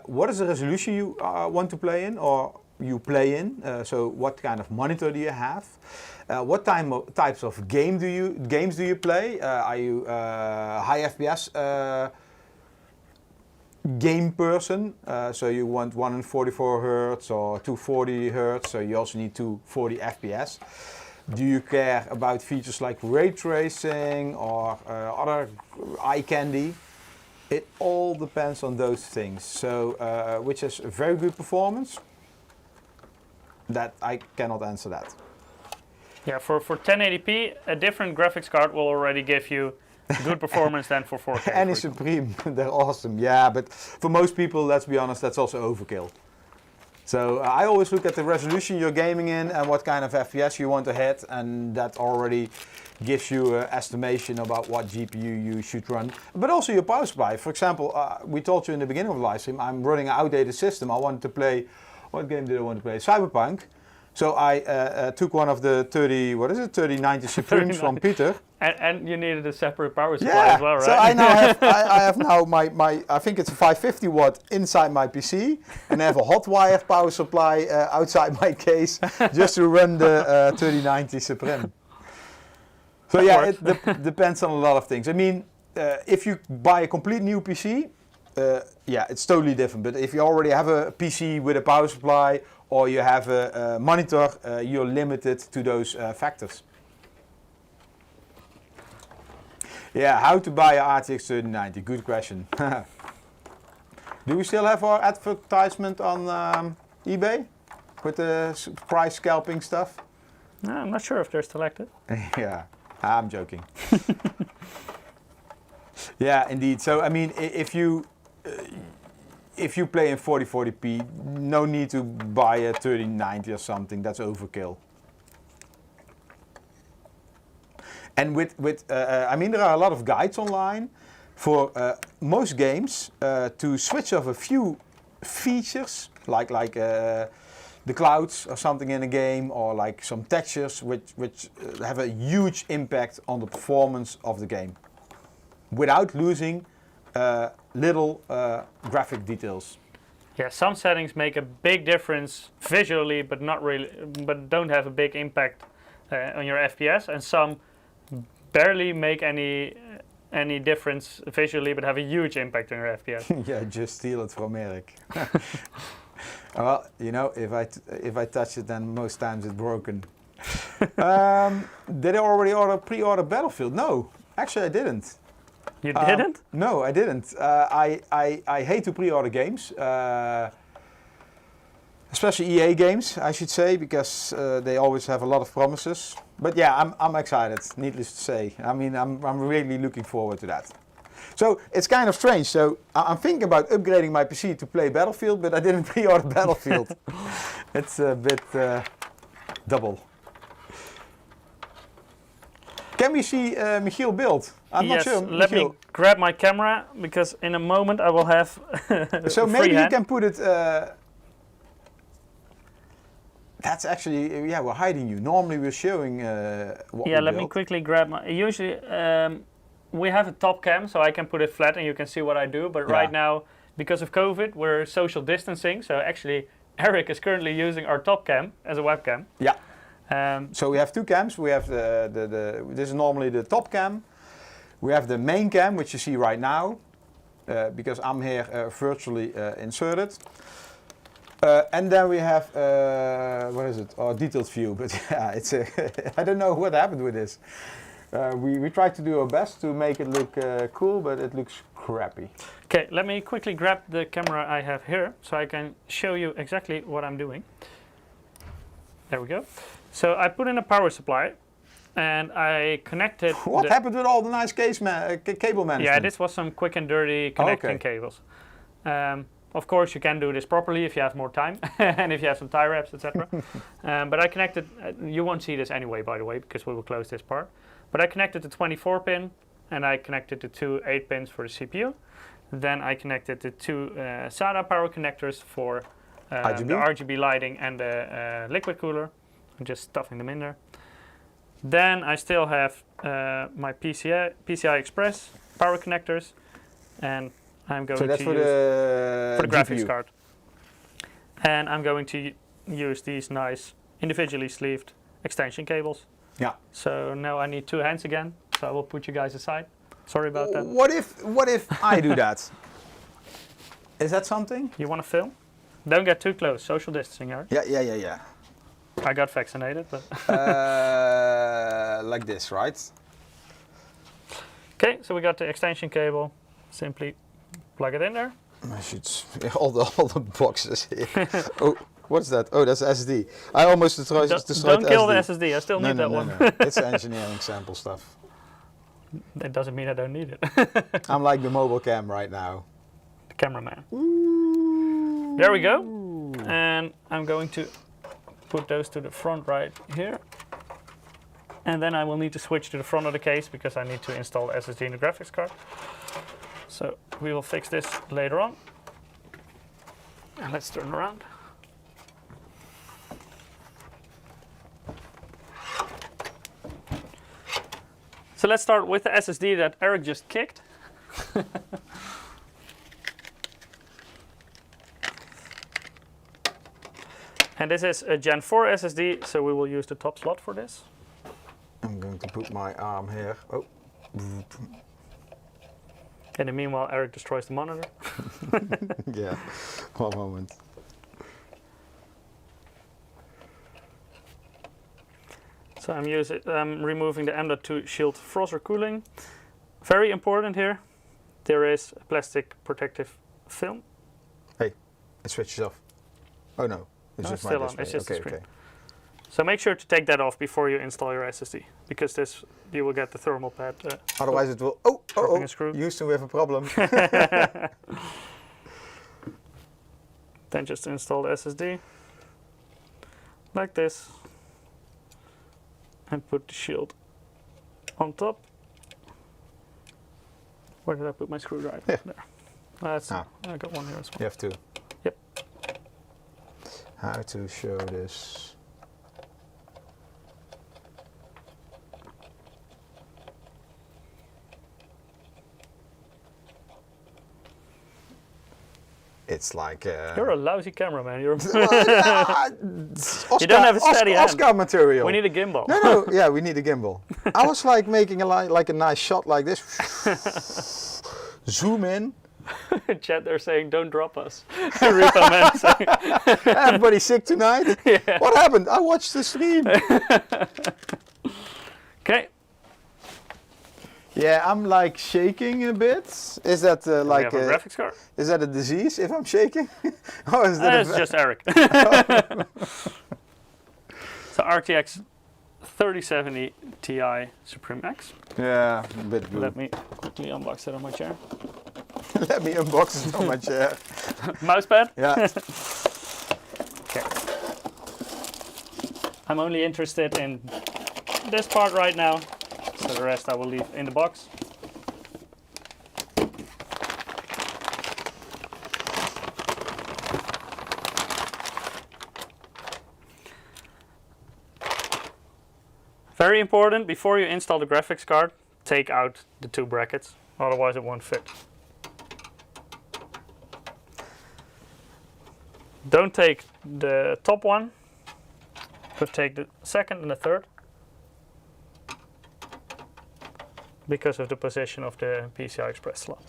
What is the resolution you want to play in, or you play in? So what kind of monitor do you have? What types of games do you play? Are you high FPS game person? So you want 144 Hz or 240 Hz, so you also need 240 FPS. Do you care about features like ray tracing or other eye candy? It all depends on those things. So which has very good performance? That I cannot answer that. Yeah, for 1080p, a different graphics card will already give you good performance than for 4K. Any Supreme, they're awesome. Yeah, but for most people, let's be honest, that's also overkill. So I always look at the resolution you're gaming in and what kind of FPS you want to hit, and that already gives you an estimation about what GPU you should run. But also your power supply. For example, we told you in the beginning of the live stream, I'm running an outdated system. I wanted to play, what game did I want to play? Cyberpunk. So I took one of the 3090 Supremes from Peter. And you needed a separate power supply as well, right? So I now have, I have now my I think it's a 550 watt inside my PC, and I have a hot wire power supply outside my case just to run the 3090 Supreme. So yeah, it depends on a lot of things. I mean, if you buy a complete new PC, yeah, it's totally different. But if you already have a PC with a power supply or you have a monitor, you're limited to those factors. Yeah, how to buy a RTX 3090? Good question. Do we still have our advertisement on eBay with the price scalping stuff? No, I'm not sure if they're still active. Yeah, I'm joking. Yeah, indeed. So I mean, if you play in 4040p, no need to buy a 3090 or something. That's overkill. And I mean, there are a lot of guides online for most games to switch off a few features, like the clouds or something in a game, or like some textures, which have a huge impact on the performance of the game, without losing little graphic details. Yeah, some settings make a big difference visually, but not really, but don't have a big impact on your FPS, and some barely make any difference visually, but have a huge impact on your FPS. Yeah, just steal it from Eric. Well, you know, if I touch it, then most times it's broken. Did I already pre-order Battlefield? No, actually I didn't. You didn't? No, I didn't. I hate to pre-order games, especially EA games, I should say, because they always have a lot of promises. But yeah, I'm excited, needless to say. I mean, I'm really looking forward to that. So it's kind of strange. So I'm thinking about upgrading my PC to play Battlefield, but I didn't pre-order Battlefield. It's a bit double. Can we see Michiel build? I'm not sure. Let me grab my camera, because in a moment I will have so maybe you can put it... That's actually, yeah, we're hiding you. Normally we're showing what we let built. me quickly grab my... Usually we have a top cam, so I can put it flat and you can see what I do. But right now, because of COVID, we're social distancing. So actually, Eric is currently using our top cam as a webcam. Yeah. So we have two cams. We have this is normally the top cam. We have the main cam, which you see right now, because I'm here virtually inserted. And then we have, what is it? Oh, detailed view, but yeah, it's I don't know what happened with this. We tried to do our best to make it look cool, but it looks crappy. Okay, let me quickly grab the camera I have here, so I can show you exactly what I'm doing. There we go. So I put in a power supply, and I connected. What happened with all the nice cable management? Yeah, this was some quick and dirty connecting cables. Of course, you can do this properly if you have more time and if you have some tie wraps, etc. But I connected. You won't see this anyway, by the way, because we will close this part. But I connected the 24 pin, and I connected the two 8 pins for the CPU. Then I connected the two SATA power connectors for the RGB lighting and the liquid cooler. I'm just stuffing them in there. Then I still have my PCI Express power connectors, and I'm going to use for the graphics GPU. card. And I'm going to use these nice individually sleeved extension cables. Yeah. So now I need 2 hands again. So I will put you guys aside. Sorry about that. What if I do that? Is that something? You want to film? Don't get too close. Social distancing, Eric. Yeah. I got vaccinated, but like this, right? okay. So we got the extension cable. Simply plug it in there. I should all the boxes here. Oh, what's that? Oh, that's SD. I almost destroyed Don't kill SD. the SSD. I still need that one. No. It's engineering sample stuff. That doesn't mean I don't need it. I'm like the mobile cam right now. The cameraman. Ooh. There we go. And I'm going to put those to the front right here. And then I will need to switch to the front of the case because I need to install the SSD in the graphics card. So we will fix this later on. And let's turn around. So let's start with the SSD that Eric just kicked. And this is a Gen 4 SSD, so we will use the top slot for this. I'm going to put my arm here. Oh. In the meanwhile, Eric destroys the monitor. Yeah, 1 moment. So I'm removing the M.2 shield frozer cooling. Very important here, there is a plastic protective film. Hey, it switches off. Oh no, No, just it's my still on, display. it's just the screen. Okay. So make sure to take that off before you install your SSD, because this you will get the thermal pad. Otherwise it will. dropping a screw. Houston, we have a problem. Then just install the SSD like this, and put the shield on top. Where did I put my screwdriver? Yeah. There. I got one here as well. You have to. Yep. How to show this? It's like You're a lousy cameraman. You're Oscar, you don't have a steady hand. Oscar material. We need a gimbal. No, yeah, we need a gimbal. I was like making like a nice shot like this. Zoom in. Chat, they're saying, don't drop us. Repo man saying. Everybody sick tonight? Yeah. What happened? I watched the stream. Okay. Yeah, I'm like shaking a bit. Is that like we have a graphics card? Is that a disease if I'm shaking? Or is that It's just Eric. So RTX 3070 Ti Supreme X. Yeah, a bit blue. Let me quickly unbox it on my chair. Let me unbox it on my chair. Mousepad? Yeah. Okay. I'm only interested in this part right now, so the rest I will leave in the box. Very important, before you install the graphics card, take out the 2 brackets, otherwise it won't fit. Don't take the top one, but take the second and the third, because of the position of the PCI Express slot.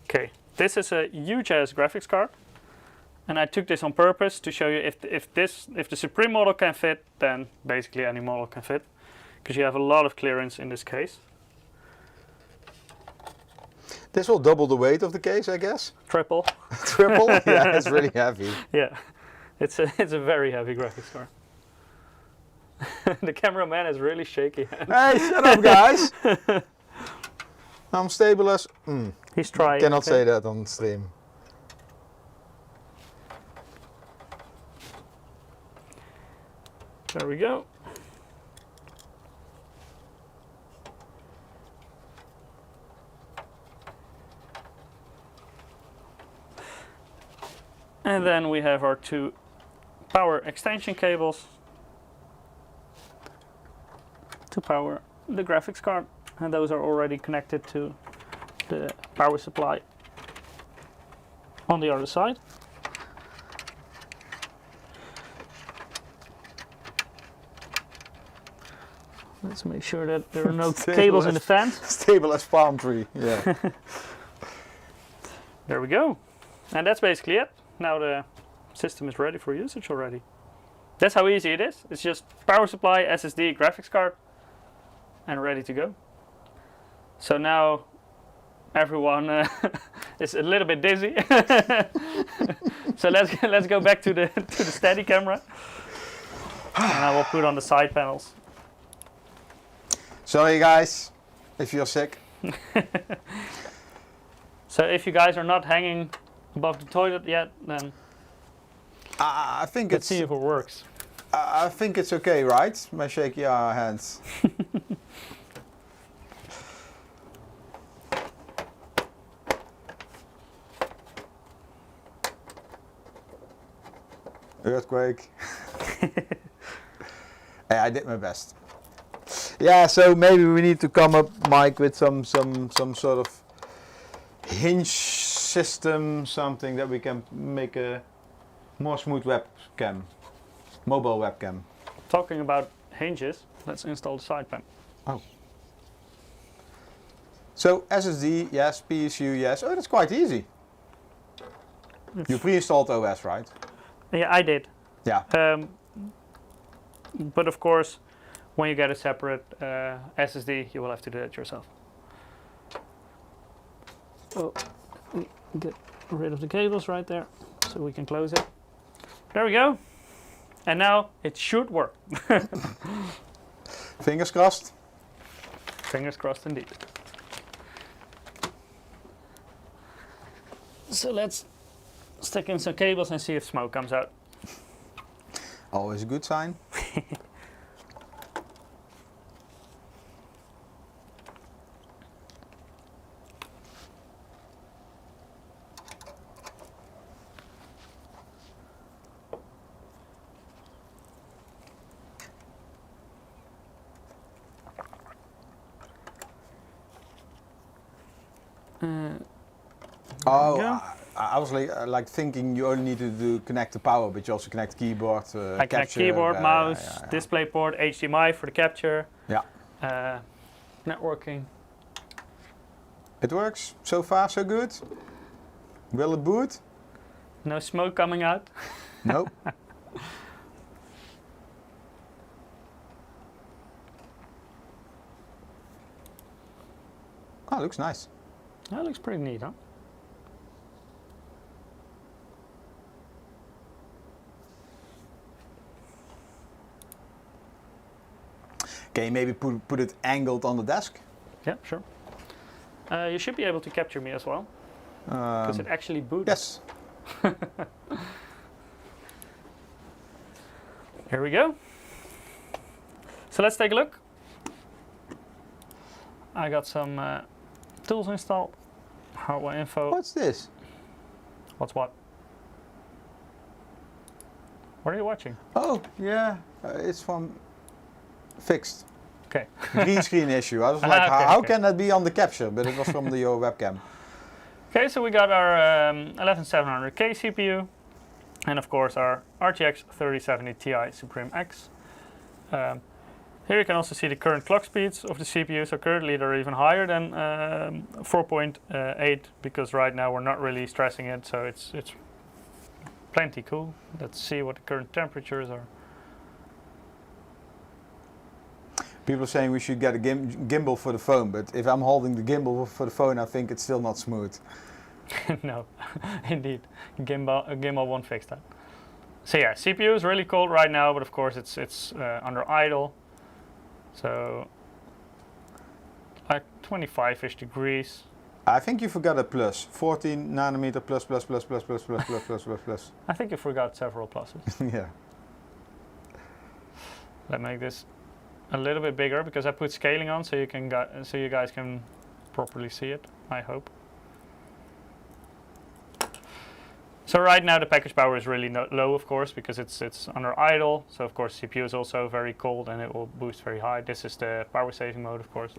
Okay, this is a huge ass graphics card, and I took this on purpose to show you if the Supreme model can fit, then basically any model can fit, because you have a lot of clearance in this case. This will double the weight of the case, I guess. Triple. Triple? Yeah, it's really heavy. Yeah, it's a very heavy graphics card. The cameraman is really shaky. Hey, shut up, guys! I'm stable as... He's trying. Cannot say that on stream. There we go. And then we have our 2 power extension cables to power the graphics card, and those are already connected to the power supply on the other side. Let's make sure that there are no cables in the fence. Stable as palm tree, yeah. There we go. And that's basically it. Now the system is ready for usage already. That's how easy it is. It's just power supply, SSD, graphics card, and ready to go. So now everyone is a little bit dizzy. So let's go back to the steady camera. And I will put on the side panels. Sorry guys, if you're sick. So if you guys are not hanging above the toilet yet, then I think let's see if it works. I think it's okay, right? My shaky hands. Earthquake. Hey, I did my best. Yeah, so maybe we need to come up, Mike, with some sort of hinge system, something that we can make a more smooth webcam, mobile webcam. Talking about hinges, let's install the side panel. Oh. So SSD, yes. PSU, yes. Oh, that's quite easy. You pre-installed OS, right? Yeah, I did. Yeah. But of course, when you get a separate SSD, you will have to do it yourself. Oh, get rid of the cables right there, so we can close it. There we go. And now it should work. Fingers crossed. Fingers crossed indeed. So let's stick in some cables and see if smoke comes out. Always a good sign. I was like thinking you only need to connect the power, but you also connect keyboard, I connect keyboard, mouse, DisplayPort, HDMI for the capture. Yeah. Networking. It works. So far, so good. Will it boot? No smoke coming out. Nope. Oh, looks nice. That looks pretty neat, huh? Can you maybe put it angled on the desk? Yeah, sure. You should be able to capture me as well, because it actually booted. Yes. Here we go. So let's take a look. I got some tools installed. Hardware info. What's this? What's what? What are you watching? Oh, yeah. It's from fixed. Okay. Green screen issue. I was like, how can that be on the capture? But it was from your webcam. Okay, so we got our 11700K CPU, and of course our RTX 3070 Ti Supreme X. Here you can also see the current clock speeds of the CPU. So currently they're even higher than 4.8 because right now we're not really stressing it, so it's plenty cool. Let's see what the current temperatures are. People are saying we should get a gimbal for the phone, but if I'm holding the gimbal for the phone, I think it's still not smooth. No, indeed, gimbal won't fix that. So yeah, CPU is really cold right now, but of course it's under idle. So like 25-ish degrees. I think you forgot a plus. 14 nanometer plus plus plus plus plus plus plus plus plus plus. I think you forgot several pluses. Yeah. Let's make this a little bit bigger because I put scaling on so you guys can properly see it, I hope. So right now the package power is really low, of course, because it's under idle. So of course CPU is also very cold and it will boost very high. This is the power saving mode, of course.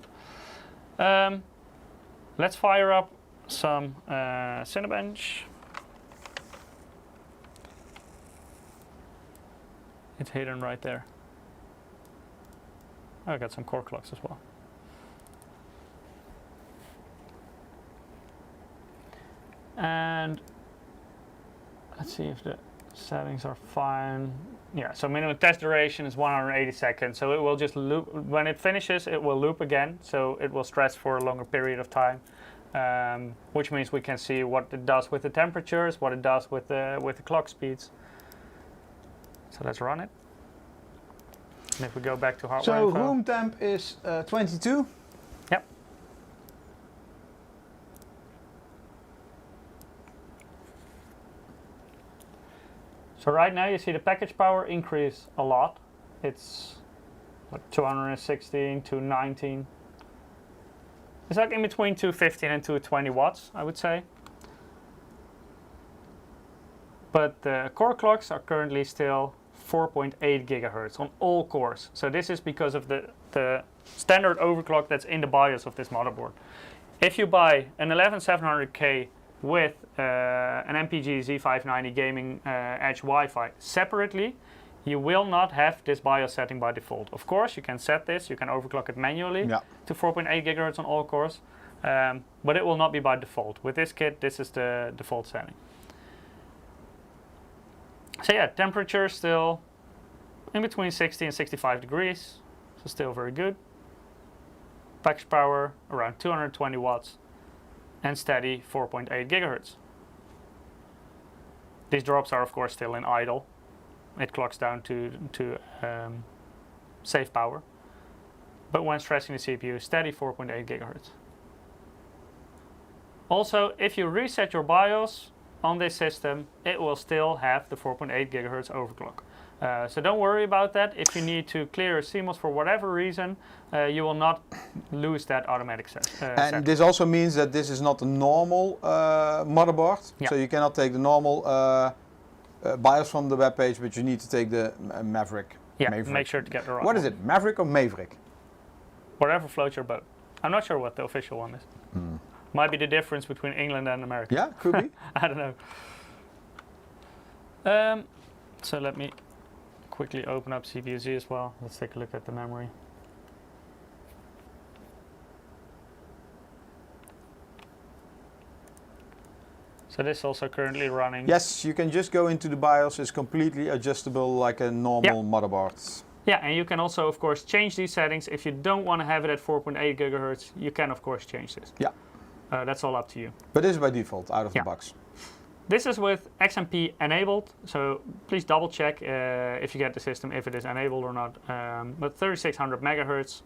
Let's fire up some Cinebench. It's hidden right there. Oh, I got some core clocks as well. And let's see if the settings are fine. Yeah, so minimum test duration is 180 seconds. So it will just loop. When it finishes, it will loop again. So it will stress for a longer period of time, which means we can see what it does with the temperatures, what it does with the clock speeds. So let's run it. And if we go back to hardware So info, room temp is 22. Yep. So right now you see the package power increase a lot. It's like 216, 219. It's like in between 215 and 220 watts, I would say. But the core clocks are currently still 4.8 gigahertz on all cores. So this is because of the standard overclock that's in the BIOS of this motherboard. If you buy an 11700K with an MPG Z590 Gaming Edge Wi-Fi separately, you will not have this BIOS setting by default. Of course, you can set this, you can overclock it manually to 4.8 gigahertz on all cores, but it will not be by default. With this kit, this is the default setting. So yeah, temperature still in between 60 and 65 degrees, so still very good. Package power around 220 watts and steady 4.8 gigahertz. These drops are of course still in idle. It clocks down to save power. But when stressing the CPU, steady 4.8 gigahertz. Also, if you reset your BIOS on this system, it will still have the 4.8 gigahertz overclock. So don't worry about that. If you need to clear your CMOS for whatever reason, you will not lose that automatic And this also means that this is not a normal motherboard. Yeah. So you cannot take the normal BIOS from the webpage, but you need to take the Maverick. Yeah, Maverick. make sure to get the right What is one. it, Maverick or Maverick? Whatever floats your boat. I'm not sure what the official one is. Might be the difference between England and America. Yeah, could be. I don't know. So let me quickly open up CPU-Z as well. Let's take a look at the memory. So this is also currently running. Yes, you can just go into the BIOS. It's completely adjustable like a normal motherboard. Yeah, and you can also, of course, change these settings. If you don't want to have it at 4.8 gigahertz, you can, of course, change this. Yeah. That's all up to you. But this is by default, out of the box. This is with XMP enabled, so please double check if you get the system, if it is enabled or not. But 3600 megahertz,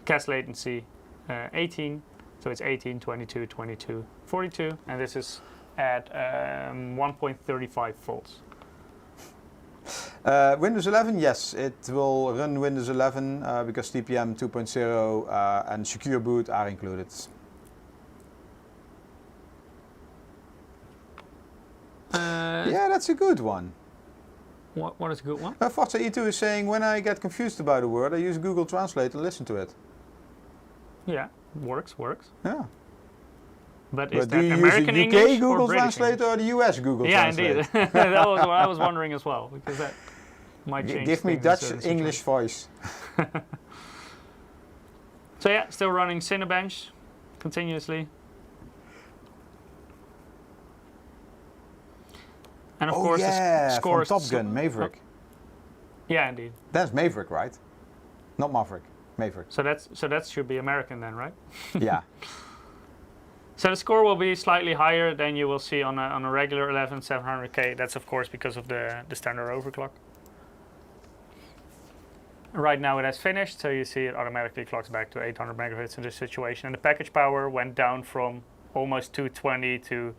cache latency 18, so it's 18, 22, 22, 42, and this is at 1.35 volts. Windows 11, yes, it will run Windows 11 because TPM 2.0 and Secure Boot are included. Yeah, that's a good one. What is a good one? Forza E2 is saying, when I get confused about a word, I use Google Translate and listen to it. Yeah, works. Yeah. But is But that do you American use the UK English Google or British Translate English? or the US Google Yeah, Translate? indeed. That was what I was wondering as well, because that might change. Give me things in Dutch certain English voice. So yeah, still running Cinebench continuously. And of course the yeah, score from is Top Gun, Maverick. Yeah, indeed. That's Maverick, right? Not Maverick. Maverick. So that should be American then, right? Yeah. So the score will be slightly higher than you will see on a regular 11700K. That's of course because of the standard overclock. Right now it has finished, so you see it automatically clocks back to 800 megahertz in this situation. And the package power went down from almost 220 to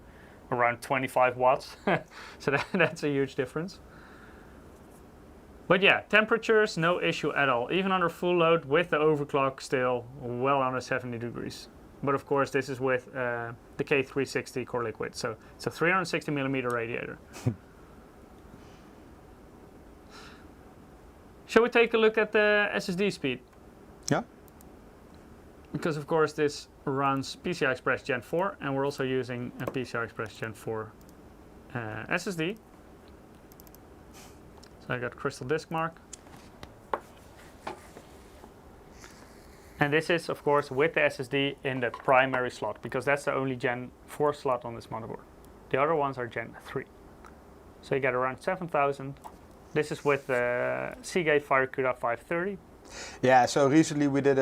around 25 watts. So that's a huge difference. But yeah, temperatures, no issue at all. Even under full load with the overclock, still well under 70 degrees. But of course, this is with the K360 core liquid. So it's a 360 millimeter radiator. Shall we take a look at the SSD speed? Yeah. Because of course this runs PCI Express Gen 4 and we're also using a PCI Express Gen 4 SSD. So I got crystal disk mark. And this is of course with the SSD in the primary slot because that's the only Gen 4 slot on this motherboard. The other ones are Gen 3. So you get around 7,000. This is with the Seagate FireCuda 530. Yeah, so recently we did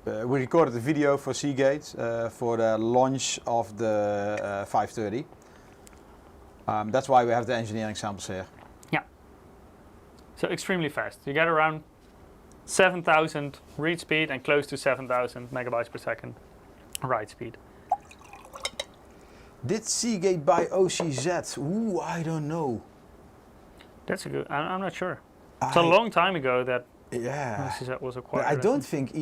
we recorded a video for Seagate for the launch of the 530. That's why we have the engineering samples here. Yeah. So extremely fast. You get around 7,000 read speed and close to 7,000 megabytes per second write speed. Did Seagate buy OCZ? Ooh, I don't know. That's a good. I'm not sure. It's a long time ago that OCZ was acquired. But I don't think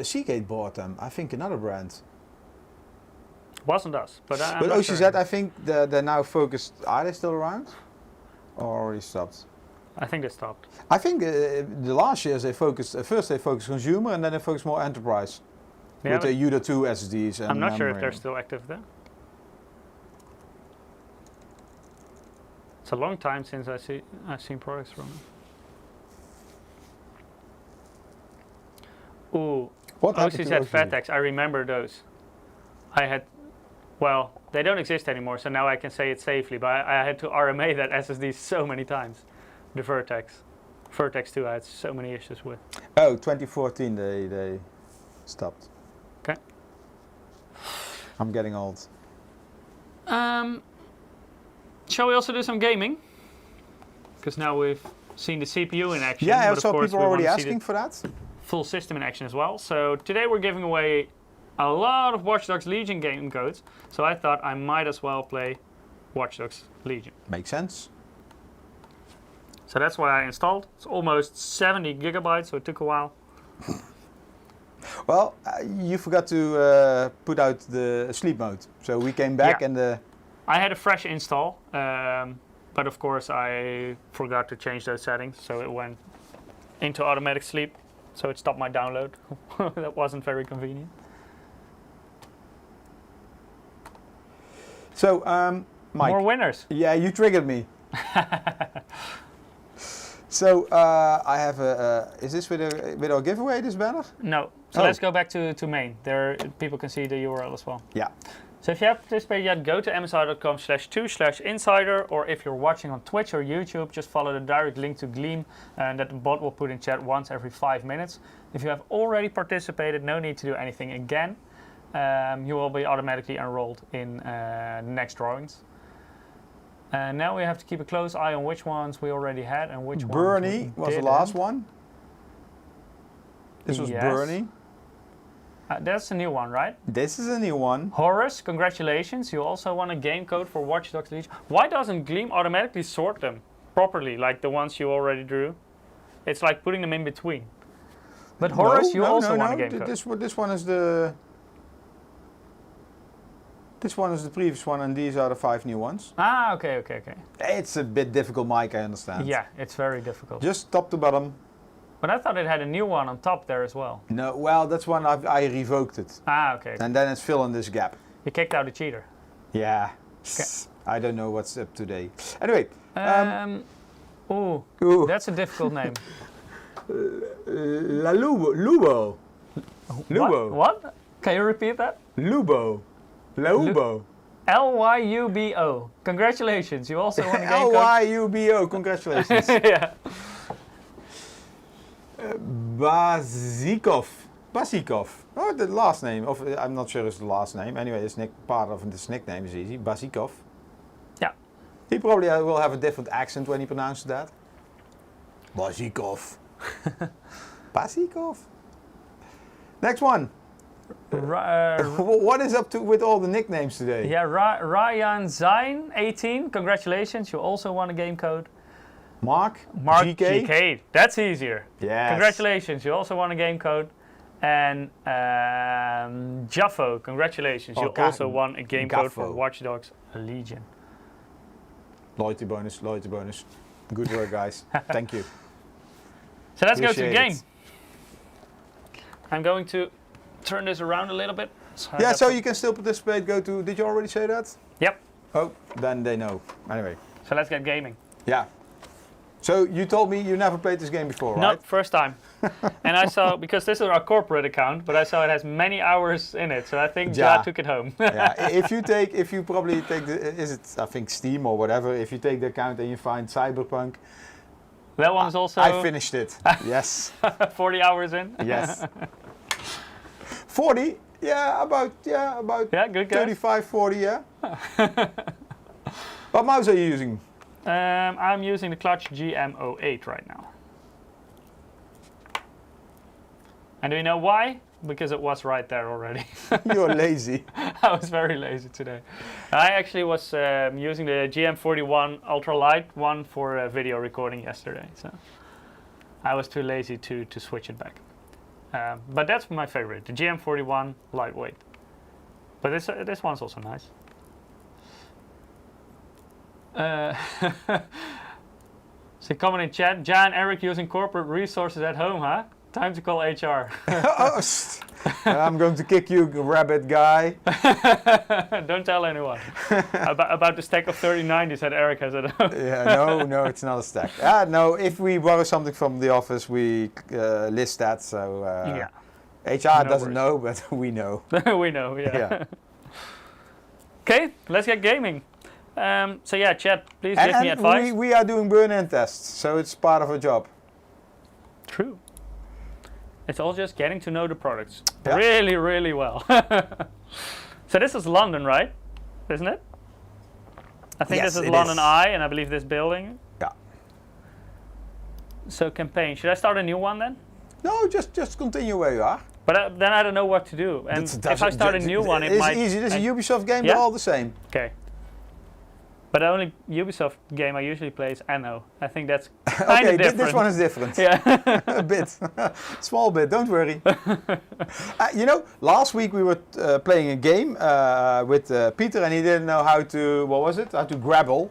Seagate bought them. I think another brand. Wasn't us, but I'm OCZ, sure. I think they're now focused. Are they still around? Or already stopped? I think they stopped. I think the last years they focused. First they focused consumer, and then they focused more enterprise Yeah, with the UDA 2 SSDs. And I'm not sure if memory. they're still active there. It's a long time since I've seen products from them. Ooh, What happened to OCZ FATEX, I remember those. I had, well, they don't exist anymore, so now I can say it safely, but I had to RMA that SSD so many times. The Vertex. Vertex 2 I had so many issues with. Oh, 2014 they stopped. Okay. I'm getting old. Shall we also do some gaming? Because now we've seen the CPU in action. Yeah, I but of saw course people we already want to see asking for that. the full system in action as well. So today we're giving away a lot of Watch Dogs Legion game codes. So I thought I might as well play Watch Dogs Legion. Makes sense. So that's why I installed. It's almost 70 gigabytes, so it took a while. Well, you forgot to put out the sleep mode. So we came back and I had a fresh install, but of course I forgot to change those settings, so it went into automatic sleep, so it stopped my download. That wasn't very convenient. So, Mike. More winners. Yeah, you triggered me. So I have is this with our giveaway, this banner? No. So let's go back to main. There people can see the URL as well. Yeah. So if you haven't participated yet, go to msi.com/2/insider, or if you're watching on Twitch or YouTube, just follow the direct link to Gleam that the bot will put in chat once every 5 minutes. If you have already participated, no need to do anything again. You will be automatically enrolled in next drawings. And now we have to keep a close eye on which ones we already had and which ones Bernie was the last one. This was Bernie. That's a new one, right? This is a new one. Horace, congratulations. You also won a game code for Watch Dogs Legion. Why doesn't Gleam automatically sort them properly, like the ones you already drew? It's like putting them in between. But Horace, you also won a game code. This one is the... This one is the previous one, and these are the 5 new ones. Ah, okay. It's a bit difficult, Mike, I understand. Yeah, it's very difficult. Just top to bottom. But I thought it had a new one on top there as well. No, well, that's one I revoked it. Ah, okay. And then it's filling this gap. You kicked out a cheater. Yeah. Okay. I don't know what's up today. Anyway. Ooh, that's a difficult name. Lubo. What? Can you repeat that? Lubo. Lubo. Lyubo. Congratulations, you also won a game code. Lyubo, congratulations. Yeah. Bazikov. Oh, the last name. I'm not sure it's the last name. Anyway, part of this nickname is easy. Bazikov. Yeah. He probably will have a different accent when he pronounces that. Bazikov. Bazikov. Next one. What is up with all the nicknames today? Yeah, Ryan Zain, 18. Congratulations, you also won a game code. Mark GK. GK. That's easier. Yes. Congratulations, you also won a game code. And Jaffo, congratulations, you also won a game code for Watch Dogs Legion. Loyalty bonus. Good work, guys. Thank you. So let's go to the game. I'm going to turn this around a little bit. So you can still participate. Did you already say that? Yep. Oh, then they know. Anyway. So let's get gaming. Yeah. So you told me you never played this game before, right? No, first time. And I saw, because this is our corporate account, but I saw it has many hours in it, so I think Ja took it home. Yeah. If you probably take I think Steam or whatever, if you take the account and you find Cyberpunk. That one's also... I finished it. Yes. 40 hours in? Yes. 40? Yeah, about good guess. 35, 40, yeah. What mouse are you using? I'm using the Clutch GM08 right now. And do you know why? Because it was right there already. You're lazy. I was very lazy today. I actually was using the GM41 ultralight one for video recording yesterday. So I was too lazy to switch it back. But that's my favorite, the GM41 lightweight. But this one's also nice. So comment in chat, Ja and Eric using corporate resources at home, huh? Time to call HR. I'm going to kick you, rabbit guy. Don't tell anyone about the stack of 3090s that Eric has at home. Yeah, no, it's not a stack. No, if we borrow something from the office, we list that. So HR doesn't know, but we know. We know, yeah. Okay, let's get gaming. So yeah, chat, please give me advice. We are doing burn-in tests, so it's part of our job. True. It's all just getting to know the products really, really well. So this is London, right? Isn't it? I think this is London I, and I believe this building. Yeah. So campaign. Should I start a new one then? No, just continue where you are. But then I don't know what to do. And if I start a new one, it might... It's easy. This is a Ubisoft game. They're all the same. Okay. But the only Ubisoft game I usually play is Anno. I think that's kind okay, of different. This one is different. Yeah. A bit. Small bit, don't worry. You know, last week we were playing a game with Peter and he didn't know how to, how to grapple.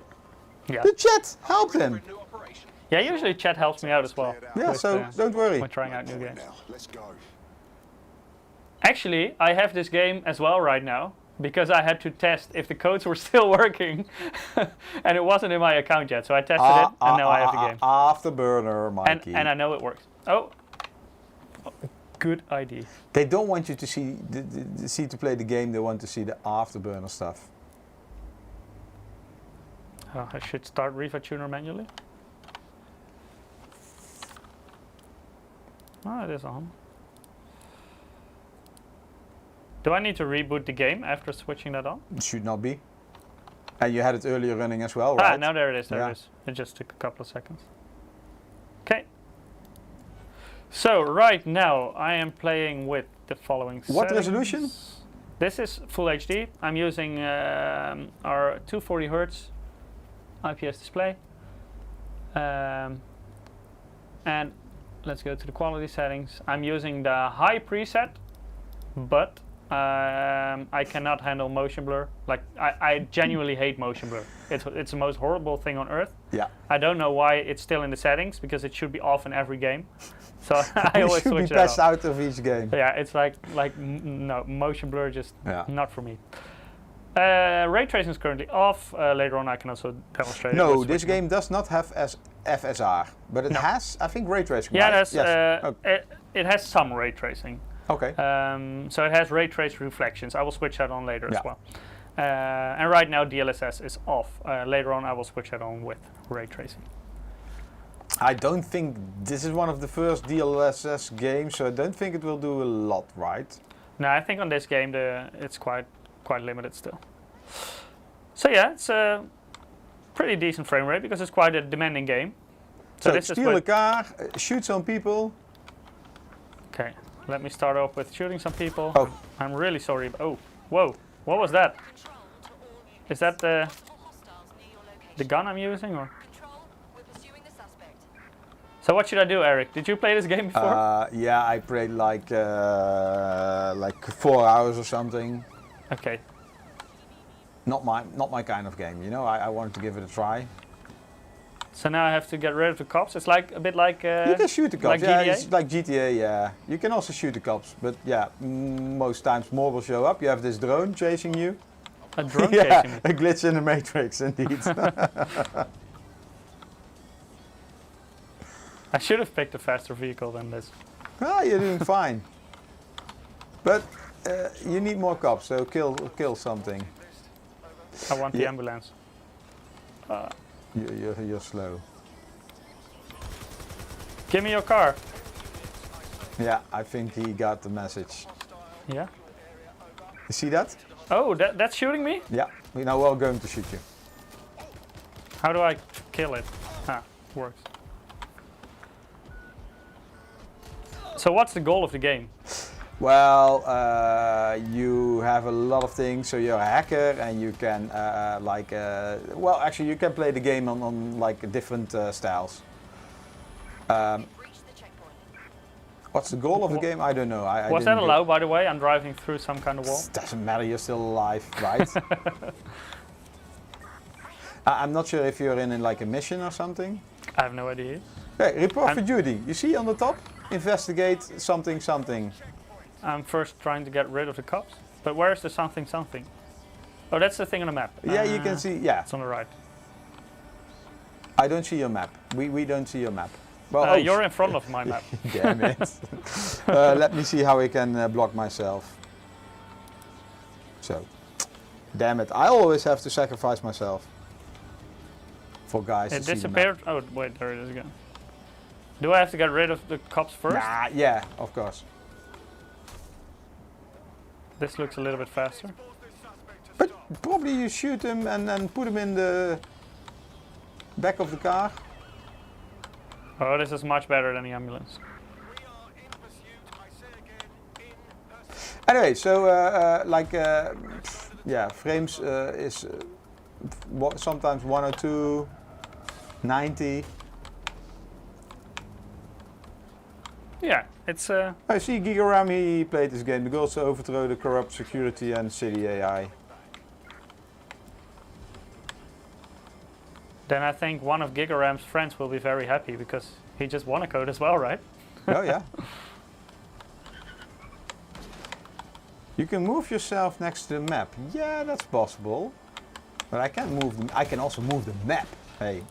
Yeah. The chat helped him. Yeah, usually chat helps me out as well. Yeah, so don't worry. When trying out new games. Let's go. Actually, I have this game as well right now, because I had to test if the codes were still working, and it wasn't in my account yet, so I tested it, and now I have the game. Afterburner, Mikey. And I know it works. Oh, good idea. They don't want you to see to play the game. They want to see the afterburner stuff. I should start Riva Tuner manually. Oh, it is on. Do I need to reboot the game after switching that on? It should not be. And you had it earlier running as well, right? Now there it is. There it is. It just took a couple of seconds. Okay. So right now I am playing with the following settings. What resolution? This is Full HD. I'm using our 240 Hz IPS display. And let's go to the quality settings. I'm using the high preset, but I cannot handle motion blur. Like I genuinely hate motion blur. It's the most horrible thing on earth. Yeah. I don't know why it's still in the settings, because it should be off in every game. So I always switch it off. You should be passed out of each game. Yeah, it's like no, motion blur just not for me. Ray tracing is currently off. Later on I can also demonstrate it. No, this game does not have FSR, but it has, I think, ray tracing. Yeah, right? it has some ray tracing. Okay. So it has ray trace reflections. I will switch that on later as well. And right now DLSS is off. Later on I will switch that on with ray tracing. I don't think this is one of the first DLSS games, so I don't think it will do a lot, right? No, I think on this game it's quite limited still. So yeah, it's a pretty decent frame rate because it's quite a demanding game. So this steal a car, shoot some people. Okay, let me start off with shooting some people. Oh. I'm really sorry. Oh, whoa, what was that? Is that the gun I'm using, or? So what should I do, Eric? Did you play this game before? Yeah, I played like 4 hours or something. Okay. Not my kind of game, you know. I wanted to give it a try. So now I have to get rid of the cops. It's like a bit like. You can shoot the cops. Like Yeah, GTA? it's like GTA. Yeah, you can also shoot the cops, but yeah, most times more will show up. You have this drone chasing you. A drone Yeah, chasing me. a glitch in the matrix, indeed. I should have picked a faster vehicle than this. Ah, you're doing fine. But you need more cops, so kill something. I want the ambulance. You're slow. Give me your car. Yeah, I think he got the message. Yeah. You see that? Oh, that's shooting me? Yeah, we're now well going to shoot you. How do I kill it? Ah, works. So what's the goal of the game? Well, you have a lot of things. So you're a hacker, and you can well, actually, you can play the game on like different styles. What's the goal of the game? I don't know. Was that allowed, by the way? I'm driving through some kind of wall. Doesn't matter. You're still alive, right? I'm not sure if you're in like a mission or something. I have no idea. Hey, report for duty. You see on the top? Investigate something something. I'm first trying to get rid of the cops. But where's the something something? Oh, that's the thing on the map. Yeah, you can see. Yeah, it's on the right. I don't see your map. We don't see your map. Well, you're in front of my map. Damn it. Let me see how I can block myself. So, damn it. I always have to sacrifice myself for guys It to disappeared. see the map. Oh, wait, there it is again. Do I have to get rid of the cops first? Nah, yeah, of course. This looks a little bit faster. But probably you shoot him and then put him in the back of the car. Oh, this is much better than the ambulance. Anyway, so yeah, frames is sometimes 102, 90. Yeah, it's I see Gigaram, he played this game. The goal is to overthrow the corrupt security and city AI. Then I think one of Gigaram's friends will be very happy because he just won a code as well, right? Oh yeah. You can move yourself next to the map. Yeah, that's possible. But I can't move them. I can also move the map. Hey,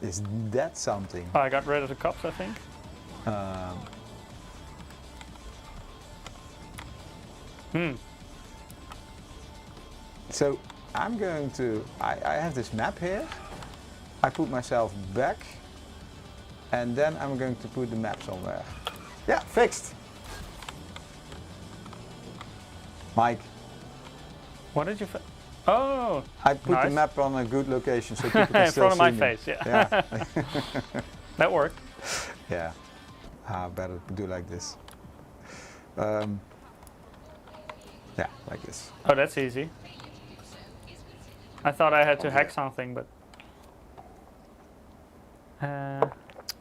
is that something? Oh, I got rid of the cops, I think. So I'm going to. I have this map here. I put myself back, and then I'm going to put the map somewhere. Yeah, fixed. Mike. What did you? Oh. I put nice. the map on a good location so people can in still front of see my me. face, yeah. Yeah. That worked. Yeah. Better do like this. Yeah, like this. Oh, that's easy. I thought I had to hack something, but.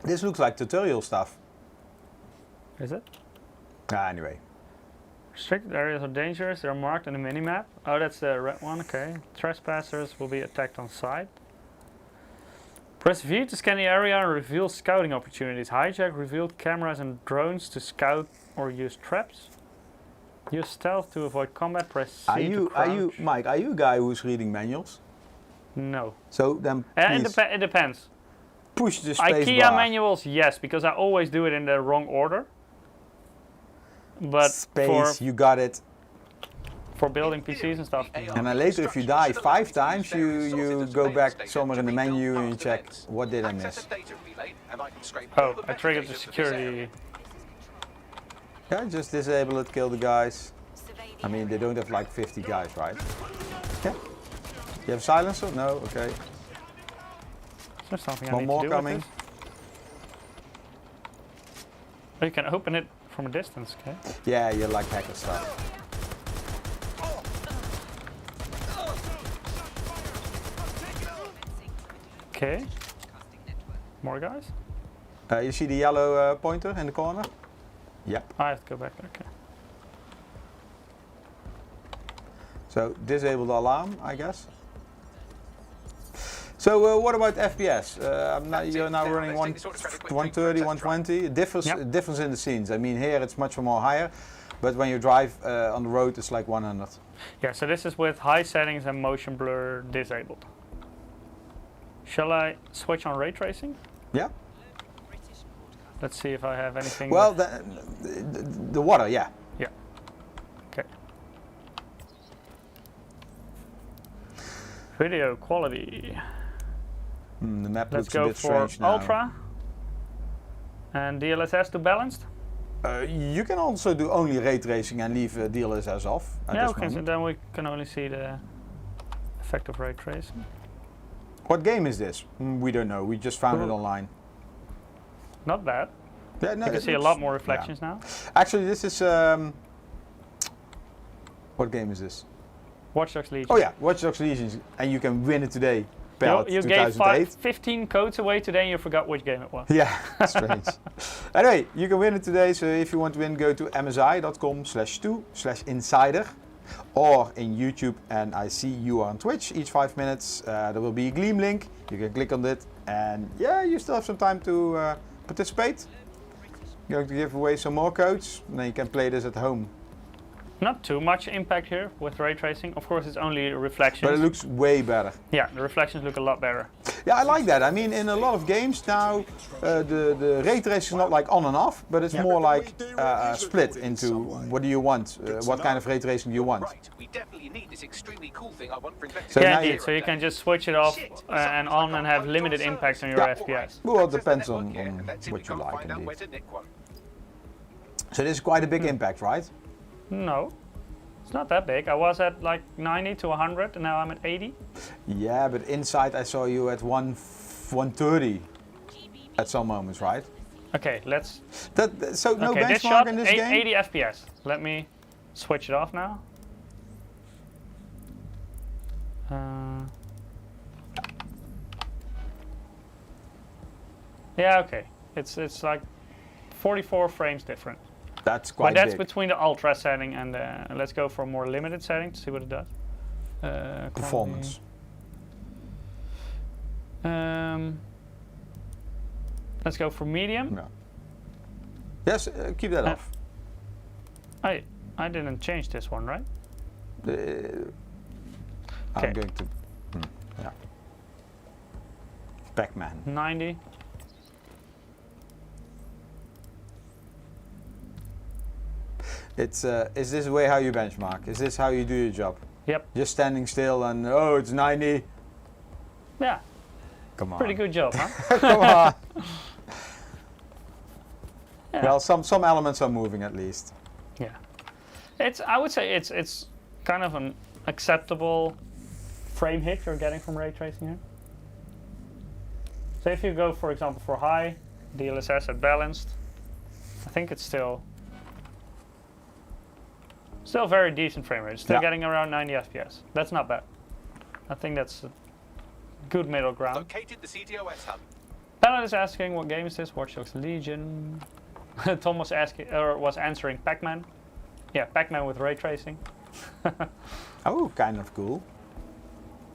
This looks like tutorial stuff. Is it? Anyway. Restricted areas are dangerous. They're marked on the minimap. Oh, that's the red one. Okay. Trespassers will be attacked on sight. Press V to scan the area and reveal scouting opportunities. Hijack, reveal cameras and drones to scout or use traps. Use stealth to avoid combat. Press C to crouch. Mike? Are you a guy who's reading manuals? No. So then, please it depends. push the space IKEA bar. manuals, yes, because I always do it in the wrong order. But Space, you got it. for building PCs and stuff. And then later, if you die 5 times, you go back somewhere in the menu and you check what did I miss. and I can scrape Oh, all the I triggered the metadata for this area. security. Yeah, just disable it, kill the guys. I mean, they don't have like 50 guys, right? Yeah. You have silencer? No? Okay. Is there something I One need more to do coming. with this? Oh, you can open it from a distance, okay? Yeah, you like hacker stuff. Okay. More guys? You see the yellow pointer in the corner? Yep. I have to go back there, okay. So disable the alarm, I guess. So what about FPS? You're now running 130, 120. Difference in the scenes. I mean, here it's much more higher, but when you drive on the road, it's like 100. Yeah, so this is with high settings and motion blur disabled. Shall I switch on ray tracing? Yeah. Let's see if I have anything. Well, the water, yeah. Yeah. Okay. Video quality. The map Let's looks a go bit for strange now. ultra. And DLSS to balanced. You can also do only ray tracing and leave DLSS off at Yeah, this okay, so moment. then we can only see the effect of ray tracing. What game is this? We don't know. We just found it Cool. online. Not bad. Yeah, no, You can it see a looks- lot more reflections now. Actually, this is what game is this? Watch Dogs Legion. Oh yeah, Watch Dogs Legion, and you can win it today. Belt You gave 2008. 15 codes away today and you forgot which game it was. Yeah, strange. Anyway, you can win it today. So if you want to win, go to msi.com/2/insider, or in YouTube. And I see you are on Twitch each 5 minutes. There will be a Gleam link. You can click on it, and yeah, you still have some time to participate. I'm going to give away some more codes, and then you can play this at home. Not too much impact here with ray tracing. Of course, it's only reflections. But it looks way better. Yeah, the reflections look a lot better. Yeah, I like that. I mean, in a lot of games now, the ray tracing is not like on and off, but it's more like split into what do you want, what kind of ray tracing do you want. Right, we definitely need this extremely cool thing I want for investigating. So Yeah, now indeed. So you can just switch it off and on and have limited impact on your Yeah. FPS. Well, it depends on Let's see if we what you can't like find out where indeed. to nick one. So this is quite a big impact, right? No, it's not that big. I was at like 90 to 100 and now I'm at 80. Yeah, but inside I saw you at 130 at some moments, right? Okay, let's. So no Okay, this benchmark shot, in this 80 game? FPS. Let me switch it off now. Yeah, okay. It's like 44 frames different. That's quite But that's big. between the ultra setting and let's go for a more limited setting to see what it does. Performance. Let's go for medium. No. Yes, keep that off. I didn't change this one, right? I'm Okay. going to. Yeah. Pac-Man. 90. Is this the way how you benchmark? Is this how you do your job? Yep. Just standing still and oh, it's 90. Yeah, Come on. pretty good job, huh? Come on. Yeah. Well, some elements are moving at least. Yeah. I would say it's kind of an acceptable frame hit you're getting from ray tracing here. So if you go, for example, for high DLSS at balanced, I think it's still very decent frame rate. Still Yeah. getting around 90 FPS. That's not bad. I think that's a good middle ground. Located the CDOS hub. Pallet is asking, what game is this? Watch Dogs Legion. Tom was asking, or was answering Pac-Man. Yeah, Pac-Man with ray tracing. Oh, kind of cool.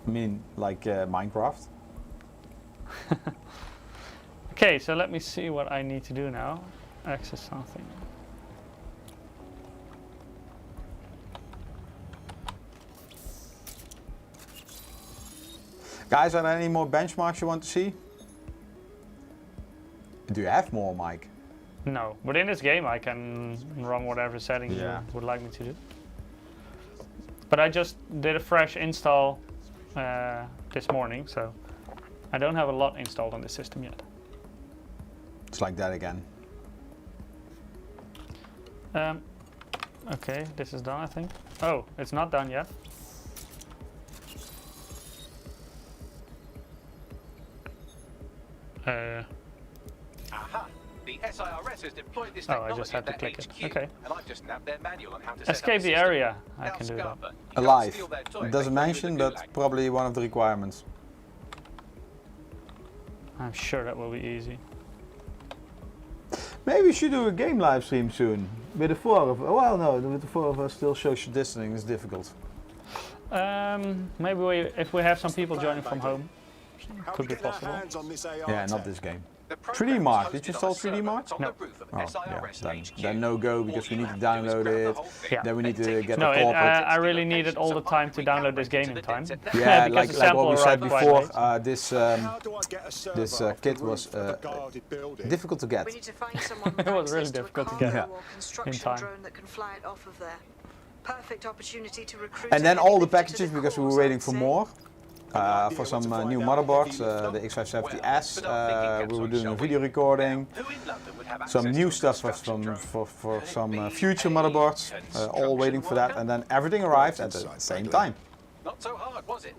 I mean, like Minecraft. Okay, so let me see what I need to do now. Access something. Guys, are there any more benchmarks you want to see? Do you have more, Mike? No, but in this game I can run whatever settings Yeah. you would like me to do. But I just did a fresh install this morning, so I don't have a lot installed on this system yet. It's like that again. Okay, this is done, I think. Oh, it's not done yet. Aha! The SIRS has deployed this Oh, I technology just had at to their click it. HQ, Okay. and I've just nabbed their manual on how to set Escape up the system. area. I Now, can do that. Scarpa, you can't Alive. steal their toy, It they doesn't throw you in mention, the but gulag. probably one of the requirements. I'm sure that will be easy. Maybe we should do a game live stream soon. With the four of well, no, with the four of us still social distancing is difficult. Maybe if we have some people joining from home, could be possible. Yeah, not this game. The 3D program Mark, is did you hosted on install a 3D server Mark? that's on No. the roof of Oh, yeah, SIRS HQ. then no go All because we you need to have to do is download grab the it. whole thing Yeah. Then we need and to take get No, the it to corporate. I really needed location all so the time to I download this recalibrated game to in the time. dense net. Yeah, because like the what sample we said arrived quite before, late. this kit was difficult to get. We need to find someone with It was really access to a difficult to cargo get. or construction time. drone that can fly it off of there. Perfect opportunity to recruit. And a then heavy all the lifter to packages, the because we were cause, waiting I'd for say. more. For some new motherboards, the X570S, we were doing a video recording. Who in London would have Some access new to a stuff construction drone? for some future motherboards, all waiting for that, and then everything arrived at the same time. Not so hard, was it?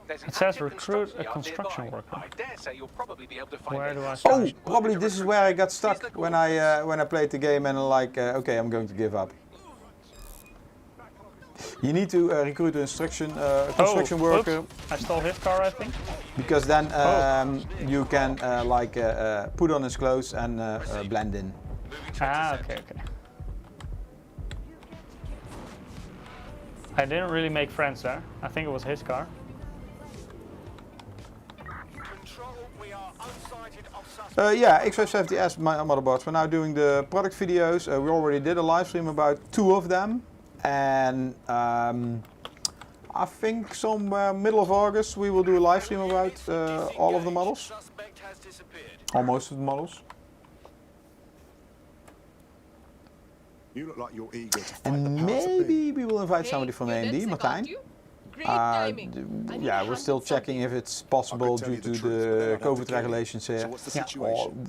There's an It says active recruit a yard construction nearby. worker. I dare say you'll probably be able to find Where it. do I Oh, start? probably this is where I got stuck when I played the game and like, okay, I'm going to give up. You need to recruit a construction worker, Oops. I stole his car, I think. because then you can put on his clothes and blend in. Ah, okay. I didn't really make friends there. I think it was his car. Yeah, X570S motherboards. We're now doing the product videos. We already did a live stream about 2 of them, and I think somewhere middle of August we will do a live stream about all of the models, or most of the models. You look like you're eager to fight And the powers that be. maybe we will invite somebody from AMD, Martijn. Yeah, we're still checking if it's possible due to the COVID regulations So here. what's the Yeah. situation?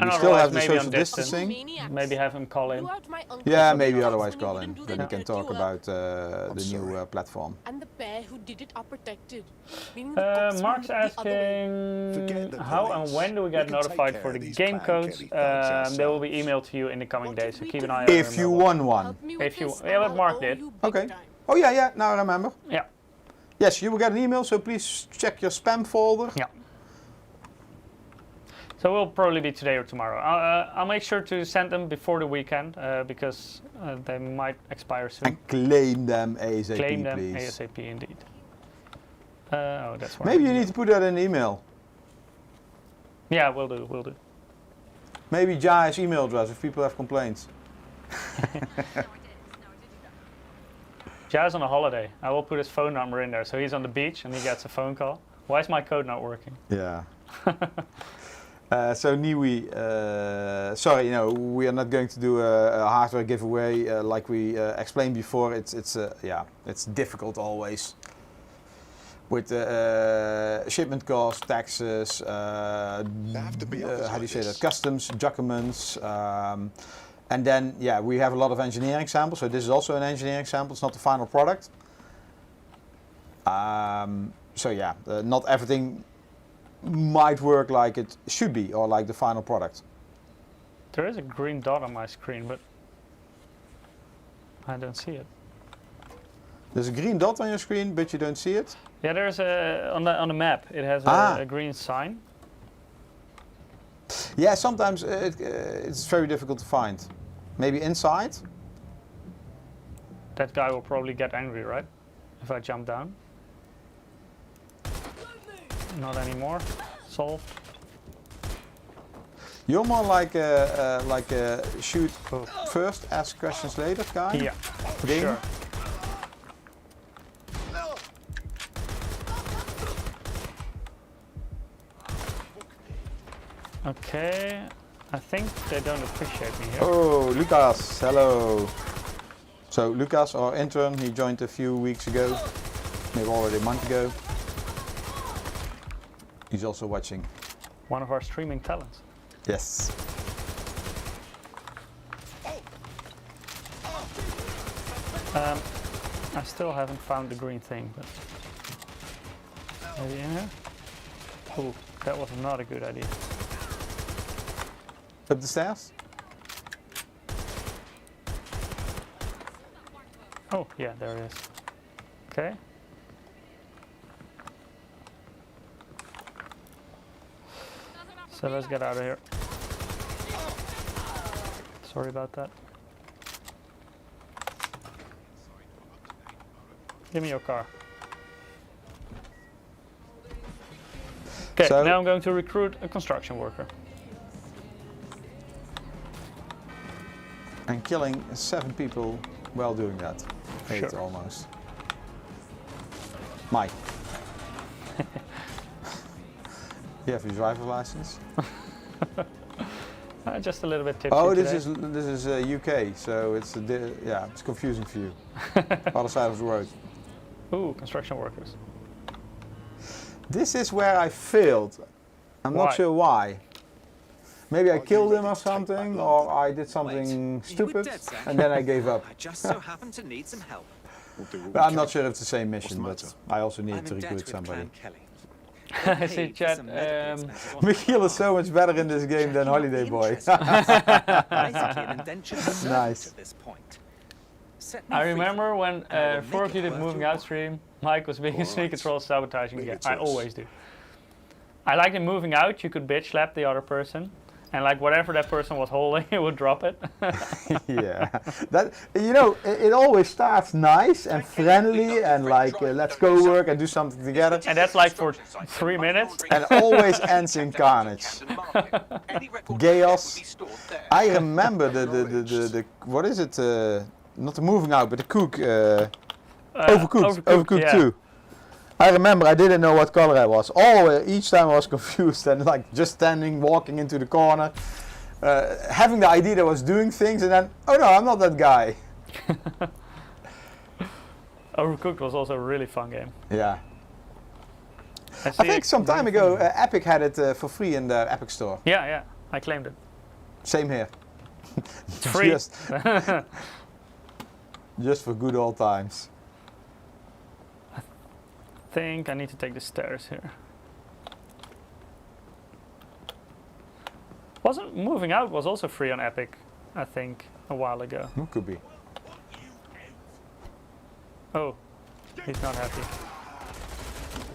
We still have the maybe social on distance. distancing. Maybe have him call in. Yeah, maybe otherwise call in. Then we can talk about the new platform. And the pair who did it are protected. Meaning the cops Mark's went the other way. asking Forget the how and police. when do we We get can notified take for care the of these game clan codes? Kelly thugs They will be ourselves. emailed to you in the coming What days, did so we keep an do? eye on your If you mailbox. won one. Help me with If you- this yeah, and what I'll Mark owe did. you big Okay. time. Oh yeah, now I remember. Yeah. Yes, you will get an email, so please check your spam folder. Yeah. So we'll probably be today or tomorrow. I'll make sure to send them before the weekend because they might expire soon. And claim them ASAP, Claim them please. ASAP indeed. Oh, that's why. Maybe you need to put that in an email. Yeah, we'll do. Maybe Jai's email address if people have complaints. Jazz on a holiday. I will put his phone number in there, so he's on the beach and he gets a phone call. Why is my code not working? Yeah. So Niwi, sorry, we are not going to do a hardware giveaway like we explained before. It's difficult always with shipment costs, taxes, how do you say that? Customs, documents, and then we have a lot of engineering samples. So this is also an engineering sample. It's not the final product. Not everything might work like it should be or like the final product. There is a green dot on my screen, but I don't see it. There's a green dot on your screen, but you don't see it? Yeah, there's on the map. It has a green sign. Yeah, sometimes it's very difficult to find. Maybe inside? That guy will probably get angry, right? If I jump down. Not anymore. Solved. You're more like a shoot first, ask questions later guy? Yeah, for Ding. sure. Okay, I think they don't appreciate me here. Oh, Lucas, hello. So Lucas, our intern, he joined a few weeks ago, maybe already a month ago. He's also watching. One of our streaming talents. Yes. I still haven't found the green thing, but maybe in here? Ooh, that was not a good idea. Up the stairs? Oh, yeah, there it is. Okay. So let's get out of here. Sorry about that. Give me your car. Okay, So- now I'm going to recruit a construction worker. And killing 7 people while doing that. 8 Sure. almost. Mike. You have your driver's license? Just a little bit tipsy Oh, today. this is UK, so it's yeah, it's confusing for you. Other side of the road. Ooh, construction workers. This is where I failed. I'm Why? not sure why. Maybe I Are you killed him ready or to take back something, London? or I did Wait, something you were stupid, dead set. and then I gave up. I just so happen to need some help. We'll do what But we I'm not can. sure if it's the same What's mission, the but matter? I also need I'm to in debt recruit with somebody. Clan Kelly. I see Paid for chat. some medical expenses on Michiel my is so much better in this game than Checking Holiday the Boy. interest rates. Basically an indentured servant Nice. at this point. Set me I free remember from when it, and I will four make of you it did worth moving your out while. stream. Mike was being a All sneak right. control sabotaging Leave again. it to I us. always do. I like in moving out, you could bitch slap the other person, and like whatever that person was holding, it would drop it. Yeah, that it always starts nice and friendly and like let's go work and do something together, And that's like for 3 minutes. and always ends in carnage. Chaos. I remember the what is it? Not the moving out, but the cook. Overcooked yeah. 2. I remember I didn't know what color I was. Each time I was confused and like just standing, walking into the corner, having the idea that I was doing things, and then oh no, I'm not that guy. Overcooked was also a really fun game. Yeah. I I see think it some time really ago fun. Epic had it for free in the Epic Store. Yeah, I claimed it. Same here. It's free. Just for good old times. I think I need to take the stairs here. Wasn't moving out was also free on Epic, I think, a while ago. Could be. Oh, he's not happy.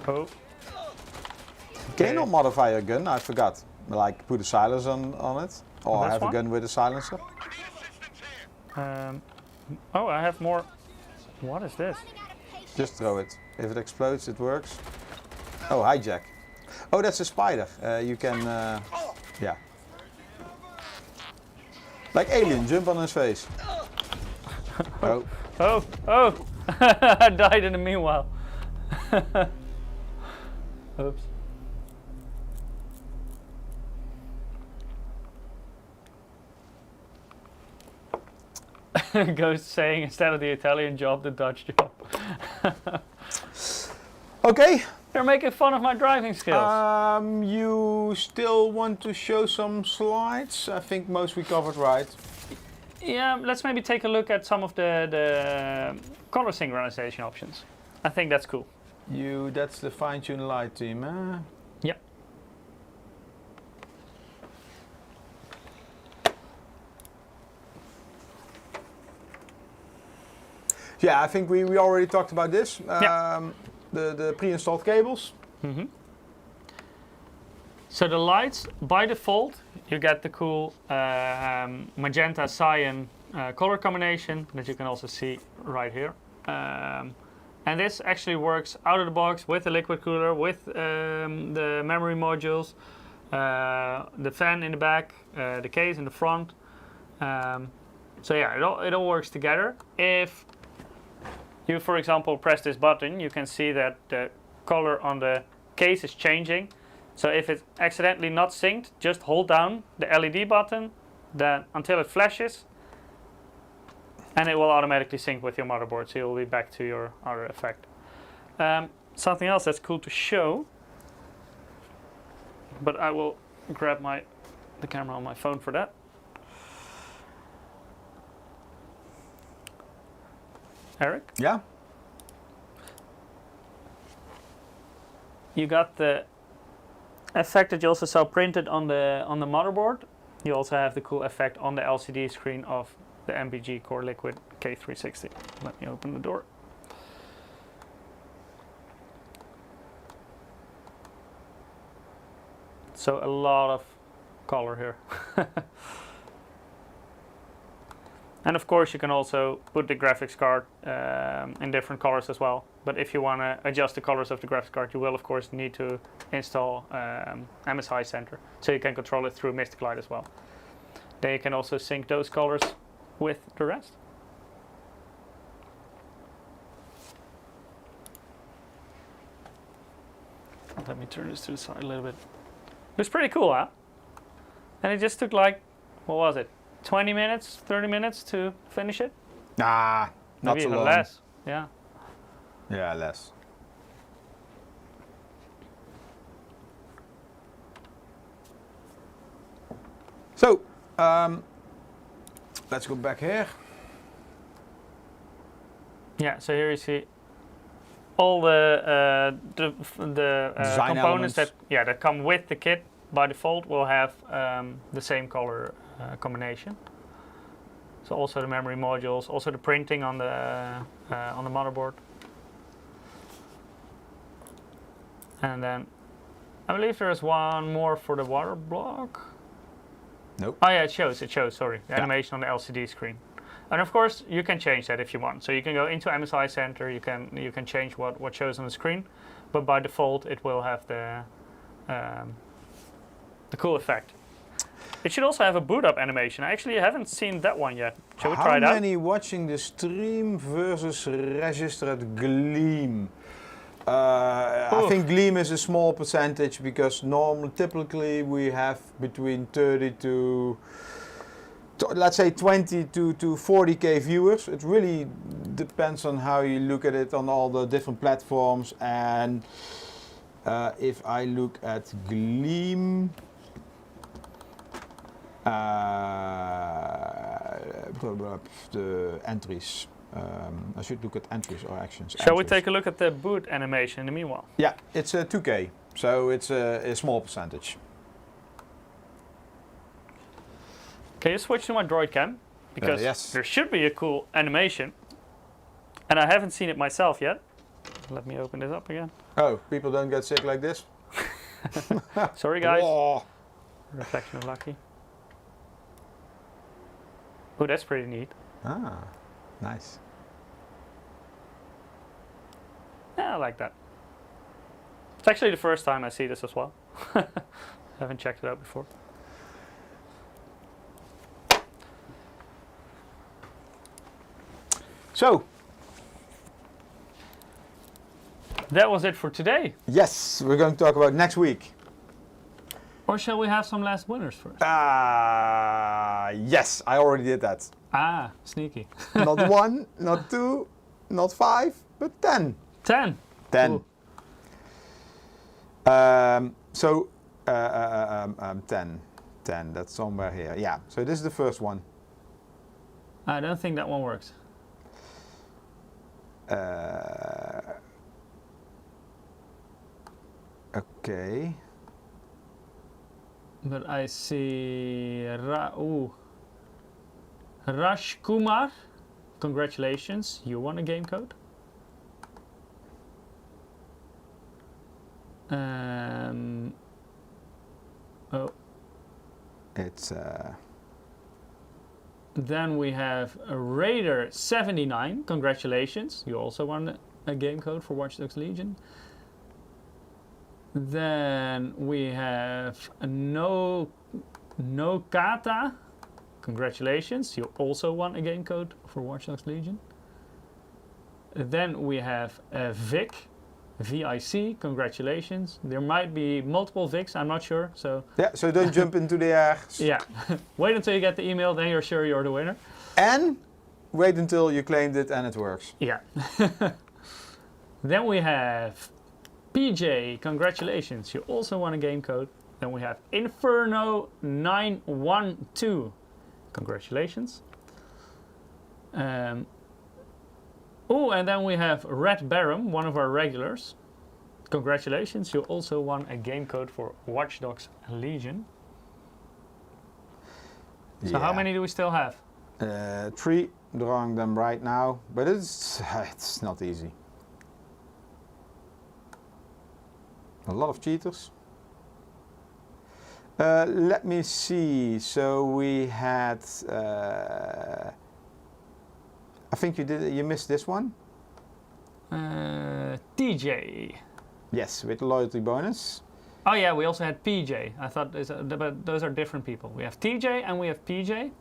Oh, Can you Okay. not modify your gun? I forgot. Like put a silencer on it, or This have one? a gun with a silencer. oh, I have more. What is this? Just throw it. If it explodes, it works. Oh, hijack. Oh, that's a spider. You can, yeah. Like Alien, jump on his face. Oh, Oh! I died in the meanwhile. Oops. Ghost saying instead of the Italian job, the Dutch job. okay. You're making fun of my driving skills. You still want to show some slides? I think most we covered, right? Yeah, let's maybe take a look at some of the color synchronization options. I think that's cool. That's the fine-tune light team, huh? Yep. Yeah, I think we already talked about this. Yeah. The pre-installed cables. So the lights, by default, you get the cool magenta cyan color combination that you can also see right here. And this actually works out of the box with the liquid cooler, with the memory modules, the fan in the back, the case in the front. So yeah, it all works together. If you, for example, press this button, you can see that the color on the case is changing. So if it's accidentally not synced, just hold down the LED button then until it flashes, and it will automatically sync with your motherboard, so you'll be back to your other effect. Something else that's cool to show, but I will grab my the camera on my phone for that. Eric, Yeah. you got the effect that you also saw printed on the motherboard. You also have the cool effect on the LCD screen of the MPG Core Liquid K360. Let me open the door. So a lot of color here. And of course you can also put the graphics card in different colors as well. But if you want to adjust the colors of the graphics card, you will of course need to install MSI Center. So you can control it through Mystic Light as well. Then you can also sync those colors with the rest. Let me turn this to the side a little bit. Looks pretty cool, huh? And it just took like, what was it? 20 minutes, 30 minutes to finish it? Nah, not Maybe so even long. less. Yeah. Yeah, less. So, let's go back here. Yeah, so here you see all the Design components elements. that come with the kit by default will have the same color combination. So also the memory modules, also the printing on the motherboard, and then I believe there is one more for the water block. Nope. Oh yeah, it shows. Sorry, the Yeah. animation on the LCD screen. And of course, you can change that if you want. So you can go into MSI Center. You can change what shows on the screen, but by default, it will have the cool effect. It should also have a boot up animation. I actually haven't seen that one yet. Shall we try it How out? many watching the stream versus registered Gleam? I think Gleam is a small percentage because typically we have between 30 to let's say 20 to 40k viewers. It really depends on how you look at it on all the different platforms. And if I look at Gleam, the entries. I should look at entries or actions. Shall we Entries. take a look at the boot animation in the meanwhile? Yeah, it's a 2K, so it's a small percentage. Can you switch to my Droid Cam? Because yes. there should be a cool animation, and I haven't seen it myself yet. Let me open this up again. Oh, people don't get sick like this? Sorry guys. Oh. Reflection of Lucky. Oh, that's pretty neat. Ah, nice. Yeah, I like that. It's actually the first time I see this as well. Haven't checked it out before. So, That was it for today. yes, we're going to talk about next week. Or shall we have some last winners first? Yes, I already did that. Ah, sneaky. Not 1, not 2, not 5, but 10. 10. 10. Cool. 10. 10, that's somewhere here. Yeah, so this is the first one. I don't think that one works. Okay. But I see Rash Kumar. Congratulations, you won a game code. It's Then we have Raider 79. Congratulations, you also won a game code for Watch Dogs Legion. Then we have Nokata. Congratulations, you also won a game code for Watch Dogs Legion. Then we have Vic, VIC. Congratulations. There might be multiple Vics, I'm not sure. So yeah, so don't jump into the air. yeah, wait until you get the email, then you're sure you're the winner. And wait until you claimed it and it works. Yeah. Then we have PJ, congratulations, you also won a game code. Then we have Inferno 912. Congratulations. Oh, and then we have Red Baron, one of our regulars. Congratulations, you also won a game code for Watch Dogs Legion. So how many do we still have? 3, drawing them right now, but it's not easy. A lot of cheaters. Let me see. So we had. I think you missed this one. TJ. Yes, with loyalty bonus. Oh yeah, we also had PJ. I thought but those are different people. We have TJ and we have PJ.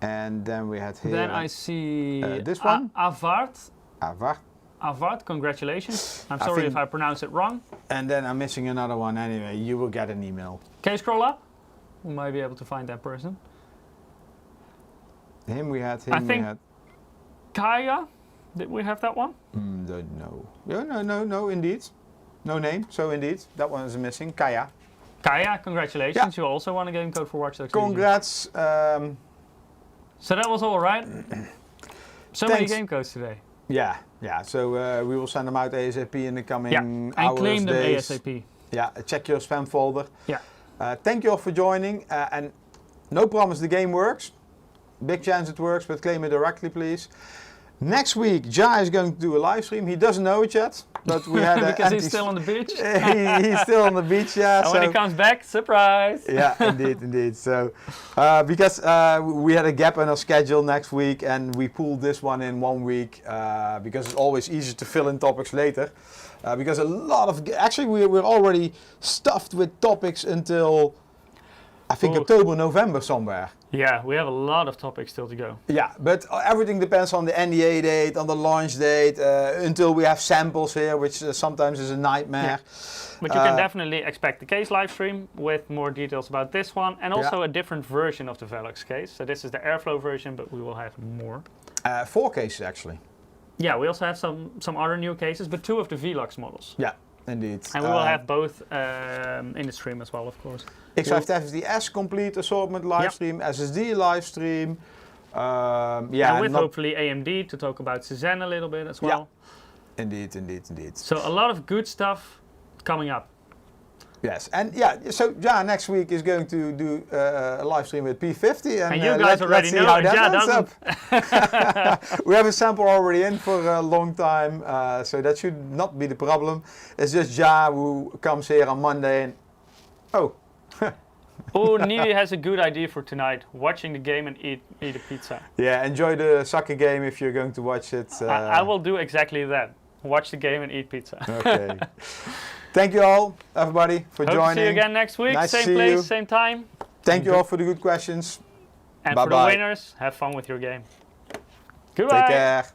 And then we had here. Then I see this one. Avard. Avard. Avard, congratulations. I'm sorry if I pronounce it wrong. And then I'm missing another one anyway. You will get an email. Can you scroll up? We might be able to find that person. Him we had. I think Kaya. Did we have that one? Don't know. No, indeed. No name, so indeed. That one is missing. Kaya. Kaya, congratulations. You also won a game code for Watch Dogs Legion. Congrats. So that was all right. So many Thanks. game codes today. Yeah. So we will send them out ASAP in the coming And hours, claim them days. ASAP. Yeah, check your spam folder. Yeah. Thank you all for joining. And no promise the game works. Big chance it works, but claim it directly, please. Next week, Ja is going to do a live stream. He doesn't know it yet, but we had because he's still on the beach. He's still on the beach, yeah. And when he comes back, surprise! Yeah, indeed. So, because we had a gap in our schedule next week, and we pulled this one in 1 week because it's always easier to fill in topics later. Because a lot of actually we're already stuffed with topics until I think October, November somewhere. Yeah, we have a lot of topics still to go. Yeah, but everything depends on the NDA date, on the launch date, until we have samples here, which sometimes is a nightmare. Yeah. But you can definitely expect the case live stream with more details about this one, and also a different version of the Velox case. So this is the airflow version, but we will have more. 4 cases actually. Yeah, we also have some other new cases, but 2 of the Velox models. Yeah, indeed. And we will have both in the stream as well, of course. X570S complete assortment live stream, SSD live stream. And with hopefully AMD to talk about Cezanne a little bit as well. Yeah. Indeed. So a lot of good stuff coming up. Yes, and so Ja next week is going to do a live stream with P50, and you guys already know how Ja that doesn't. Up. We have a sample already in for a long time, so that should not be the problem. It's just Ja who comes here on Monday and Neely has a good idea for tonight: watching the game and eat a pizza. Yeah, enjoy the soccer game if you're going to watch it. I will do exactly that: watch the game and eat pizza. Okay. Thank you all, everybody, for joining. Hope to see you again next week, nice same place, same time. Thank you all for the good questions. And Bye-bye. for the winners, have fun with your game. Goodbye. Take care.